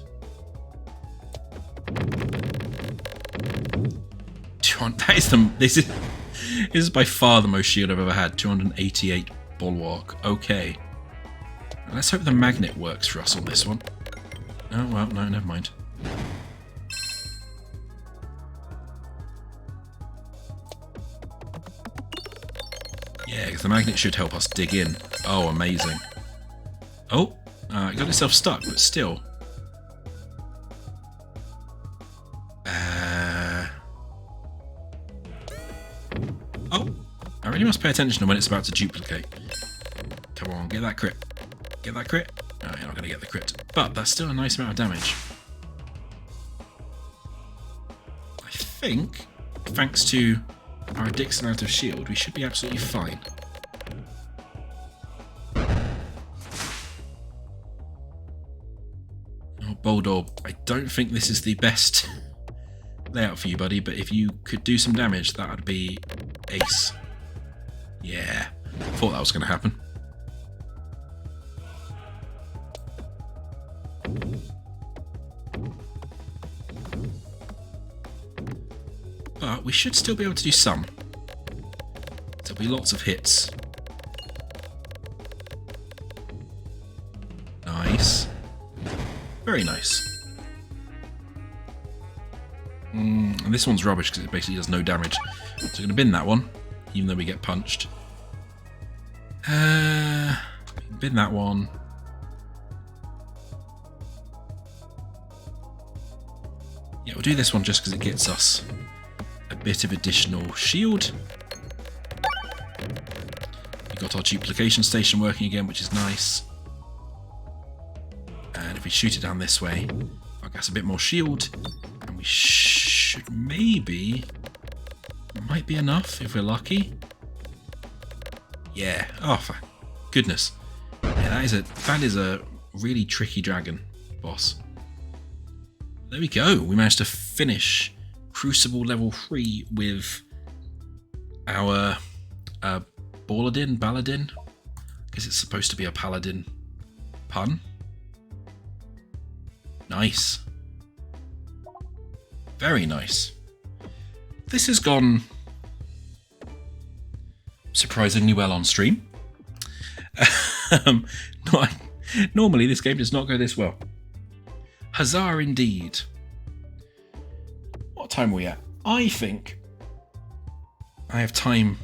This is by far the most shield I've ever had. 288 bulwark. Okay. Let's hope the magnet works for us on this one. Oh, well, no, never mind. Yeah, because the magnet should help us dig in. Oh, amazing. Oh, it got itself stuck, but still. Oh, I really must pay attention to when it's about to duplicate. Come on, get that crit. Get that crit. No, you're not going to get the crit. But that's still a nice amount of damage. I think, thanks to our Dixon out of shield, we should be absolutely fine. Oh, Bold Orb, I don't think this is the best layout for you, buddy, but if you could do some damage, that would be ace. Yeah, thought that was going to happen. But we should still be able to do some. There'll be lots of hits. Nice. Very nice. And this one's rubbish because it basically does no damage. So I'm going to bin that one, even though we get punched. Bin that one. Yeah, we'll do this one just because it gets us a bit of additional shield. We've got our duplication station working again, which is nice. And if we shoot it down this way, I'll get us a bit more shield. And we should maybe... Might be enough if we're lucky. Yeah. Oh, for goodness. Yeah, that is a really tricky dragon boss. There we go. We managed to finish Crucible level 3 with our Baladin. I guess it's supposed to be a paladin pun. Nice. Very nice. This has gone surprisingly well on stream. Normally this game does not go this well. Huzzah indeed. What time are we at? I think I have time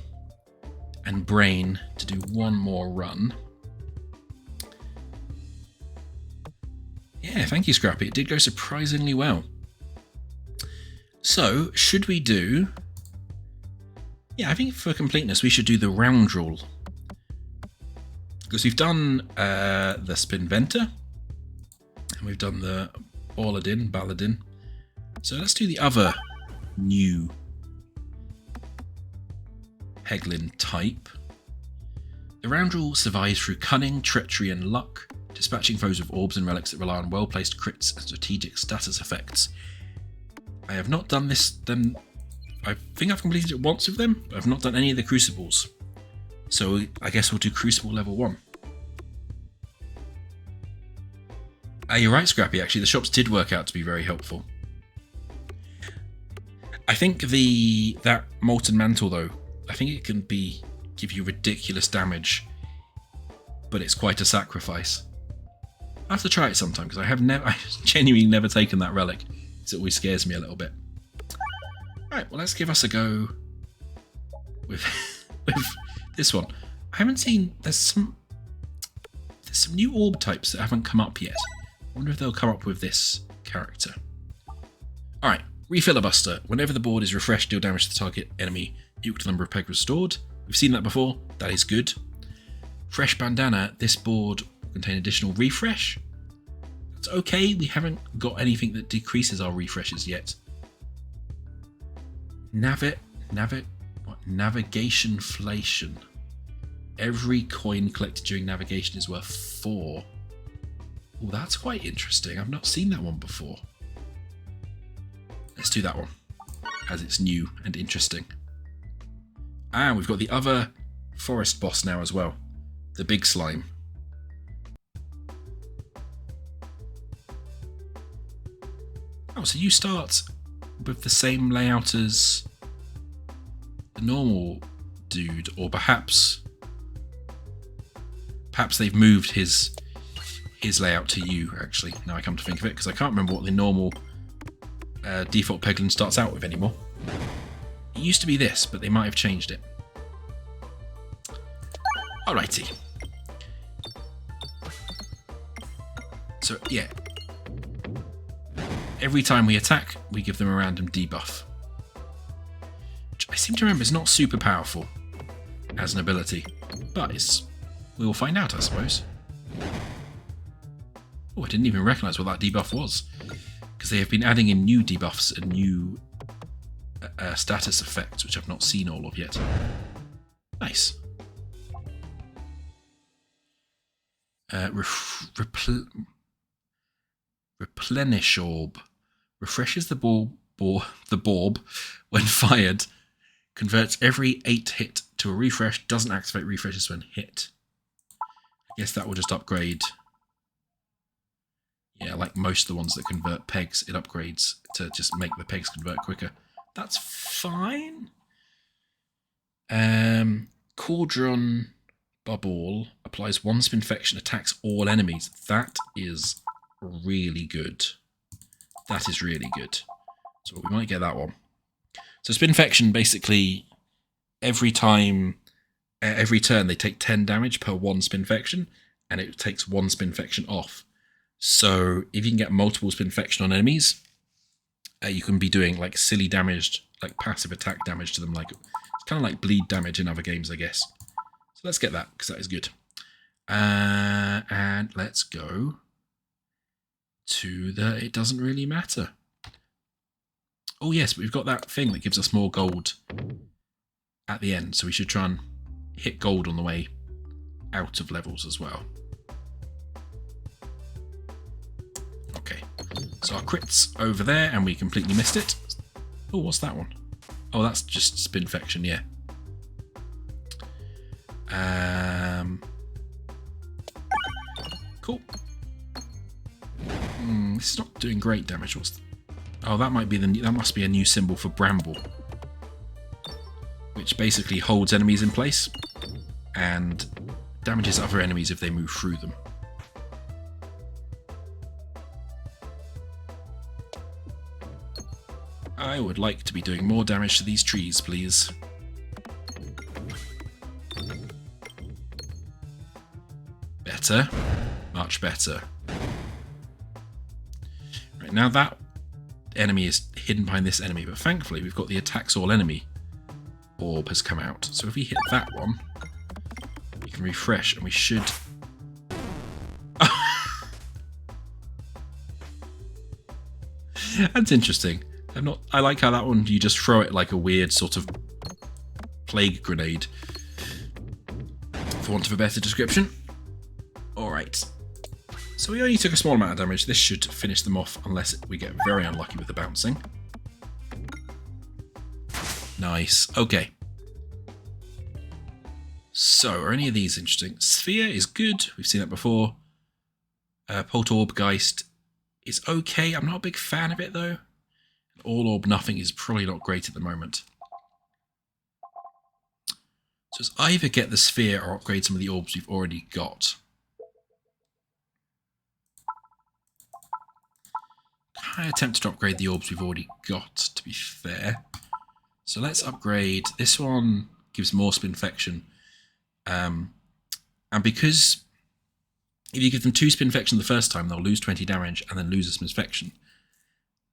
and brain to do one more run. Yeah, thank you, Scrappy. It did go surprisingly well. So, should we do... Yeah, I think for completeness we should do the round rule. Because we've done the Spinventer, and we've done the Baladin. So let's do the other new Peglin type. The round rule survives through cunning, treachery and luck, dispatching foes with orbs and relics that rely on well-placed crits and strategic status effects. I have not done this, I think I've completed it once with them, but I've not done any of the Crucibles. So I guess we'll do Crucible level 1. You're right, Scrappy, actually, the shops did work out to be very helpful. I think that Molten Mantle, though, I think it can give you ridiculous damage, but it's quite a sacrifice. I have to try it sometime, because I genuinely never taken that relic. It always scares me a little bit. Right, well, let's give us a go with this one. I haven't seen... There's some new orb types that haven't come up yet. I wonder if they'll come up with this character. Alright, Refilibuster. Whenever the board is refreshed, deal damage to the target enemy equal to the number of pegs restored. We've seen that before. That is good. Fresh Bandana. This board will contain additional refresh. That's okay. We haven't got anything that decreases our refreshes yet. Navigationflation. Every coin collected during navigation is worth 4. Oh, that's quite interesting. I've not seen that one before. Let's do that one, as it's new and interesting. And we've got the other forest boss now as well. The big slime. Oh, so you start with the same layout as the normal dude, or perhaps they've moved his layout to you, actually, now I come to think of it, because I can't remember what the normal default Peglin starts out with anymore. It used to be this, but they might have changed it. Alrighty. So, yeah. Every time we attack, we give them a random debuff. Which I seem to remember is not super powerful as an ability, but we will find out, I suppose. Oh, I didn't even recognise what that debuff was, because they have been adding in new debuffs and new status effects, which I've not seen all of yet. Nice. Replenish Orb. Refreshes the Borb when fired. Converts every 8 hit to a refresh. Doesn't activate refreshes when hit. I guess that will just upgrade. Yeah, like most of the ones that convert pegs, it upgrades to just make the pegs convert quicker. That's fine. Cauldron Bubble applies 1 Spinfection, attacks all enemies. That is really good. That is really good. So we might get that one. So Spinfection, basically, every turn they take 10 damage per 1 Spinfection, and it takes 1 Spinfection off. So if you can get multiple Spinfection on enemies, you can be doing like silly damage, like passive attack damage to them. Like it's kind of like bleed damage in other games, I guess. So let's get that, because that is good. And let's go to the it doesn't really matter. Oh yes, but we've got that thing that gives us more gold at the end, so we should try and hit gold on the way out of levels as well. Okay, so our crit's over there and we completely missed it. Oh, what's that one? Oh, that's just spinfection, yeah. Cool. This is not doing great damage. Oh, that might be that must be a new symbol for bramble, which basically holds enemies in place and damages other enemies if they move through them. I would like to be doing more damage to these trees, please. Better. Much better. Right, now that enemy is hidden behind this enemy, but thankfully we've got the attacks all enemy orb has come out. So if we hit that one, we can refresh and we should... That's interesting. I like how that one, you just throw it like a weird sort of plague grenade, for want of a better description. Alright. So we only took a small amount of damage. This should finish them off unless we get very unlucky with the bouncing. Nice. Okay. So, are any of these interesting? Sphere is good. We've seen that before. Poltergeist is okay. I'm not a big fan of it though. All orb nothing is probably not great at the moment. So it's either get the sphere or upgrade some of the orbs we've already got. I attempt to upgrade the orbs we've already got, to be fair. So let's upgrade. This one gives more spinfection. And because if you give them 2 spinfection the first time, they'll lose 20 damage and then lose a spinfection.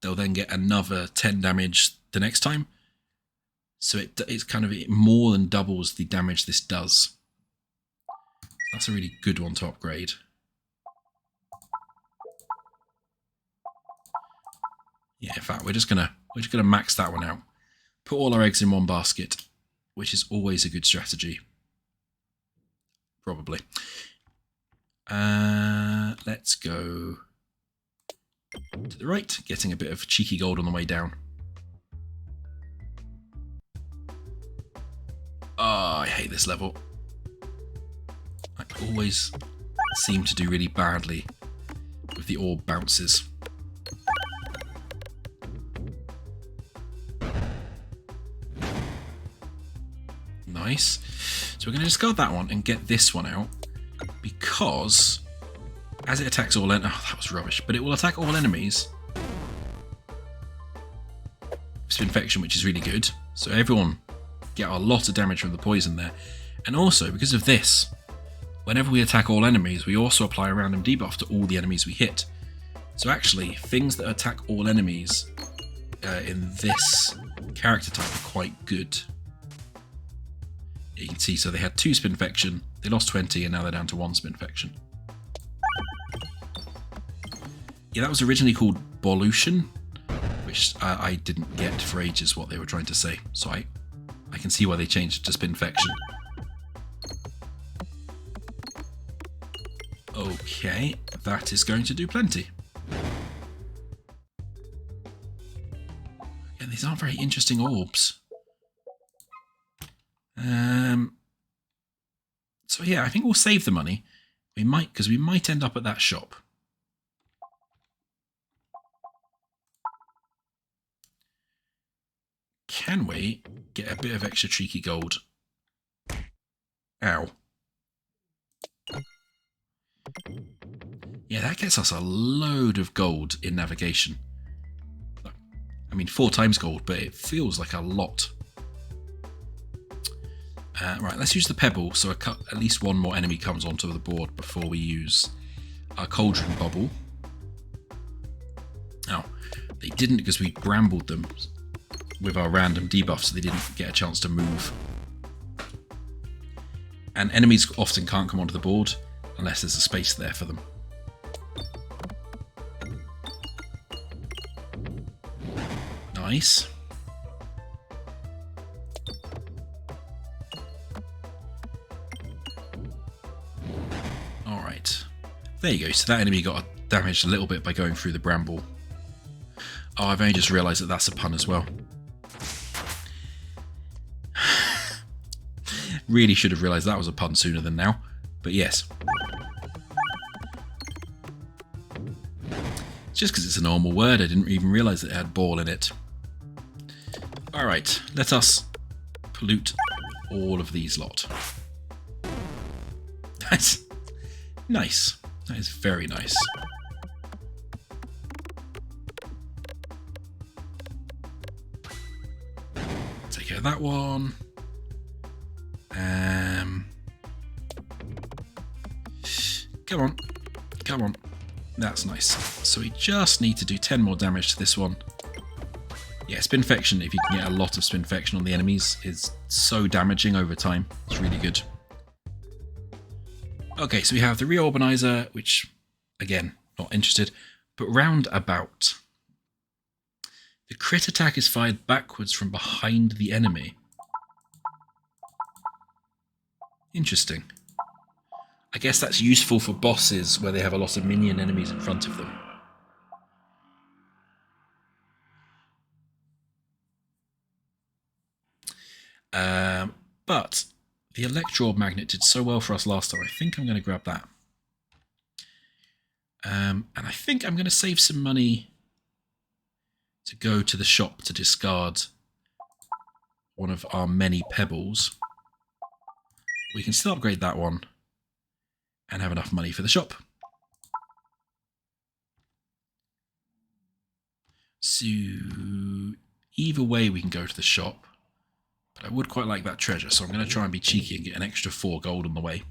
They'll then get another 10 damage the next time. So it's kind of, it more than doubles the damage this does. That's a really good one to upgrade. Yeah, in fact, we're just gonna max that one out. Put all our eggs in one basket, which is always a good strategy. Probably. Let's go to the right, getting a bit of cheeky gold on the way down. Oh, I hate this level. I always seem to do really badly with the orb bounces. Nice. So we're going to discard that one and get this one out, because as it attacks all enemies... Oh, that was rubbish. But it will attack all enemies. Spinfection, which is really good. So everyone get a lot of damage from the poison there. And also, because of this, whenever we attack all enemies, we also apply a random debuff to all the enemies we hit. So actually, things that attack all enemies in this character type are quite good. You can see, so they had 2 spinfection, they lost 20, and now they're down to 1 spinfection. Yeah, that was originally called Bolution, which I didn't get for ages what they were trying to say, so I can see why they changed it to spinfection. Okay, that is going to do plenty. Yeah, these aren't very interesting orbs. So yeah, I think we'll save the money. We might, because we might end up at that shop. Can we get a bit of extra cheeky gold? Ow. Yeah, that gets us a load of gold in navigation. I mean, 4 times gold, but it feels like a lot. Right, let's use the pebble so at least one more enemy comes onto the board before we use our cauldron bubble. Oh, they didn't because we brambled them with our random debuff, so they didn't get a chance to move. And enemies often can't come onto the board unless there's a space there for them. Nice. Alright. There you go. So that enemy got damaged a little bit by going through the bramble. Oh, I've only just realised that that's a pun as well. Really should have realised that was a pun sooner than now. But yes. It's just because it's a normal word, I didn't even realise that it had ball in it. Alright, let us pollute all of these lot. That's nice. That is very nice. Take care of that one. Come on. Come on. That's nice. So we just need to do 10 more damage to this one. Yeah, spinfection, if you can get a lot of spinfection on the enemies, is so damaging over time. It's really good. Okay, so we have the Reorbanizer, which, again, not interested, but roundabout. The crit attack is fired backwards from behind the enemy. Interesting. I guess that's useful for bosses where they have a lot of minion enemies in front of them. But the electromagnet did so well for us last time. I think I'm going to grab that. And I think I'm going to save some money to go to the shop to discard one of our many pebbles. We can still upgrade that one and have enough money for the shop. So either way we can go to the shop. But I would quite like that treasure, so I'm going to try and be cheeky and get an extra 4 gold on the way.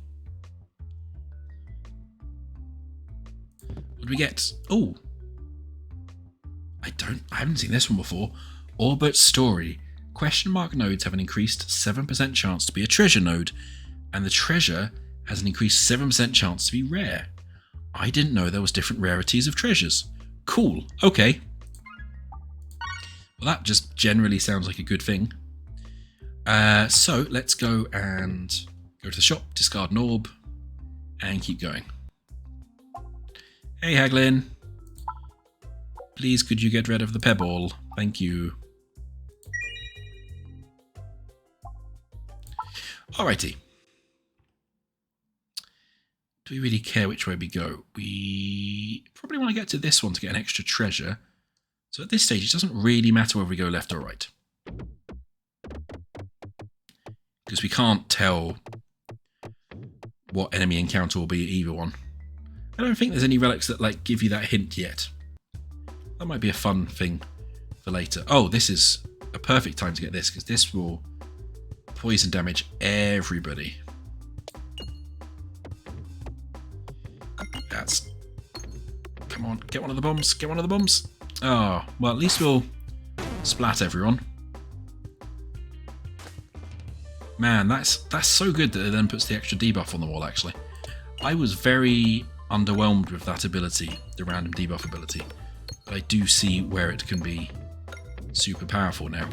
What do we get? Oh! I haven't seen this one before. Orbit Story. Question mark nodes have an increased 7% chance to be a treasure node, and the treasure has an increased 7% chance to be rare. I didn't know there was different rarities of treasures. Cool. Okay. Well, that just generally sounds like a good thing. So let's go and go to the shop, discard an orb, and keep going. Hey Haglin, please could you get rid of the pebble? Thank you. Alrighty. Do we really care which way we go? We probably want to get to this one to get an extra treasure. So at this stage, it doesn't really matter whether we go left or right. Because we can't tell what enemy encounter will be at either one. I don't think there's any relics that like give you that hint yet. That might be a fun thing for later. Oh, this is a perfect time to get this, because this will poison damage everybody. That's... Come on, get one of the bombs, get one of the bombs. Oh, well at least we'll splat everyone. Man, that's so good that it then puts the extra debuff on the wall, actually. I was very underwhelmed with that ability, the random debuff ability. But I do see where it can be super powerful now.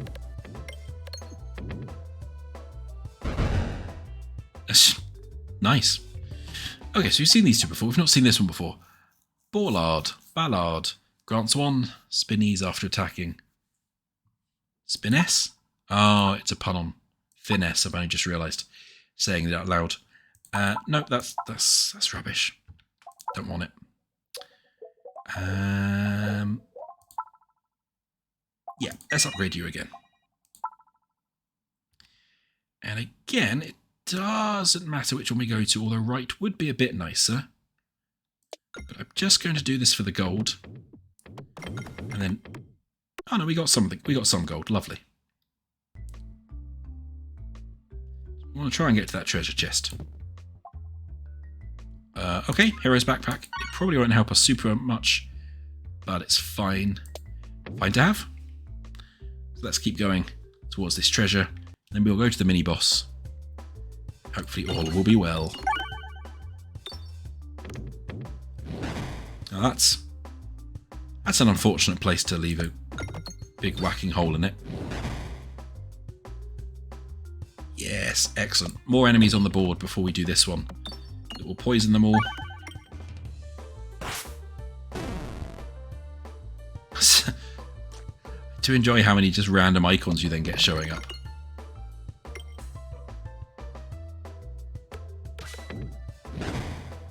Nice. Okay, so we've seen these two before. We've not seen this one before. Ballard. Ballard. Grants 1 spinnies after attacking. Spiness? Oh, it's a pun on finesse, I've only just realised, saying it out loud. No, that's rubbish. Don't want it. Yeah, let's upgrade you again. And again, it doesn't matter which one we go to, although right would be a bit nicer. But I'm just going to do this for the gold. And then... Oh no, we got something. We got some gold. Lovely. I want to try and get to that treasure chest. Okay, Hero's Backpack. It probably won't help us super much, but it's fine. Fine to have. So let's keep going towards this treasure. Then we'll go to the mini-boss. Hopefully all will be well. Now that's an unfortunate place to leave big whacking hole in it. Yes, excellent. More enemies on the board before we do this one. It will poison them all. I do enjoy how many just random icons you then get showing up.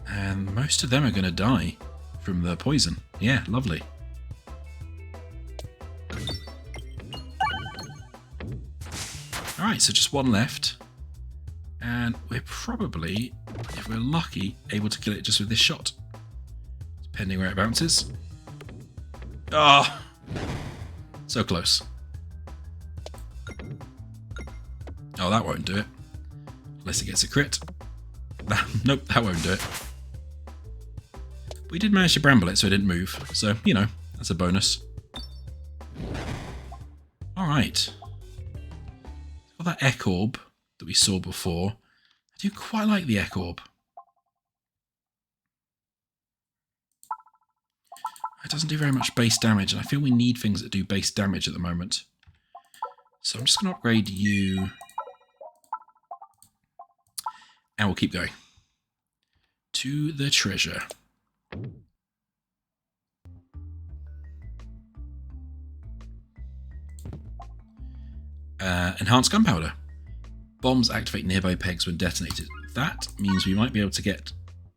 And most of them are going to die from the poison. Yeah, lovely. Alright, so just one left. And we're probably, if we're lucky, able to kill it just with this shot. Depending where it bounces. Ah! Oh, so close. Oh, that won't do it. Unless it gets a crit. Nope, that won't do it. We did manage to bramble it, so it didn't move. So, you know, that's a bonus. Alright. Got that Ek Orb that we saw before. I do quite like the Ek Orb. It doesn't do very much base damage, and I feel we need things that do base damage at the moment. So I'm just going to upgrade you. And we'll keep going. To the treasure. Enhanced gunpowder. Bombs activate nearby pegs when detonated. That means we might be able to get,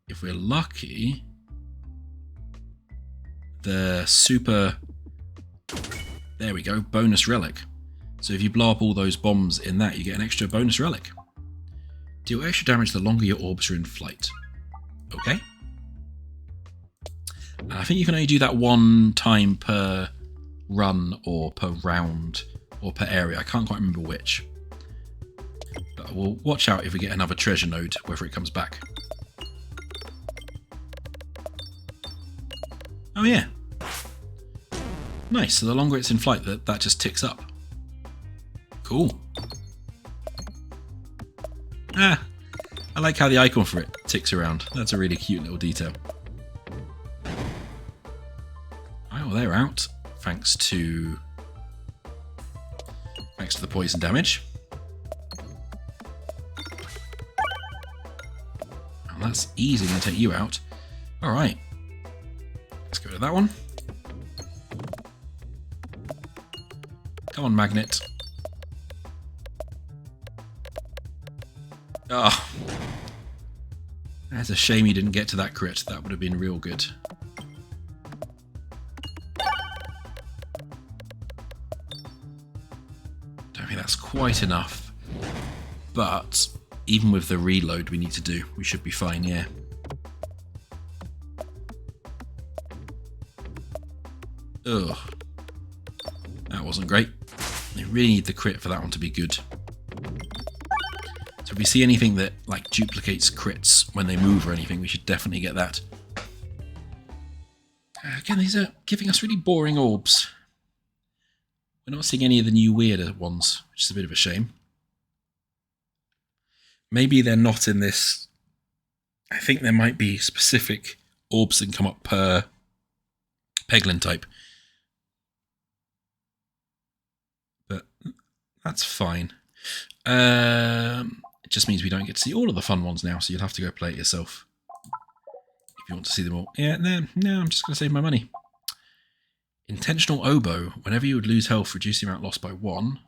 if we're lucky, the super, there we go, bonus relic. So if you blow up all those bombs in that, you get an extra bonus relic. Deal extra damage the longer your orbs are in flight. Okay. And I think you can only do that one time per run or per round or per area. I can't quite remember which. But we'll watch out if we get another treasure node, whether it comes back. Oh yeah. Nice, so the longer it's in flight, that just ticks up. Cool. Ah, I like how the icon for it ticks around. That's a really cute little detail. Alright, well they're out, thanks to the poison damage. Well, that's easy to take you out. Alright. Let's go to that one. Come on, magnet. Oh. That's a shame you didn't get to that crit. That would have been real good. Don't think that's quite enough. But even with the reload we need to do, we should be fine, yeah. Ugh. That wasn't great. They really need the crit for that one to be good. So if we see anything that like duplicates crits when they move or anything, we should definitely get that. Again, these are giving us really boring orbs. We're not seeing any of the new weirder ones, which is a bit of a shame. Maybe they're not in this. I think there might be specific orbs that can come up per Peglin type. But that's fine. It just means we don't get to see all of the fun ones now, so you'll have to go play it yourself if you want to see them all. Yeah, no, I'm just going to save my money. Intentional oboe. Whenever you would lose health, reduce the amount lost by 1.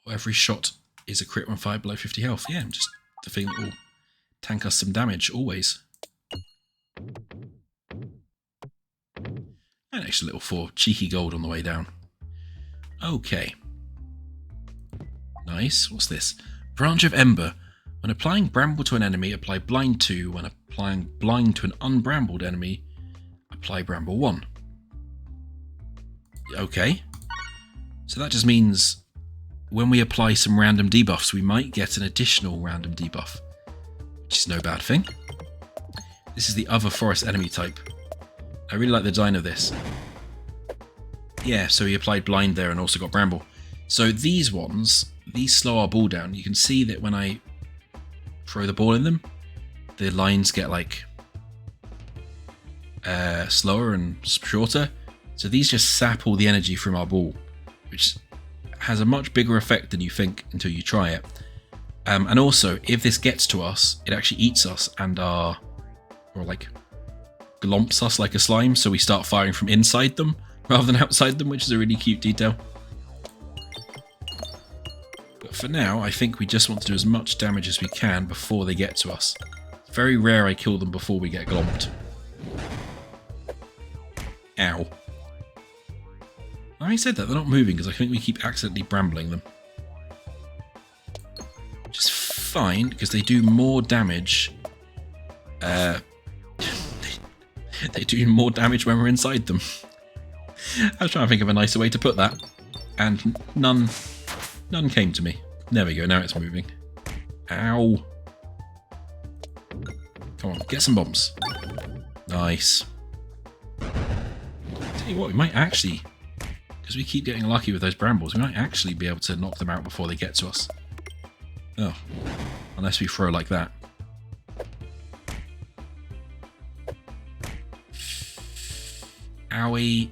Or every shot is a crit when fired below 50 health. Yeah, just the thing that will tank us some damage, always. An extra little 4 cheeky gold on the way down. Okay. Nice. What's this? Branch of Ember. When applying Bramble to an enemy, apply Blind 2. When applying Blind to an unbrambled enemy, apply Bramble 1. Okay. So that just means when we apply some random debuffs, we might get an additional random debuff, which is no bad thing. This is the other forest enemy type. I really like the design of this. Yeah, so he applied Blind there and also got Bramble. So these ones, these slow our ball down. You can see that when I throw the ball in them, the lines get like slower and shorter. So these just sap all the energy from our ball, which has a much bigger effect than you think until you try it. And also, if this gets to us, it actually eats us and or like glomps us like a slime, so we start firing from inside them rather than outside them, which is a really cute detail. But for now, I think we just want to do as much damage as we can before they get to us. It's very rare I kill them before we get glomped. Ow. Having said that, they're not moving because I think we keep accidentally brambling them. Which is fine, because they do more damage. They do more damage when we're inside them. I was trying to think of a nicer way to put that. And none came to me. There we go, now it's moving. Ow. Come on, get some bombs. Nice. Tell you what, we might actually, because we keep getting lucky with those brambles, we might actually be able to knock them out before they get to us. Oh, unless we throw like that. Owie.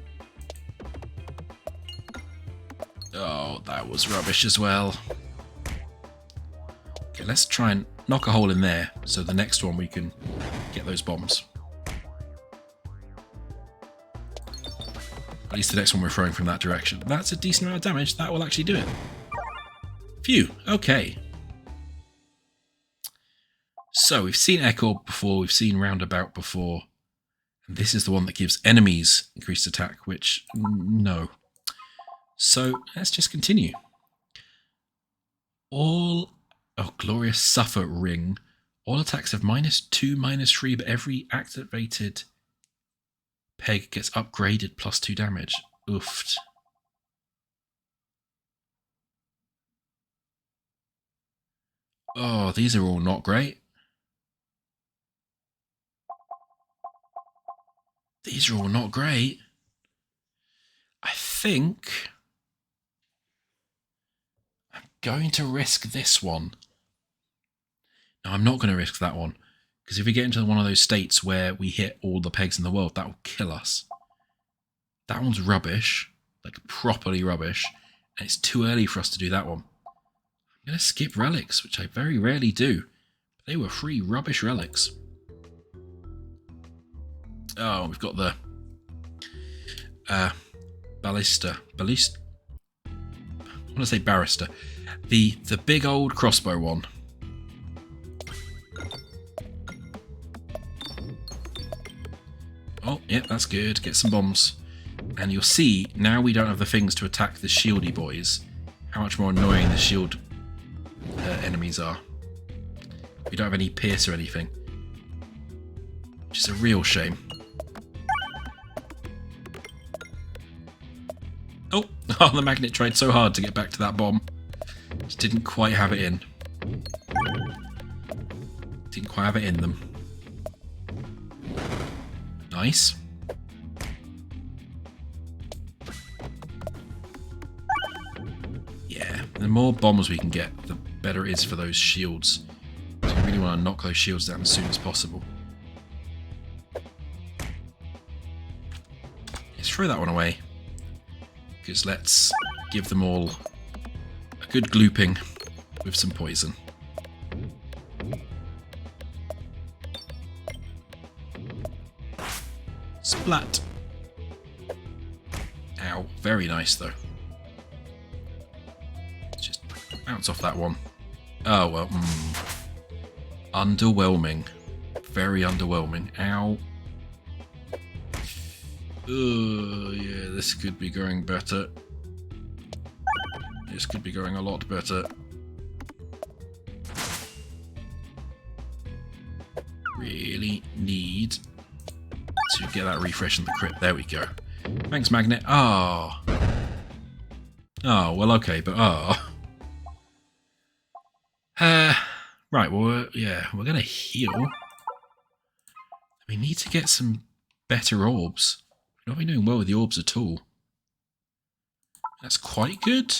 Oh, that was rubbish as well. Okay, let's try and knock a hole in there, so the next one we can get those bombs. At least the next one we're throwing from that direction. That's a decent amount of damage. That will actually do it. Phew, okay. So we've seen Echo before, we've seen Roundabout before. And this is the one that gives enemies increased attack, which, no. So let's just continue. Oh, glorious suffer ring. All attacks have -2, -3, but every activated peg gets upgraded +2 damage. Oofed. Oh, these are all not great. These are all not great. I think I'm going to risk this one. No, I'm not going to risk that one. Because if we get into one of those states where we hit all the pegs in the world, that will kill us. That one's rubbish. Like, properly rubbish. And it's too early for us to do that one. I'm going to skip relics, which I very rarely do. But they were free rubbish relics. Oh, we've got the ballista. I want to say barrister. The big old crossbow one. Oh, yeah, that's good. Get some bombs. And you'll see, now we don't have the things to attack the shieldy boys, how much more annoying the shield enemies are. We don't have any pierce or anything. Which is a real shame. Oh, the magnet tried so hard to get back to that bomb. Just didn't quite have it in. Didn't quite have it in them. Nice. Yeah, the more bombs we can get, the better it is for those shields. So we really want to knock those shields down as soon as possible. Let's throw that one away. Because let's give them all a good glooping with some poison. Splat. Ow, very nice though. Just bounce off that one. Oh well, underwhelming. Very underwhelming. Ow. Oh, yeah, this could be going better. This could be going a lot better. Really need to get that refresh on the crit. There we go. Thanks, Magnet. Oh. Oh, well, okay, but right, well, yeah, we're going to heal. We need to get some better orbs. We're not doing well with the orbs at all. That's quite good.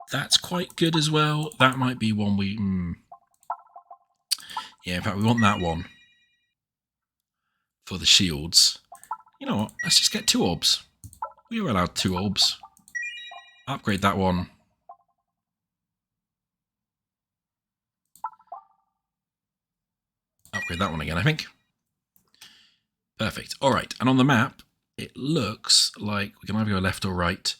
That's quite good as well. That might be one we... Yeah, in fact, we want that one for the shields. You know what? Let's just get 2 orbs. We were allowed 2 orbs. Upgrade that one. Upgrade that one again, I think. Perfect. All right, and on the map, it looks like we can either go left or right.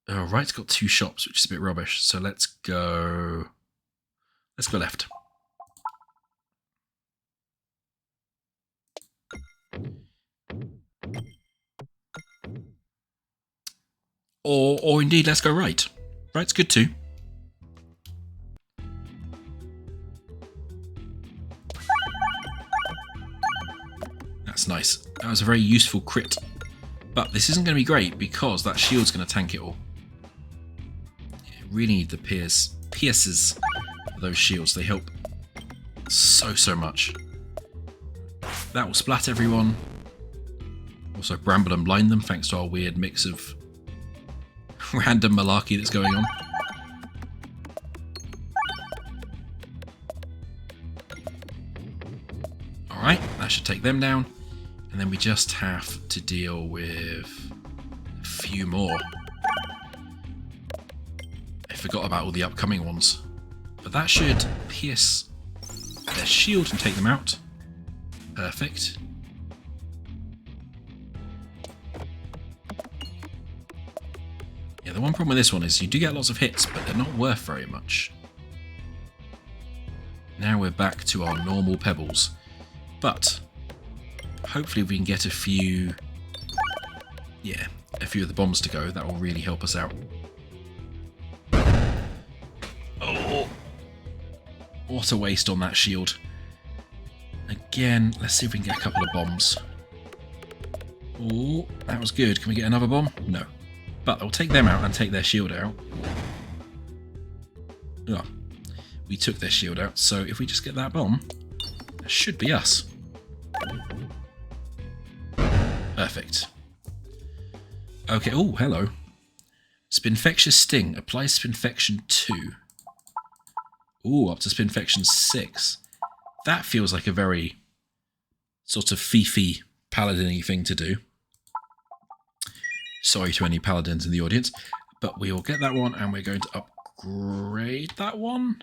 Oh, right's got 2 shops, which is a bit rubbish. So let's go left. Or indeed, let's go right. Right's good too. That's nice. That was a very useful crit. But this isn't going to be great because that shield's going to tank it all. Yeah, really need the pierces for those shields. They help so much. That will splat everyone. Also bramble and blind them thanks to our weird mix of random malarkey that's going on. Alright, that should take them down. And then we just have to deal with a few more. I forgot about all the upcoming ones. But that should pierce their shield and take them out. Perfect. Yeah, the one problem with this one is you do get lots of hits, but they're not worth very much. Now we're back to our normal pebbles. But hopefully we can get a few of the bombs to go. That will really help us out. Oh, what a waste on that shield. Again, let's see if we can get a couple of bombs. Oh, that was good. Can we get another bomb? No. But I'll take them out and take their shield out. Oh, we took their shield out, so if we just get that bomb, that should be us. Perfect. Okay, oh, hello. Spinfectious Sting. Applies Spinfection 2. Ooh, up to Spinfection 6. That feels like a very sort of fiefy paladin-y thing to do. Sorry to any paladins in the audience, but we will get that one and we're going to upgrade that one.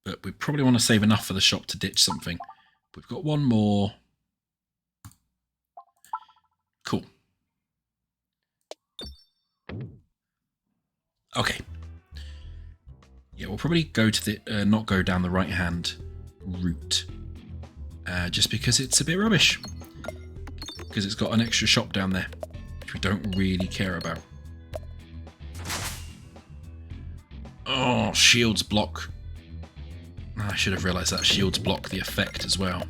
But we probably want to save enough for the shop to ditch something. We've got one more. Cool. Okay. Yeah, we'll probably go to the not go down the right-hand route, just because it's a bit rubbish. Because it's got an extra shop down there, which we don't really care about. Oh, shields block. I should have realised that shields block the effect as well.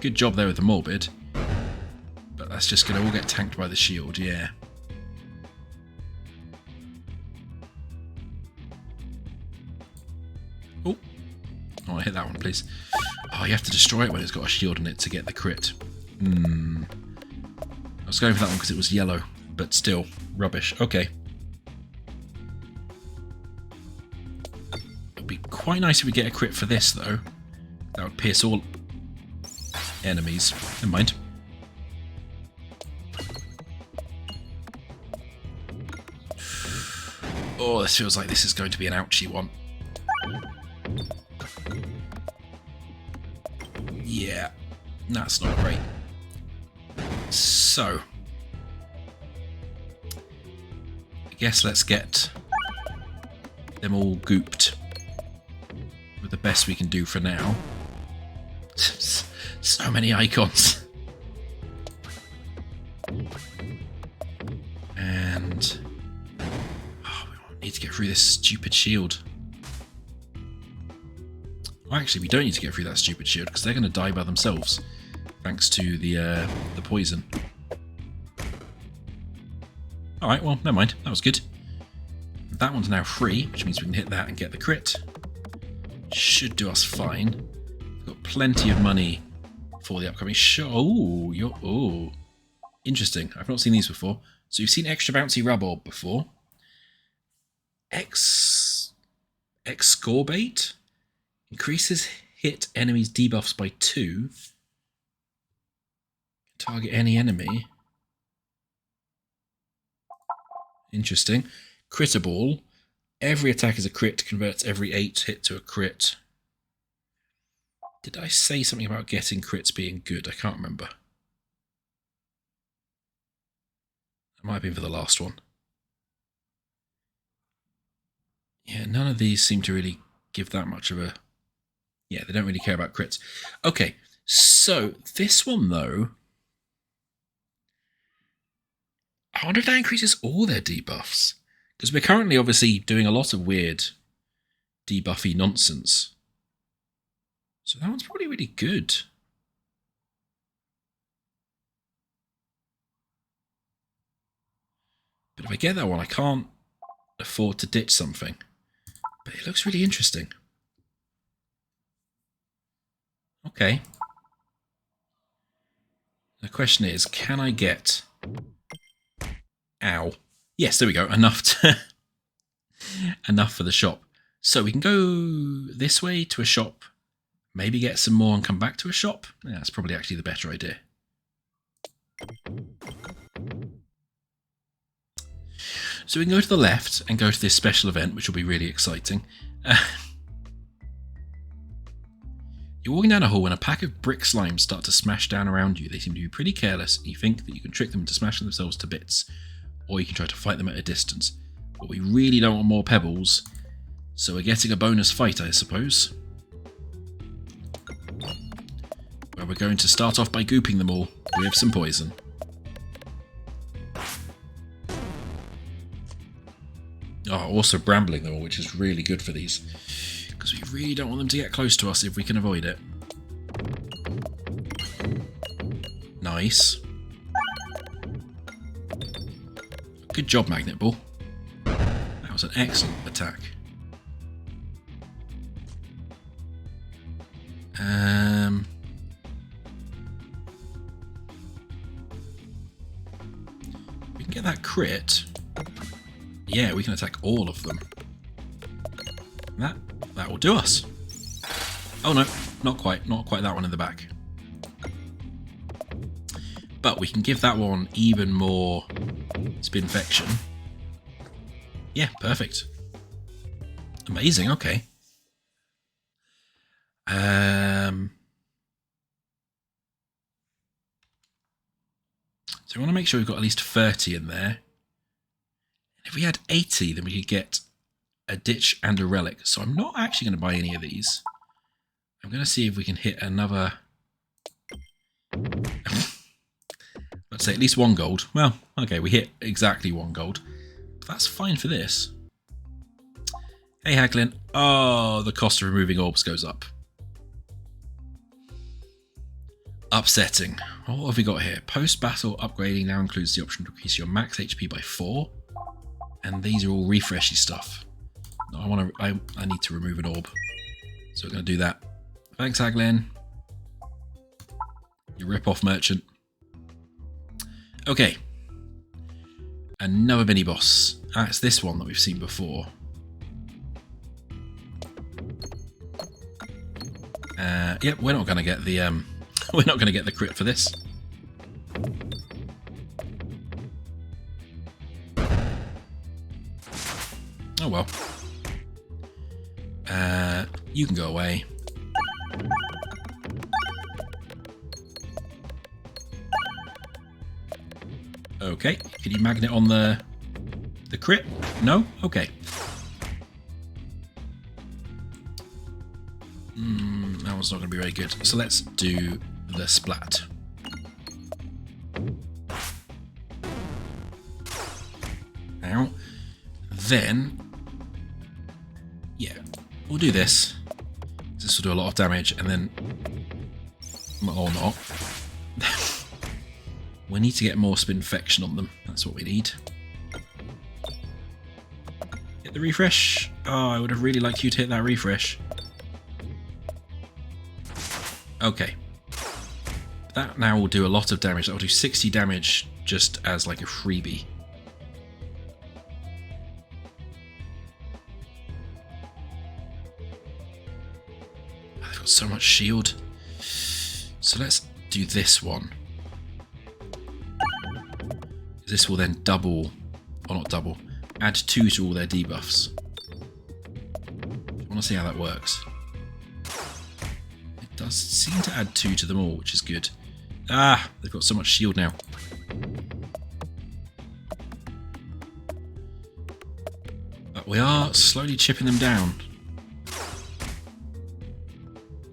Good job there with the Morbid. But that's just going to all get tanked by the shield, yeah. Oh, I hit that one, please. Oh, you have to destroy it when it's got a shield in it to get the crit. I was going for that one because it was yellow, but still, rubbish. Okay. It'd be quite nice if we get a crit for this, though. That would pierce all enemies. Never mind. Oh, this feels like this is going to be an ouchie one. Yeah, that's not great. So, I guess let's get them all gooped with the best we can do for now. So many icons. And we need to get through this stupid shield. Well, actually, we don't need to get through that stupid shield because they're going to die by themselves, thanks to the poison. All right, well, never mind. That was good. That one's now free, which means we can hit that and get the crit. Should do us fine. We've got plenty of money for the upcoming show. Oh, interesting. I've not seen these before. So you've seen extra bouncy rub orb before. Excoriate Increases hit enemies' debuffs by 2. Target any enemy. Interesting. Critter ball. Every attack is a crit, converts every 8 hit to a crit. Did I say something about getting crits being good? I can't remember. That might have been for the last one. Yeah, none of these seem to really give that much of a... Yeah, they don't really care about crits. Okay, so this one, though... I wonder if that increases all their debuffs. Because we're currently, obviously, doing a lot of weird debuffy nonsense. So that one's probably really good. But if I get that one, I can't afford to ditch something. But it looks really interesting. Okay. The question is, can I get... Ow. Yes, there we go. Enough to... Enough for the shop. So we can go this way to a shop. Maybe get some more and come back to a shop. Yeah, that's probably actually the better idea. So we can go to the left and go to this special event, which will be really exciting. You're walking down a hall when a pack of brick slimes start to smash down around you. They seem to be pretty careless, and you think that you can trick them into smashing themselves to bits, or you can try to fight them at a distance. But we really don't want more pebbles, so we're getting a bonus fight, I suppose. Where we're going to start off by gooping them all with some poison. Oh, also brambling them all, which is really good for these. Because we really don't want them to get close to us if we can avoid it. Nice. Good job, Magnet Ball. That was an excellent attack. We can get that crit. Yeah, we can attack all of them. That will do us. Oh no, not quite that one in the back. But we can give that one even more spinfection. Yeah, perfect. Amazing, okay. So we want to make sure we've got at least 30 in there. If we had 80, then we could get a ditch and a relic. So I'm not actually going to buy any of these. I'm going to see if we can hit another... Let's say at least 1 gold. Well, okay, we hit exactly 1 gold. But that's fine for this. Hey, Haglin. Oh, the cost of removing orbs goes up. Upsetting. What have we got here? Post-battle upgrading now includes the option to increase your max HP by 4. And these are all refreshy stuff. I need to remove an orb. So we're going to do that. Thanks, Haglin. You rip-off merchant. Okay. Another mini-boss. Ah, it's this one that we've seen before. Yep, we're not going to get the we're not going to get the crit for this. Oh well. You can go away. Okay, can you magnet on the crit? No? Okay. That one's not going to be very good. So let's do the splat. Now, then, yeah, we'll do this. This will do a lot of damage, and then, or not. We need to get more spinfection on them. That's what we need. Hit the refresh. Oh, I would have really liked you to hit that refresh. Okay. That now will do a lot of damage. That will do 60 damage just as like a freebie. got so much shield. So let's do this one. This will then double, or not double, add 2 to all their debuffs. I want to see how that works. It does seem to add 2 to them all, which is good. Ah, they've got so much shield now. But we are slowly chipping them down.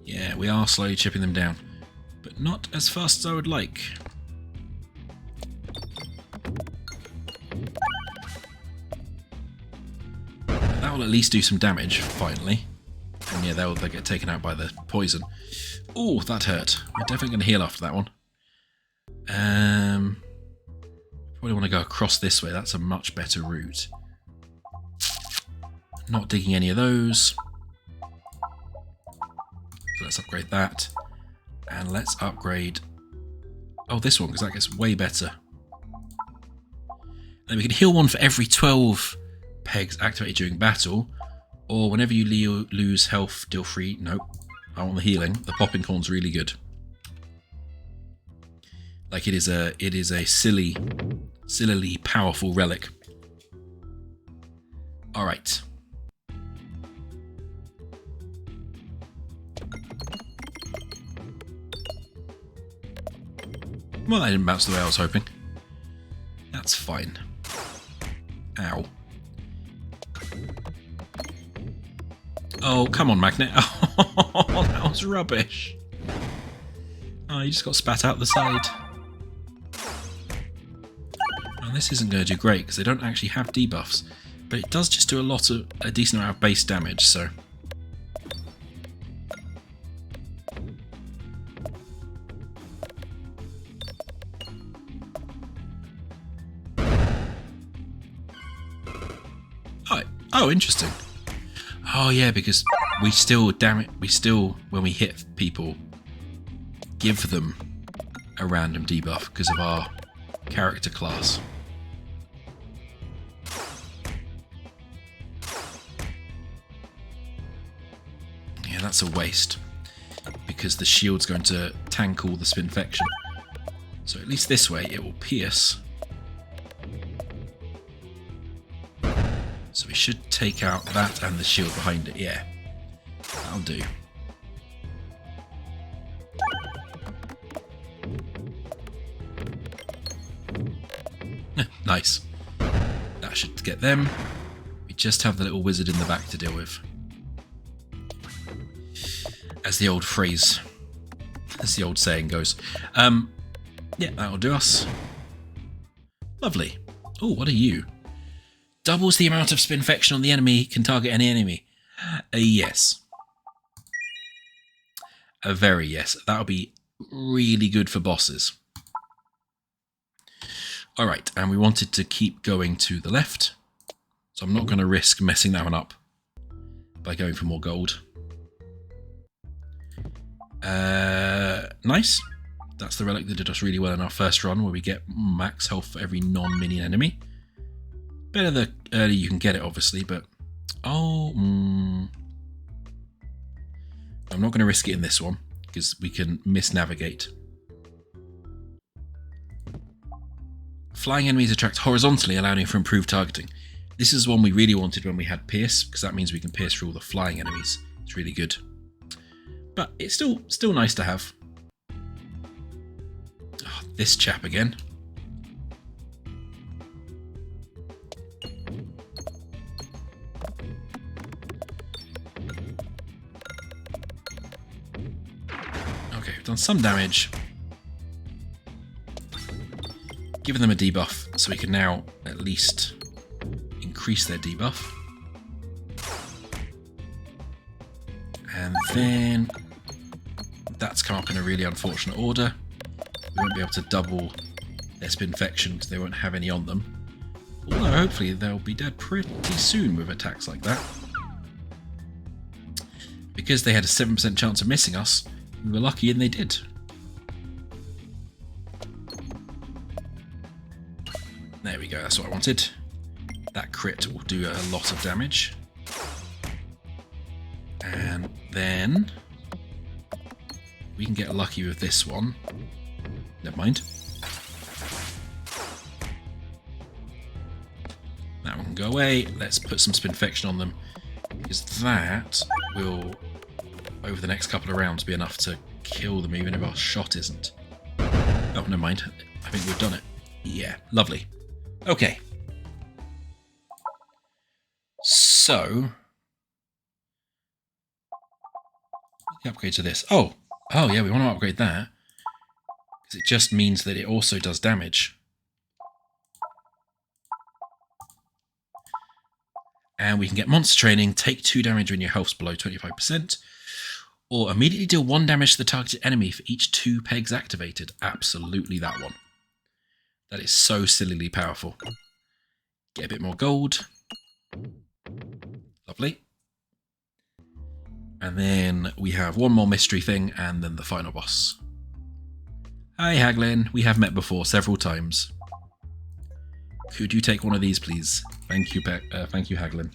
Yeah, we are slowly chipping them down. But not as fast as I would like. That will at least do some damage, finally. And yeah, they'll get taken out by the poison. Oh, that hurt. We're definitely going to heal after that one. Probably want to go across this way. That's a much better route. Not digging any of those. So let's upgrade that. And let's upgrade... Oh, this one, because that gets way better. Then we can heal one for every 12 pegs activated during battle. Or whenever you lose health, deal free... Nope. I want the healing. The popping corn's really good. Like it is a sillily powerful relic. Alright. Well, that didn't bounce the way I was hoping. That's fine. Ow. Oh, come on, Magnet. Oh, that was rubbish. Oh, you just got spat out the side. And this isn't going to do great because they don't actually have debuffs. But it does just do a decent amount of base damage, so... Oh, interesting. Oh yeah, because we still, when we hit people, give them a random debuff because of our character class. Yeah, that's a waste because the shield's going to tank all the spinfection. So at least this way it will pierce. So we should take out that and the shield behind it. Yeah, that'll do. Nice. That should get them. We just have the little wizard in the back to deal with. As the old saying goes. Yeah, that'll do us. Lovely. Oh, what are you? Doubles the amount of spinfection on the enemy, can target any enemy. Yes. A very yes. That'll be really good for bosses. Alright, and we wanted to keep going to the left. So I'm not going to risk messing that one up by going for more gold. Nice. That's the relic that did us really well in our first run, where we get max health for every non-minion enemy. Better the earlier you can get it, obviously, but... Oh, I'm not going to risk it in this one, because we can misnavigate. Flying enemies attract horizontally, allowing for improved targeting. This is one we really wanted when we had Pierce, because that means we can pierce through all the flying enemies. It's really good. But it's still nice to have. Oh, this chap again. Okay, we've done some damage. Given them a debuff, so we can now at least increase their debuff. And then that's come up in a really unfortunate order. We won't be able to double their spinfection because they won't have any on them. Although hopefully they'll be dead pretty soon with attacks like that. Because they had a 7% chance of missing us, we were lucky and they did. There we go, that's what I wanted. That crit will do a lot of damage. And then We can get lucky with this one. Never mind. That one can go away. Let's put some spinfection on them, because that will, over the next couple of rounds, be enough to kill them, even if our shot isn't. Oh, never mind. I think we've done it. Yeah, lovely. Okay. So, the upgrade to this. Oh, yeah, we want to upgrade that, because it just means that it also does damage. And we can get monster training, take 2 damage when your health's below 25%, or immediately deal 1 damage to the targeted enemy for each 2 pegs activated. Absolutely that one. That is so sillily powerful. Get a bit more gold. Lovely. And then we have one more mystery thing, and then the final boss. Hi Haglin, we have met before several times. Could you take one of these, please? Thank you, Haglin.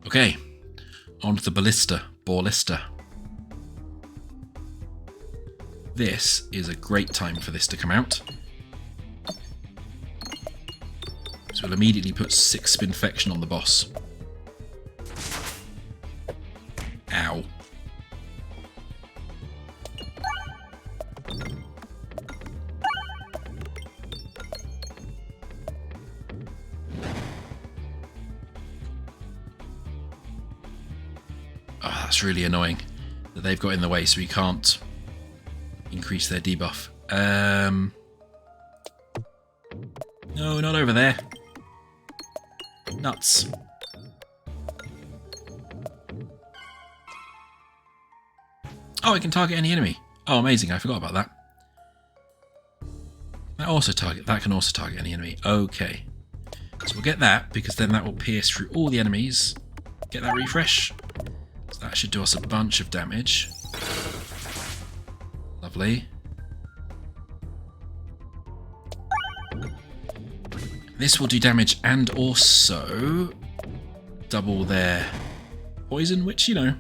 Okay, on to the Ballista. This is a great time for this to come out. So we'll immediately put 6 spinfection on the boss. Ow. Oh, that's really annoying that they've got in the way, so we can't increase their debuff. No, not over there. Nuts. Oh, it can target any enemy. Oh, amazing! I forgot about that. That can also target any enemy. Okay, so we'll get that, because then that will pierce through all the enemies. Get that refresh. So that should do us a bunch of damage. Lovely. This will do damage and also double their poison, which, you know,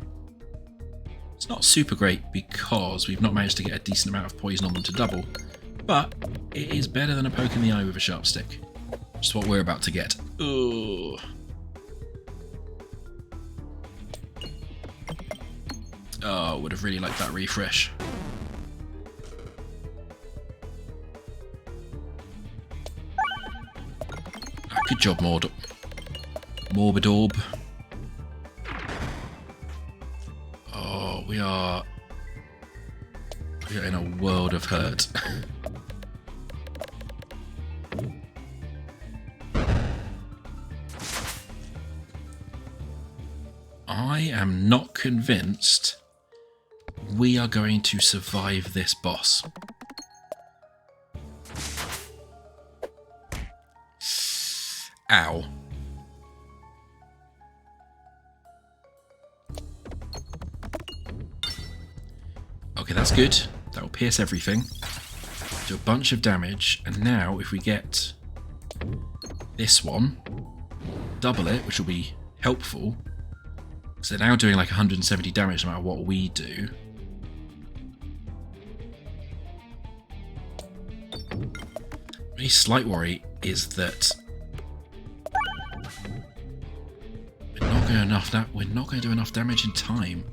it's not super great because we've not managed to get a decent amount of poison on them to double, but it is better than a poke in the eye with a sharp stick, which is what we're about to get. Ugh. Oh, would have really liked that refresh. Good job, Morbid Orb. Oh, we are in a world of hurt. I am not convinced we are going to survive this boss. Ow. Okay, that's good. That will pierce everything. Do a bunch of damage. And now, if we get this one, double it, which will be helpful. So they're now doing like 170 damage no matter what we do. My slight worry is that we're not going to do enough damage in time.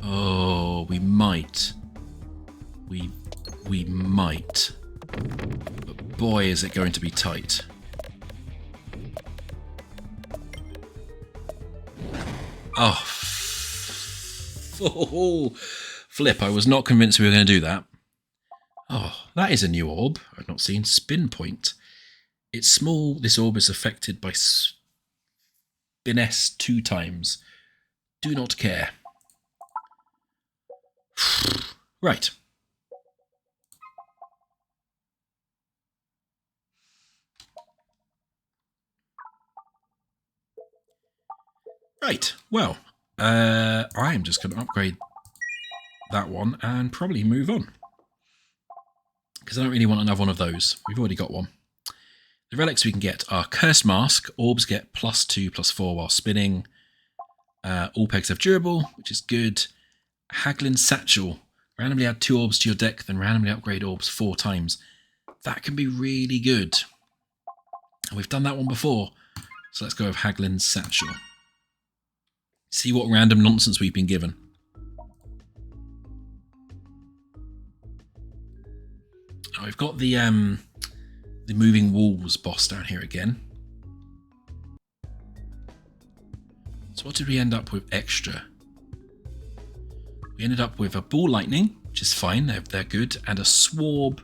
Oh, we might. We might. But boy, is it going to be tight. Oh. Oh, flip. I was not convinced we were going to do that. Oh, that is a new orb I've not seen. Spin point. It's small. This orb is affected by finesse 2 times. Do not care. Right. Right. Well, I am just going to upgrade that one and probably move on, because I don't really want another one of those. We've already got one. The relics we can get are Cursed Mask. Orbs get +2/+4 while spinning. All pegs have durable, which is good. Haglin Satchel. Randomly add 2 orbs to your deck, then randomly upgrade orbs 4 times. That can be really good. And we've done that one before. So let's go with Haglin's Satchel. See what random nonsense we've been given. Oh, we've got the moving walls boss down here again. So what did we end up with extra? We ended up with a ball lightning, which is fine, they're good, and a swarb,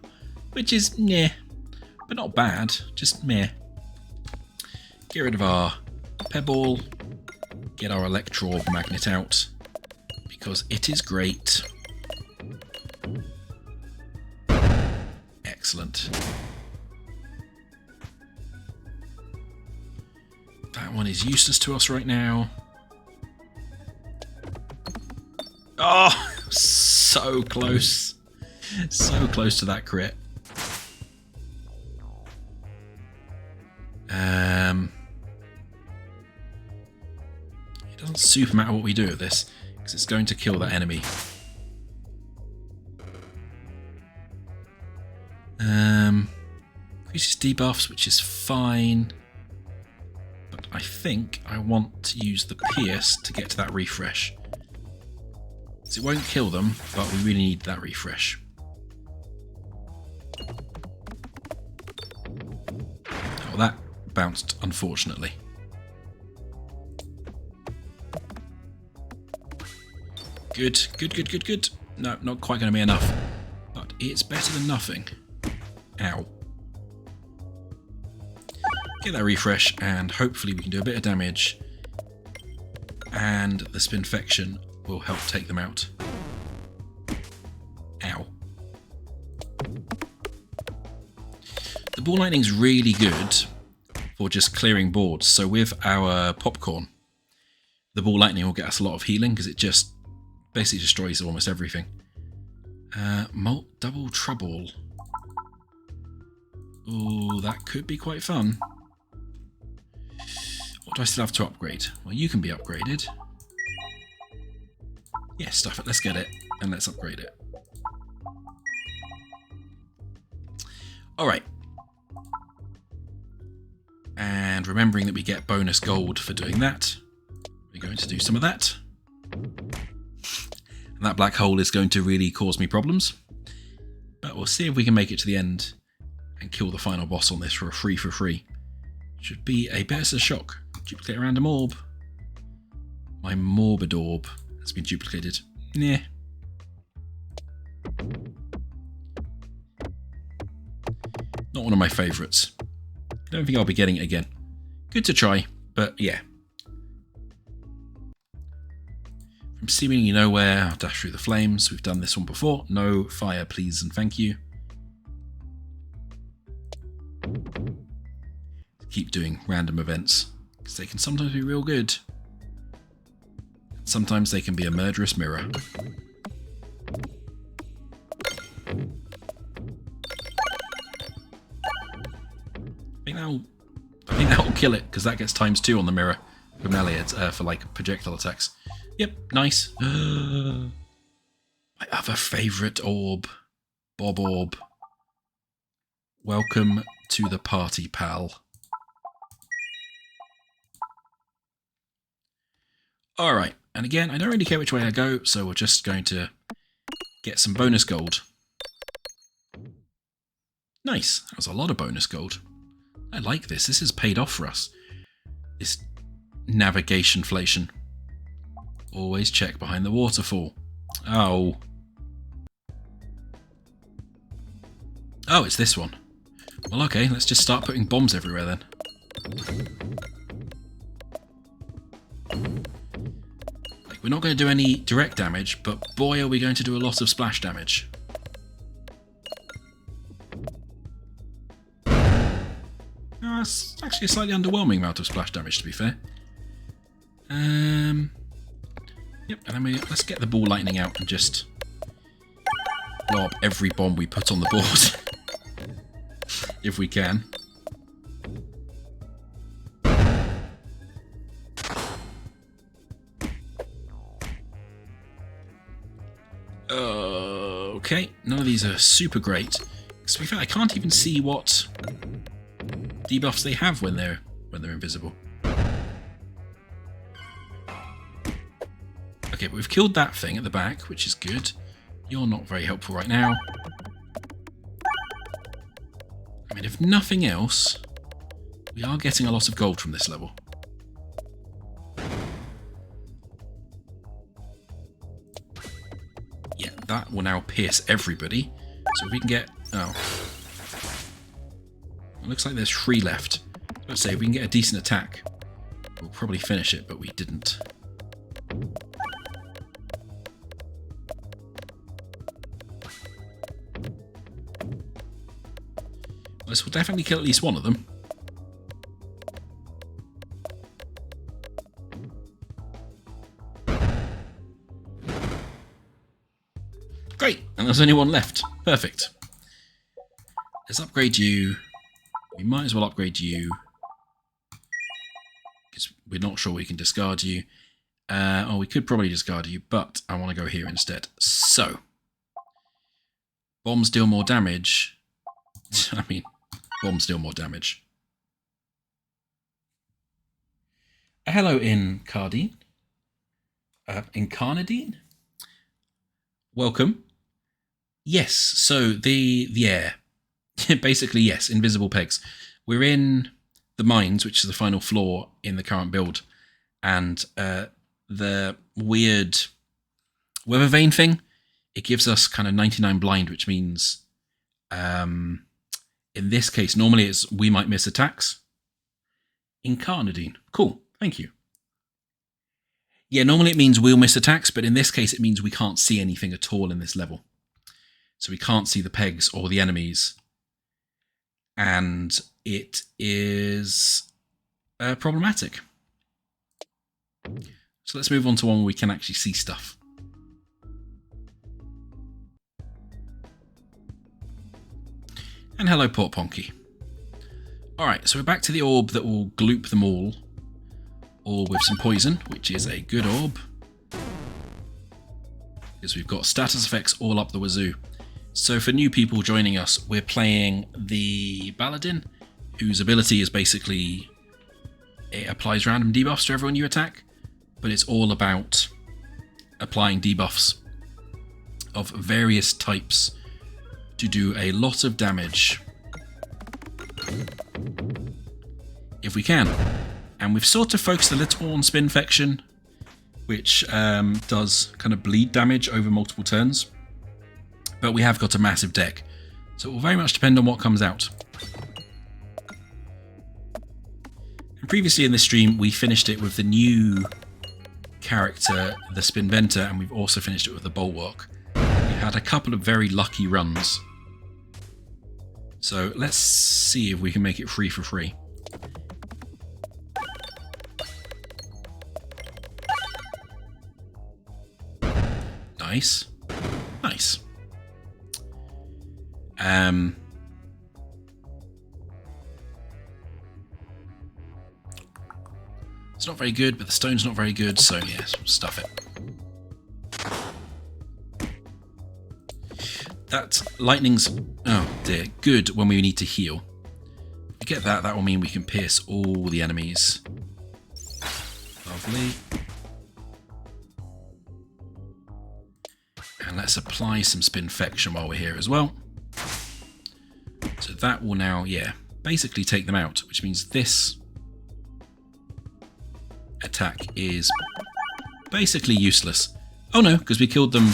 which is meh, but not bad, just meh. Get rid of our pebble, get our electro magnet out, because it is great. Excellent. That one is useless to us right now. Oh, so close. So close to that crit. It doesn't super matter what we do with this, because it's going to kill that enemy. Increases debuffs, which is fine. But I think I want to use the Pierce to get to that refresh. So it won't kill them, but we really need that refresh. Oh, that bounced, unfortunately. Good, good, good, good, good. No, not quite going to be enough. But it's better than nothing. Ow. Get that refresh, and hopefully we can do a bit of damage. And the Spinfection will help take them out. Ow. The ball lightning's really good for just clearing boards. So with our popcorn, the ball lightning will get us a lot of healing because it just basically destroys almost everything. Double trouble. Oh, that could be quite fun. What do I still have to upgrade? Well, you can be upgraded. Yeah, stuff it. Let's get it, and let's upgrade it. Alright. And remembering that we get bonus gold for doing that, we're going to do some of that. And that black hole is going to really cause me problems. But we'll see if we can make it to the end and kill the final boss on this for free. Should be a better shock. Duplicate a random orb. My morbid orb has been duplicated. Nah. Not one of my favourites. I don't think I'll be getting it again. Good to try, but yeah. From seemingly nowhere, I'll dash through the flames. We've done this one before. No fire, please and thank you. Keep doing random events, because they can sometimes be real good. Sometimes they can be a murderous mirror. I think that'll kill it, because that gets ×2 on the mirror for melee, for like projectile attacks. Yep, nice. My other favourite orb, Bob Orb. Welcome to the party, pal. Alright, and again, I don't really care which way I go, so we're just going to get some bonus gold. Nice, that was a lot of bonus gold. I like this, this has paid off for us. This navigation-flation. Always check behind the waterfall. Oh. Oh, it's this one. Well, okay, let's just start putting bombs everywhere then. Like, we're not going to do any direct damage, but boy are we going to do a lot of splash damage. Oh, that's actually a slightly underwhelming amount of splash damage, to be fair. Yep, and then let's get the ball lightning out and just blow up every bomb we put on the board. If we can. Okay, none of these are super great. To be fair, I can't even see what debuffs they have when they're invisible. Okay, but we've killed that thing at the back, which is good. You're not very helpful right now. I mean, if nothing else, we are getting a lot of gold from this level. Yeah, that will now pierce everybody. So if we can get... Oh. It looks like there's 3 left. Let's say if we can get a decent attack, we'll probably finish it, but we didn't. This will definitely kill at least one of them. Great, and there's only one left. Perfect. Let's upgrade you. We might as well upgrade you, because we're not sure we can discard you. Oh, we could probably discard you, but I want to go here instead. So, bombs deal more damage. I mean, bombs deal more damage. Hello, Incarnadine. Incarnadine? Welcome. Yes, so yeah. Basically, yes, invisible pegs. We're in the mines, which is the final floor in the current build, and the weird weather vane thing, it gives us kind of 99 blind, which means in this case, normally it's we might miss attacks. Incarnadine. Cool, thank you. Yeah, normally it means we'll miss attacks, but in this case it means we can't see anything at all in this level. So we can't see the pegs or the enemies. And it is problematic. So let's move on to one where we can actually see stuff. And hello, Port Ponky. Alright, so we're back to the orb that will gloop them all with some poison, which is a good orb. Because we've got status effects all up the wazoo. So for new people joining us, we're playing the Paladin, whose ability is basically it applies random debuffs to everyone you attack, but it's all about applying debuffs of various types to do a lot of damage if we can. And we've sort of focused a little on Spinfection, which does kind of bleed damage over multiple turns. But we have got a massive deck, so it will very much depend on what comes out. And previously in this stream, we finished it with the new character, the Spinventer, and we've also finished it with the Bulwark. We had a couple of very lucky runs. So let's see if we can make it free for free. Nice. Nice. It's not very good, but the stone's not very good, so yes, stuff it. That lightning's, oh dear, good when we need to heal. If we get that, that will mean we can pierce all the enemies. Lovely. And let's apply some Spinfection while we're here as well. So that will now, yeah, basically take them out, which means this attack is basically useless. Oh no, because we killed them.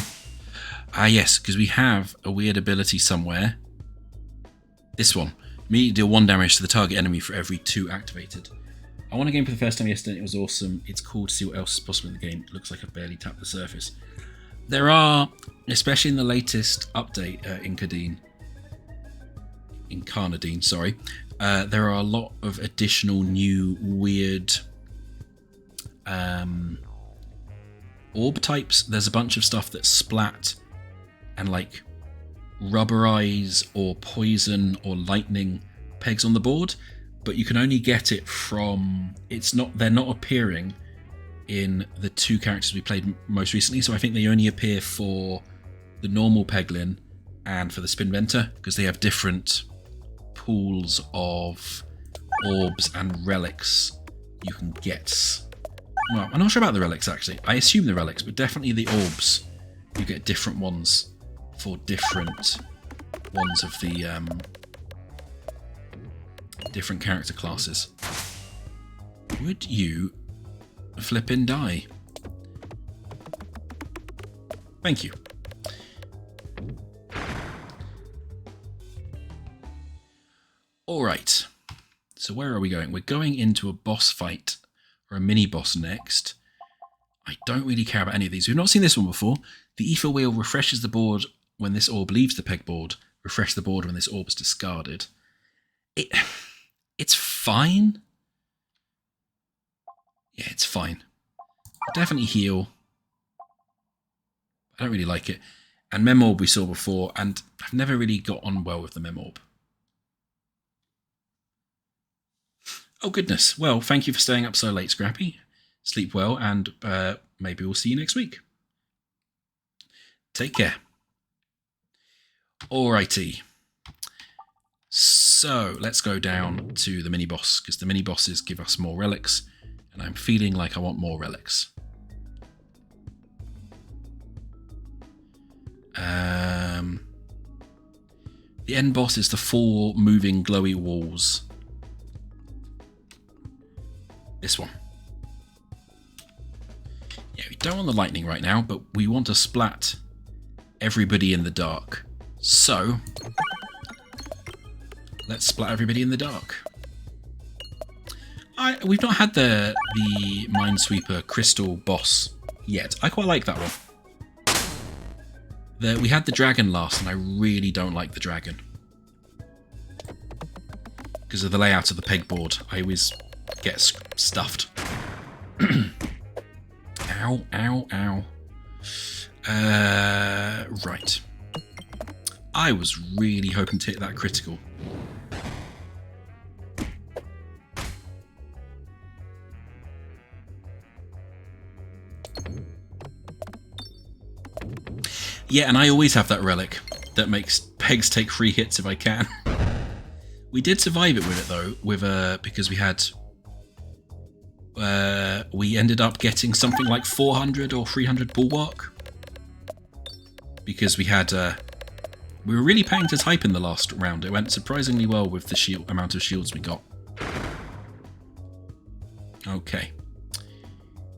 Ah yes, because we have a weird ability somewhere. This one. Immediately deal 1 damage to the target enemy for every 2 activated. I won a game for the first time yesterday. It was awesome. It's cool to see what else is possible in the game. It looks like I've barely tapped the surface. There are, especially in the latest update, Incarnadine, sorry. There are a lot of additional new weird orb types. There's a bunch of stuff that splat and like rubberize or poison or lightning pegs on the board, but you can only get it from, they're not appearing in the 2 characters we played most recently, so I think they only appear for the normal Peglin and for the Spinventer, because they have different pools of orbs and relics you can get. Well, I'm not sure about the relics actually. I assume the relics, but definitely the orbs. You get different ones for different ones of the different character classes. Would you flippin' die? Thank you. Alright, so where are we going? We're going into a boss fight, or a mini-boss next. I don't really care about any of these. We've not seen this one before. The ether wheel refreshes the board when this orb leaves the pegboard. Refresh the board when this orb is discarded. It's fine. Yeah, it's fine. Definitely heal. I don't really like it. And Mem Orb we saw before, and I've never really got on well with the Mem Orb. Oh goodness. Well, thank you for staying up so late, Scrappy. Sleep well, and maybe we'll see you next week. Take care. Alrighty. So, let's go down to the mini-boss, because the mini-bosses give us more relics, and I'm feeling like I want more relics. The end boss is the 4 moving glowy walls. This one. Yeah, we don't want the lightning right now, but we want to splat everybody in the dark. So, let's splat everybody in the dark. We've not had the Minesweeper Crystal boss yet. I quite like that one. We had the dragon last, and I really don't like the dragon. Because of the layout of the pegboard, I always get stuffed. Ow, ow, ow. Right. I was really hoping to hit that critical. Yeah, and I always have that relic that makes pegs take 3 hits if I can. We did survive it with it though, because we had we ended up getting something like 400 or 300 bulwark because we had we were really paying to type in the last round. It went surprisingly well with the amount of shields we got. Okay,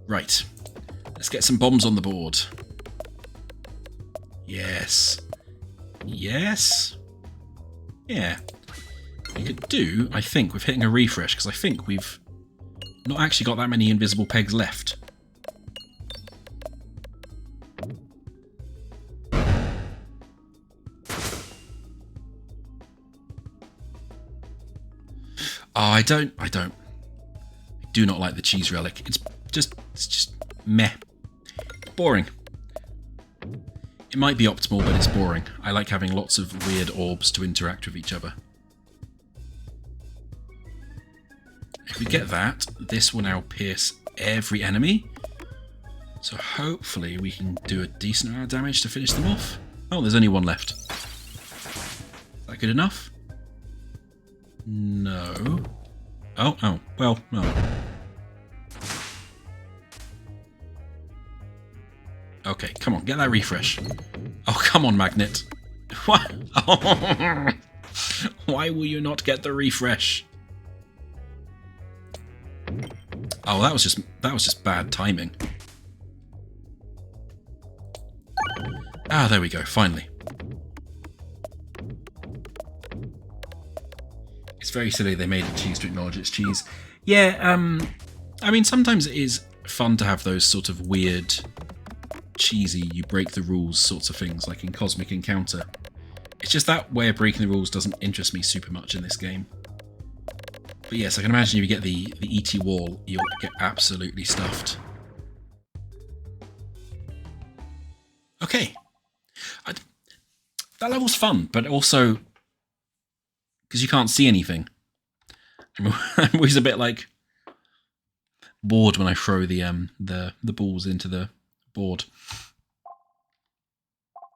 right, let's get some bombs on the board. Yes. Yes. Yeah. We could do, I think, with hitting a refresh, because I think we've not actually got that many invisible pegs left. Oh, I do not like the cheese relic. It's just meh. Boring. It might be optimal, but it's boring. I like having lots of weird orbs to interact with each other. If we get that, this will now pierce every enemy. So hopefully we can do a decent amount of damage to finish them off. Oh, there's only one left. Is that good enough? No. Oh, well, no. Okay, come on, get that refresh. Oh, come on, Magnet. What? Oh. Why will you not get the refresh? Oh, that was just bad timing. Ah, there we go, finally. It's very silly they made it cheese to acknowledge it's cheese. Yeah, I mean, sometimes it is fun to have those sort of weird, cheesy, you break the rules sorts of things, like in Cosmic Encounter. It's just that way of breaking the rules doesn't interest me super much in this game. But yes, I can imagine if you get the ET wall, you'll get absolutely stuffed. Okay. That level's fun, but also because you can't see anything. I'm always a bit like bored when I throw the balls into the board.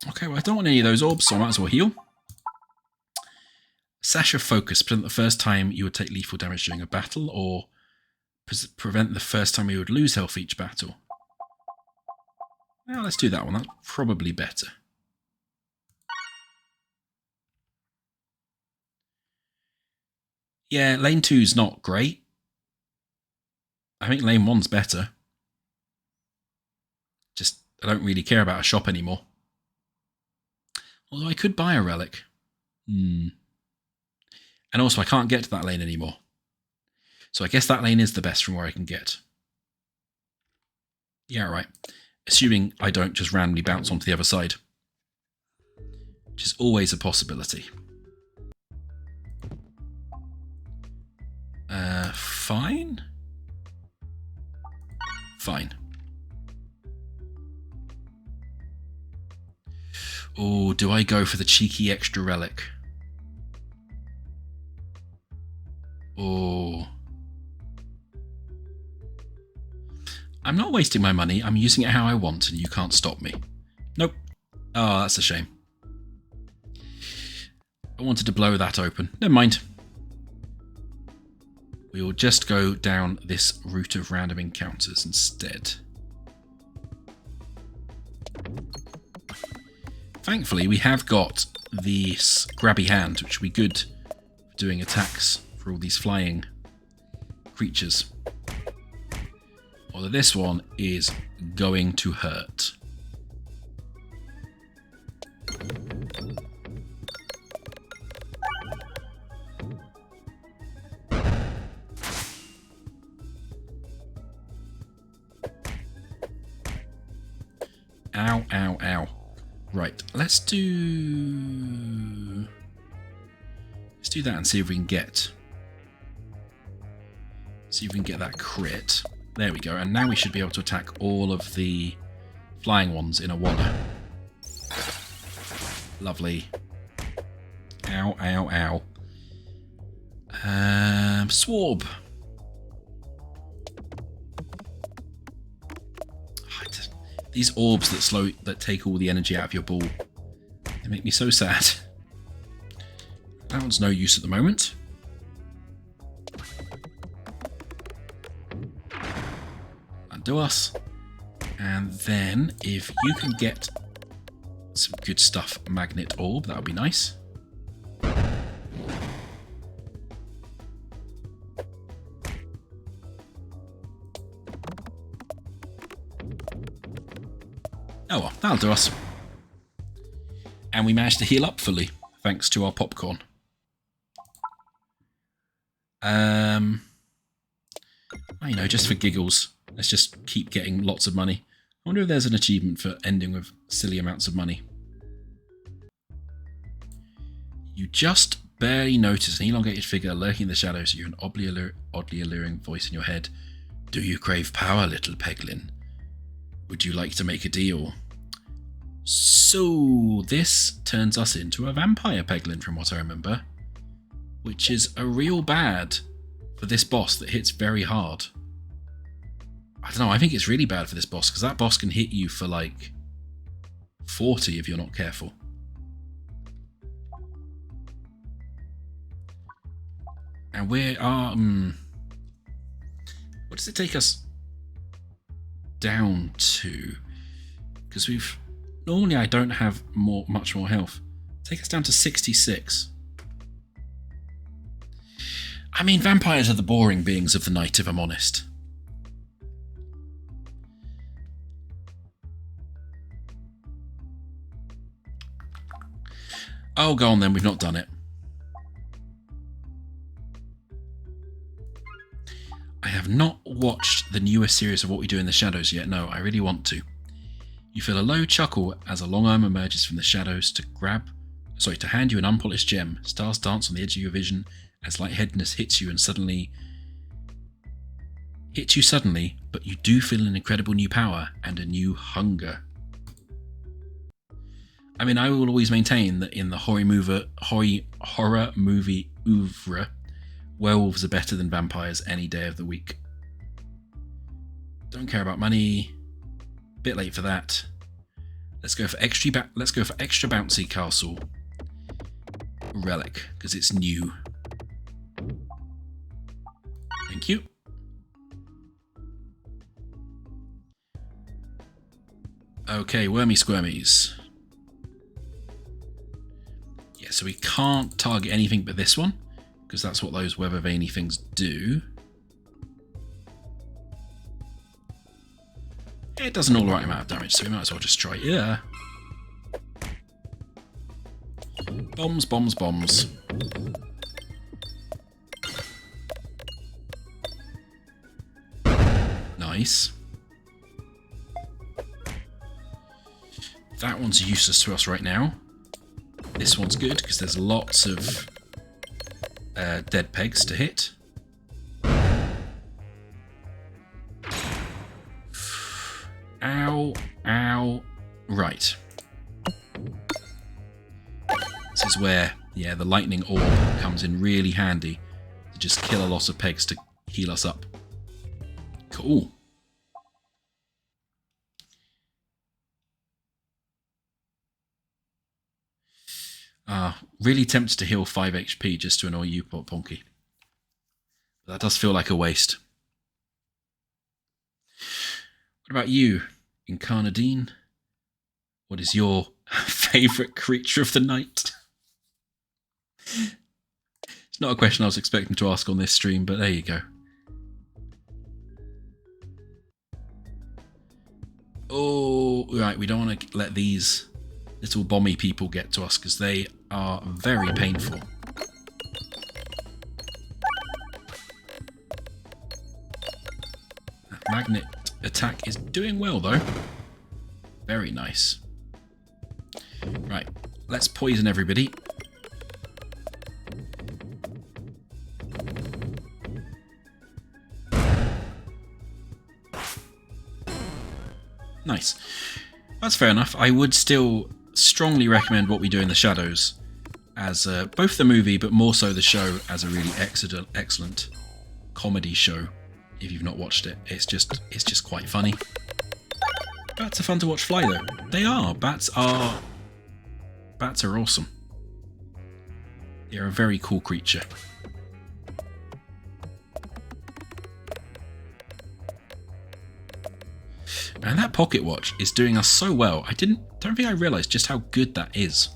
Okay, well, I don't want any of those orbs, so I might as well heal. Sash of Focus. Prevent the first time you would take lethal damage during a battle, or prevent the first time you would lose health each battle. Well, let's do that one. That's probably better. Yeah, lane 2's not great. I think lane 1's better. Just, I don't really care about a shop anymore. Although I could buy a relic. And also, I can't get to that lane anymore. So I guess that lane is the best from where I can get. Yeah, right. Assuming I don't just randomly bounce onto the other side. Which is always a possibility. Fine? Fine. Oh, do I go for the cheeky extra relic? Oh. I'm not wasting my money. I'm using it how I want, and you can't stop me. Nope. Oh, that's a shame. I wanted to blow that open. Never mind. We will just go down this route of random encounters instead. Thankfully, we have got this grabby hand, which will be good for doing attacks for all these flying creatures. Although this one is going to hurt. Ow, ow, ow. Right, let's do that and see if we can get that crit. There we go, and now we should be able to attack all of the flying ones in a walla. Lovely. Ow, ow, ow. Swarb. These orbs that take all the energy out of your ball, they make me so sad. That one's no use at the moment. Undo us. And then, if you can get some good stuff, magnet orb, that would be nice. Oh well, that'll do us. And we managed to heal up fully, thanks to our popcorn. You know, just for giggles, let's just keep getting lots of money. I wonder if there's an achievement for ending with silly amounts of money. You just barely notice an elongated figure lurking in the shadows. You hear an oddly alluring voice in your head. Do you crave power, little Peglin? Would you like to make a deal? So this turns us into a vampire Peglin from what I remember, which is a real bad for this boss that hits very hard. I don't know, I think it's really bad for this boss because that boss can hit you for like 40 if you're not careful. And we are... what does it take us down to? Because we've... Normally I don't have much more health. Take us down to 66. I mean, vampires are the boring beings of the night, if I'm honest. Oh, go on then, we've not done it. I have not watched the newest series of What We Do in the Shadows yet. No, I really want to. You feel a low chuckle as a long arm emerges from the shadows to hand you an unpolished gem. Stars dance on the edge of your vision as lightheadedness hits you suddenly, but you do feel an incredible new power and a new hunger. I mean, I will always maintain that in the horror movie oeuvre, werewolves are better than vampires any day of the week. Don't care about money. Bit late for that. Let's go for extra bouncy castle relic because it's new. Thank you. Okay, wormy squirmies. Yeah, so we can't target anything but this one because that's what those weather veiny things do. It does an alright amount of damage, so we might as well just try it. Yeah. Bombs, bombs, bombs. Nice. That one's useless to us right now. This one's good because there's lots of dead pegs to hit. Ow, ow. Right. This is where, yeah, the lightning orb comes in really handy to just kill a lot of pegs to heal us up. Cool. Really tempted to heal 5 HP just to annoy you, Ponky. But that does feel like a waste. What about you, Incarnadine? What is your favourite creature of the night? It's not a question I was expecting to ask on this stream, but there you go. Oh, right, we don't want to let these little bomby people get to us because they are very painful. That magnet attack is doing well though. Very nice. Right, let's poison everybody. Nice. That's fair enough. I would still strongly recommend What We Do in the Shadows as both the movie, but more so the show, as a really excellent comedy show. If you've not watched it, it's just quite funny. Bats are fun to watch fly though. They are. Bats are awesome. They're a very cool creature. And that pocket watch is doing us so well. I don't think I realised just how good that is.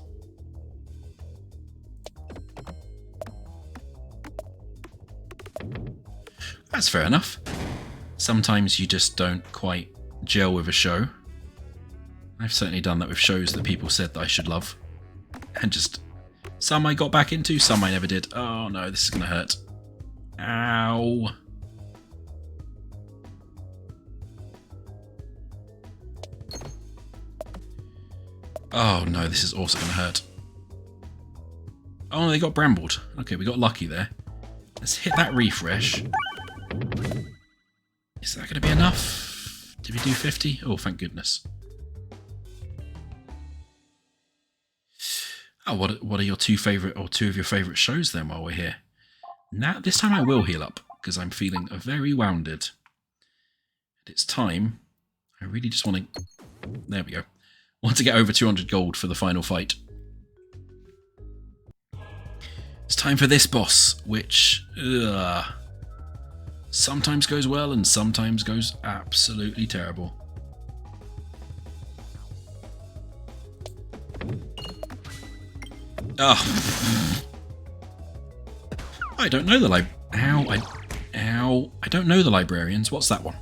That's fair enough. Sometimes you just don't quite gel with a show. I've certainly done that with shows that people said that I should love. And just some I got back into, some I never did. Oh no, this is going to hurt. Ow. Oh no, this is also going to hurt. Oh no, they got brambled. Okay, we got lucky there. Let's hit that refresh. Is that going to be enough? Did we do 50? Oh, thank goodness. Oh, what are your two of your favourite shows then while we're here? Now, this time I will heal up because I'm feeling very wounded. It's time. I really just want to... There we go. Want to get over 200 gold for the final fight. It's time for this boss, which sometimes goes well and sometimes goes absolutely terrible. Oh. I don't know the I don't know the librarians. What's that one?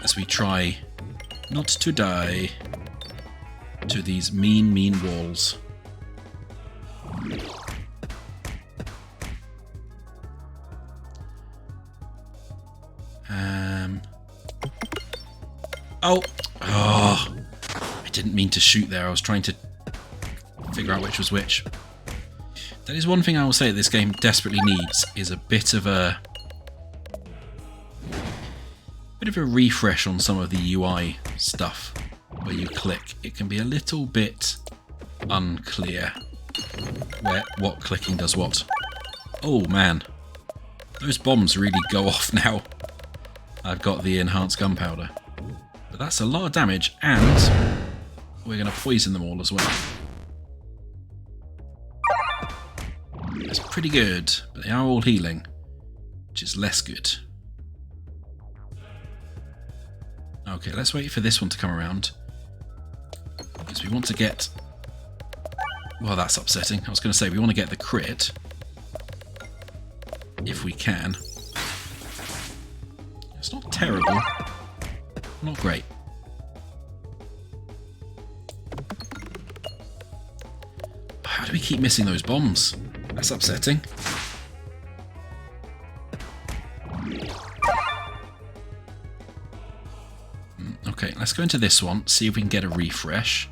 As we try not to die to these mean walls. Oh, I didn't mean to shoot there. I was trying to figure out which was which. That is one thing I will say that this game desperately needs, is a bit of a refresh on some of the UI stuff where you click. It can be a little bit unclear what clicking does what. Oh man, those bombs really go off now. I've got the enhanced gunpowder. But But that's a lot of damage, and we're going to poison them all as well. That's pretty good, but they are all healing, which is less good. Okay, let's wait for this one to come around. Because we want to get... Well, that's upsetting. I was going to say, we want to get the crit. If we can. It's not terrible. Not great. How do we keep missing those bombs? That's upsetting. Okay, let's go into this one, see if we can get a refresh.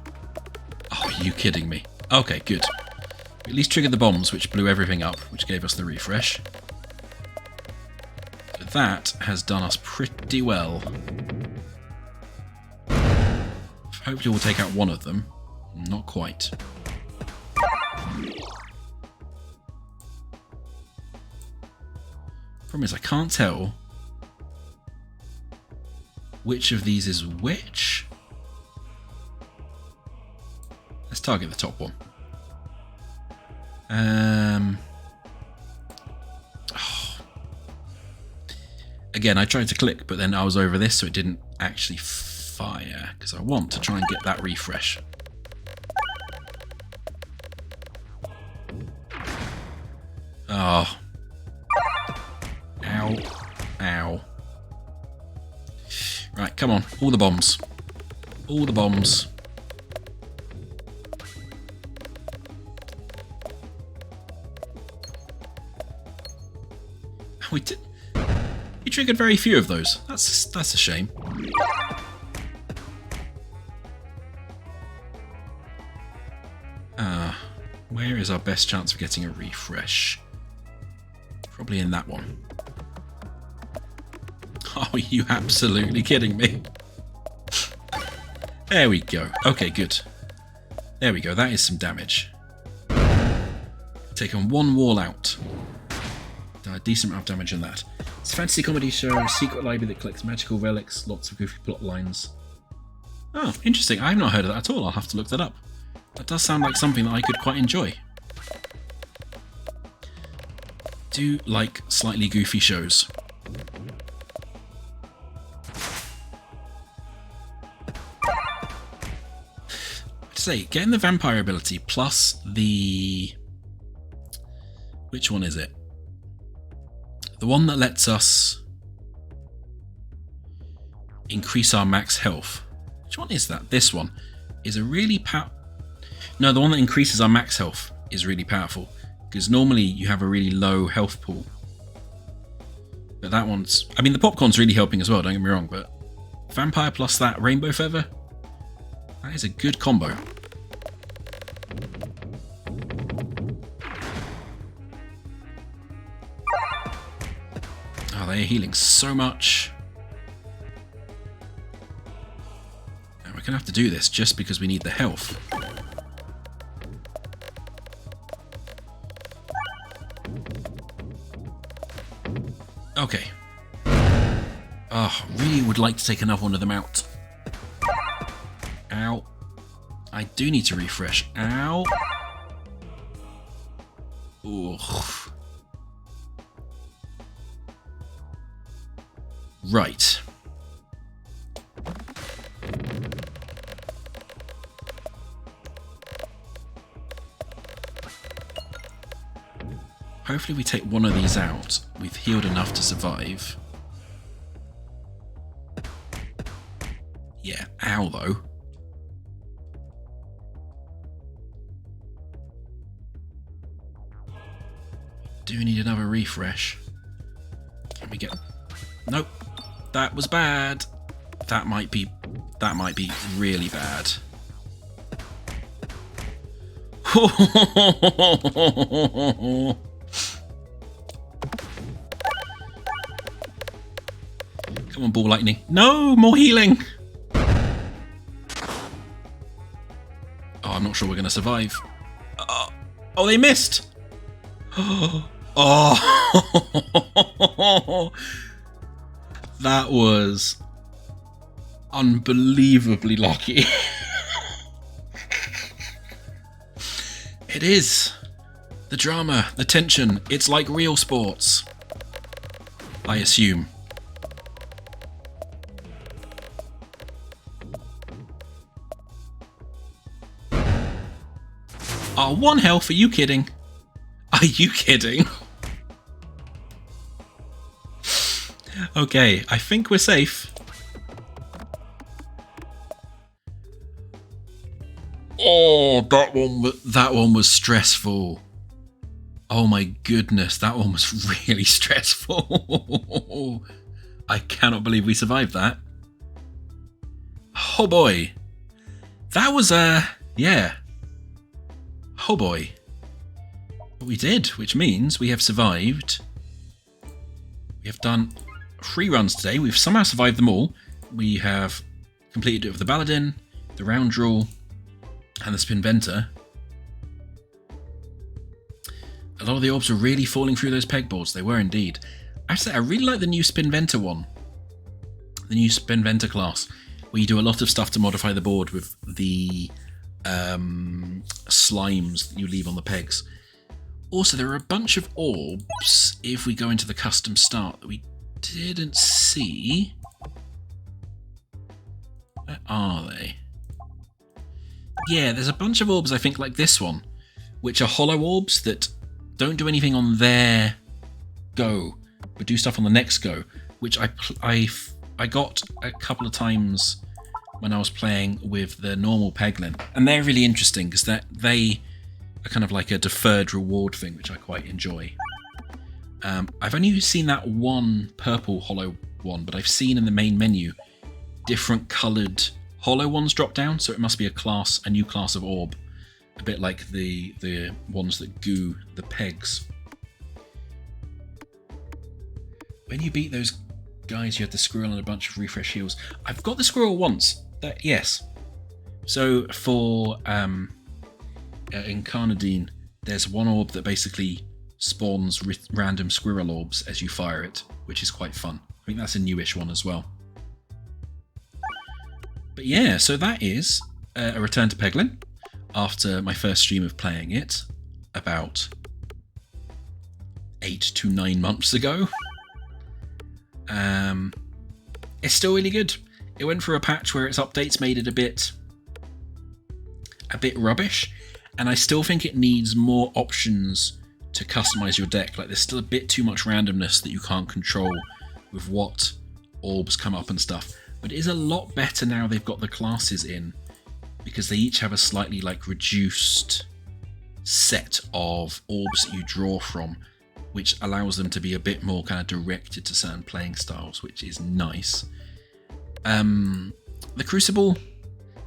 Oh, are you kidding me? Okay, good. We at least triggered the bombs, which blew everything up, which gave us the refresh. So that has done us pretty well. Hopefully we'll take out one of them. Not quite. Problem is, I can't tell which of these is which. Let's target the top one. Oh. Again, I tried to click, but then I was over this, so it didn't actually fire, because I want to try and get that refresh. Oh. Ow. Ow. Right, come on. All the bombs. All the bombs. We did. He triggered very few of those. That's a shame. Where is our best chance of getting a refresh? Probably in that one. Oh, are you absolutely kidding me? There we go. Okay, good. There we go. That is some damage. Taken one wall out. Done a decent amount of damage on that. It's a fantasy comedy show, a secret library that collects magical relics, lots of goofy plot lines. Oh, interesting. I've not heard of that at all. I'll have to look that up. That does sound like something that I could quite enjoy. Do like slightly goofy shows. I'd say, getting the vampire ability plus the... Which one is it? The one that lets us increase our max health. Which one is that? This one is a really No, the one that increases our max health is really powerful. Because normally you have a really low health pool. But that one's... I mean, the popcorn's really helping as well, don't get me wrong. But vampire plus that rainbow feather, that is a good combo. Oh, they're healing so much. And we're going to have to do this just because we need the health. Okay. Oh, really would like to take another one of them out. Ow. I do need to refresh. Ow. Ugh. Right. Hopefully we take one of these out. We've healed enough to survive. Yeah, ow though. Do need another refresh. Can we get... Nope. That was bad. That might be really bad. Come on, ball lightning. No, more healing. Oh, I'm not sure we're going to survive. Oh, they missed. Oh, that was unbelievably lucky. It is. The drama, the tension, it's like real sports. I assume. Oh, 1 health, are you kidding? Are you kidding? Okay, I think we're safe. Oh, that one was stressful. Oh my goodness, that one was really stressful. I cannot believe we survived that. Oh boy. That was yeah. Oh boy. But we did, which means we have survived. We have done 3 runs today. We've somehow survived them all. We have completed it with the Paladin, the Round Draw, and the Spinventer. A lot of the orbs were really falling through those pegboards. They were indeed. I have to say, I really like the new Spinventer one. The new Spinventer class, where you do a lot of stuff to modify the board with the slimes that you leave on the pegs. Also, there are a bunch of orbs, if we go into the custom start, that we didn't see. Where are they? Yeah, there's a bunch of orbs, I think, like this one, which are hollow orbs that don't do anything on their go, but do stuff on the next go, which I got a couple of times when I was playing with the normal Peglin, and they're really interesting because they are kind of like a deferred reward thing, which I quite enjoy. I've only seen that one purple hollow one, but I've seen in the main menu different coloured hollow ones drop down, so it must be a new class of orb, a bit like the ones that goo the pegs. When you beat those guys, you had the squirrel and a bunch of refresh heals. I've got the squirrel once. Yes. So for in Carnadine, there's one orb that basically spawns random squirrel orbs as you fire it, which is quite fun. I think that's a newish one as well. But yeah, so that is a return to Peglin after my first stream of playing it about 8 to 9 months ago. It's still really good. It went through a patch where its updates made it a bit rubbish, and I still think it needs more options to customize your deck. Like, there's still a bit too much randomness that you can't control with what orbs come up and stuff. But it is a lot better now they've got the classes in, because they each have a slightly reduced set of orbs that you draw from, which allows them to be a bit more kind of directed to certain playing styles, which is nice. The Crucible,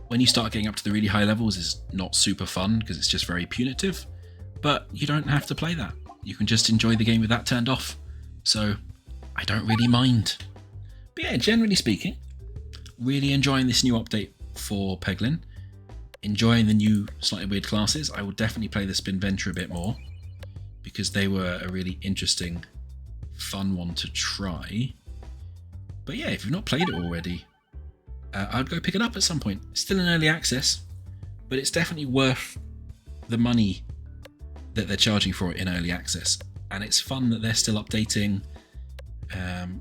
when you start getting up to the really high levels, is not super fun because it's just very punitive, but you don't have to play that. You can just enjoy the game with that turned off, so I don't really mind. But yeah, generally speaking, really enjoying this new update for Peglin, enjoying the new slightly weird classes. I will definitely play the Spinventer a bit more, because they were a really interesting, fun one to try. But yeah, if you've not played it already, I'd go pick it up at some point. It's still in early access, but it's definitely worth the money that they're charging for it in early access. And it's fun that they're still updating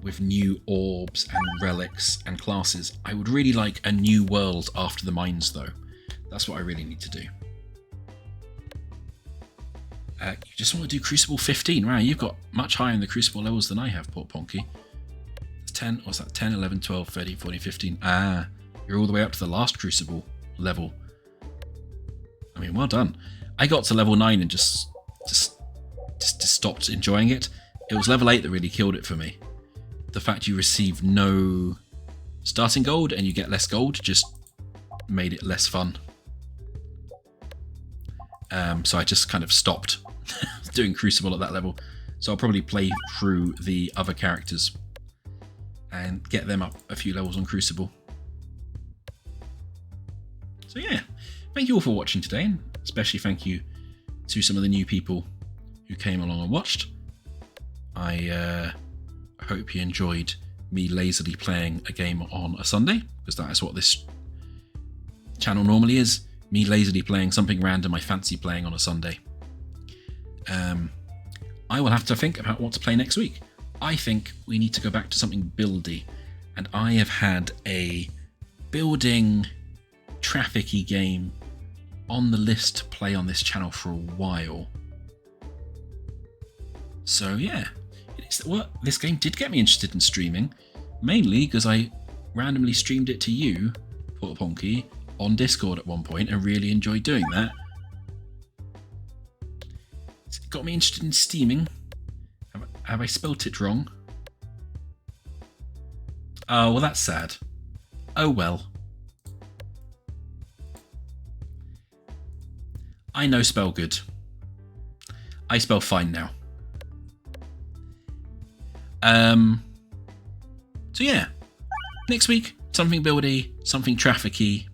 with new orbs and relics and classes. I would really like a new world after the mines, though. That's what I really need to do. You just want to do Crucible 15. Wow, you've got much higher in the Crucible levels than I have, Port Ponky. It's 10, what's that? 10, 11, 12, 13, 14, 15. Ah, you're all the way up to the last Crucible level. I mean, well done. I got to level 9 and just stopped enjoying it. It was level 8 that really killed it for me. The fact you receive no starting gold and you get less gold just made it less fun. So I just kind of stopped doing Crucible at that level. So I'll probably play through the other characters and get them up a few levels on Crucible. So yeah, thank you all for watching today, and especially thank you to some of the new people who came along and watched. I hope you enjoyed me lazily playing a game on a Sunday, because that is what this channel normally is, me lazily playing something random I fancy playing on a Sunday. I will have to think about what to play next week. I think we need to go back to something buildy, and I have had a building traffic-y game on the list to play on this channel for a while. So yeah, this game did get me interested in streaming, mainly because I randomly streamed it to you, Portaponky, on Discord at one point and really enjoyed doing that. It got me interested in steaming. Have I spelt it wrong? Oh, well, that's sad. Oh well. I know spell good. I spell fine now. So yeah, next week, something buildy, something traffic-y,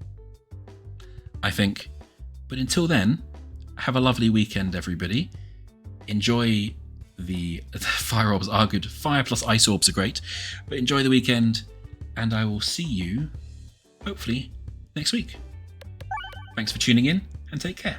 I think. But until then, have a lovely weekend, everybody. Enjoy the fire orbs are good. Fire plus ice orbs are great. But enjoy the weekend, and I will see you, hopefully, next week. Thanks for tuning in, and take care.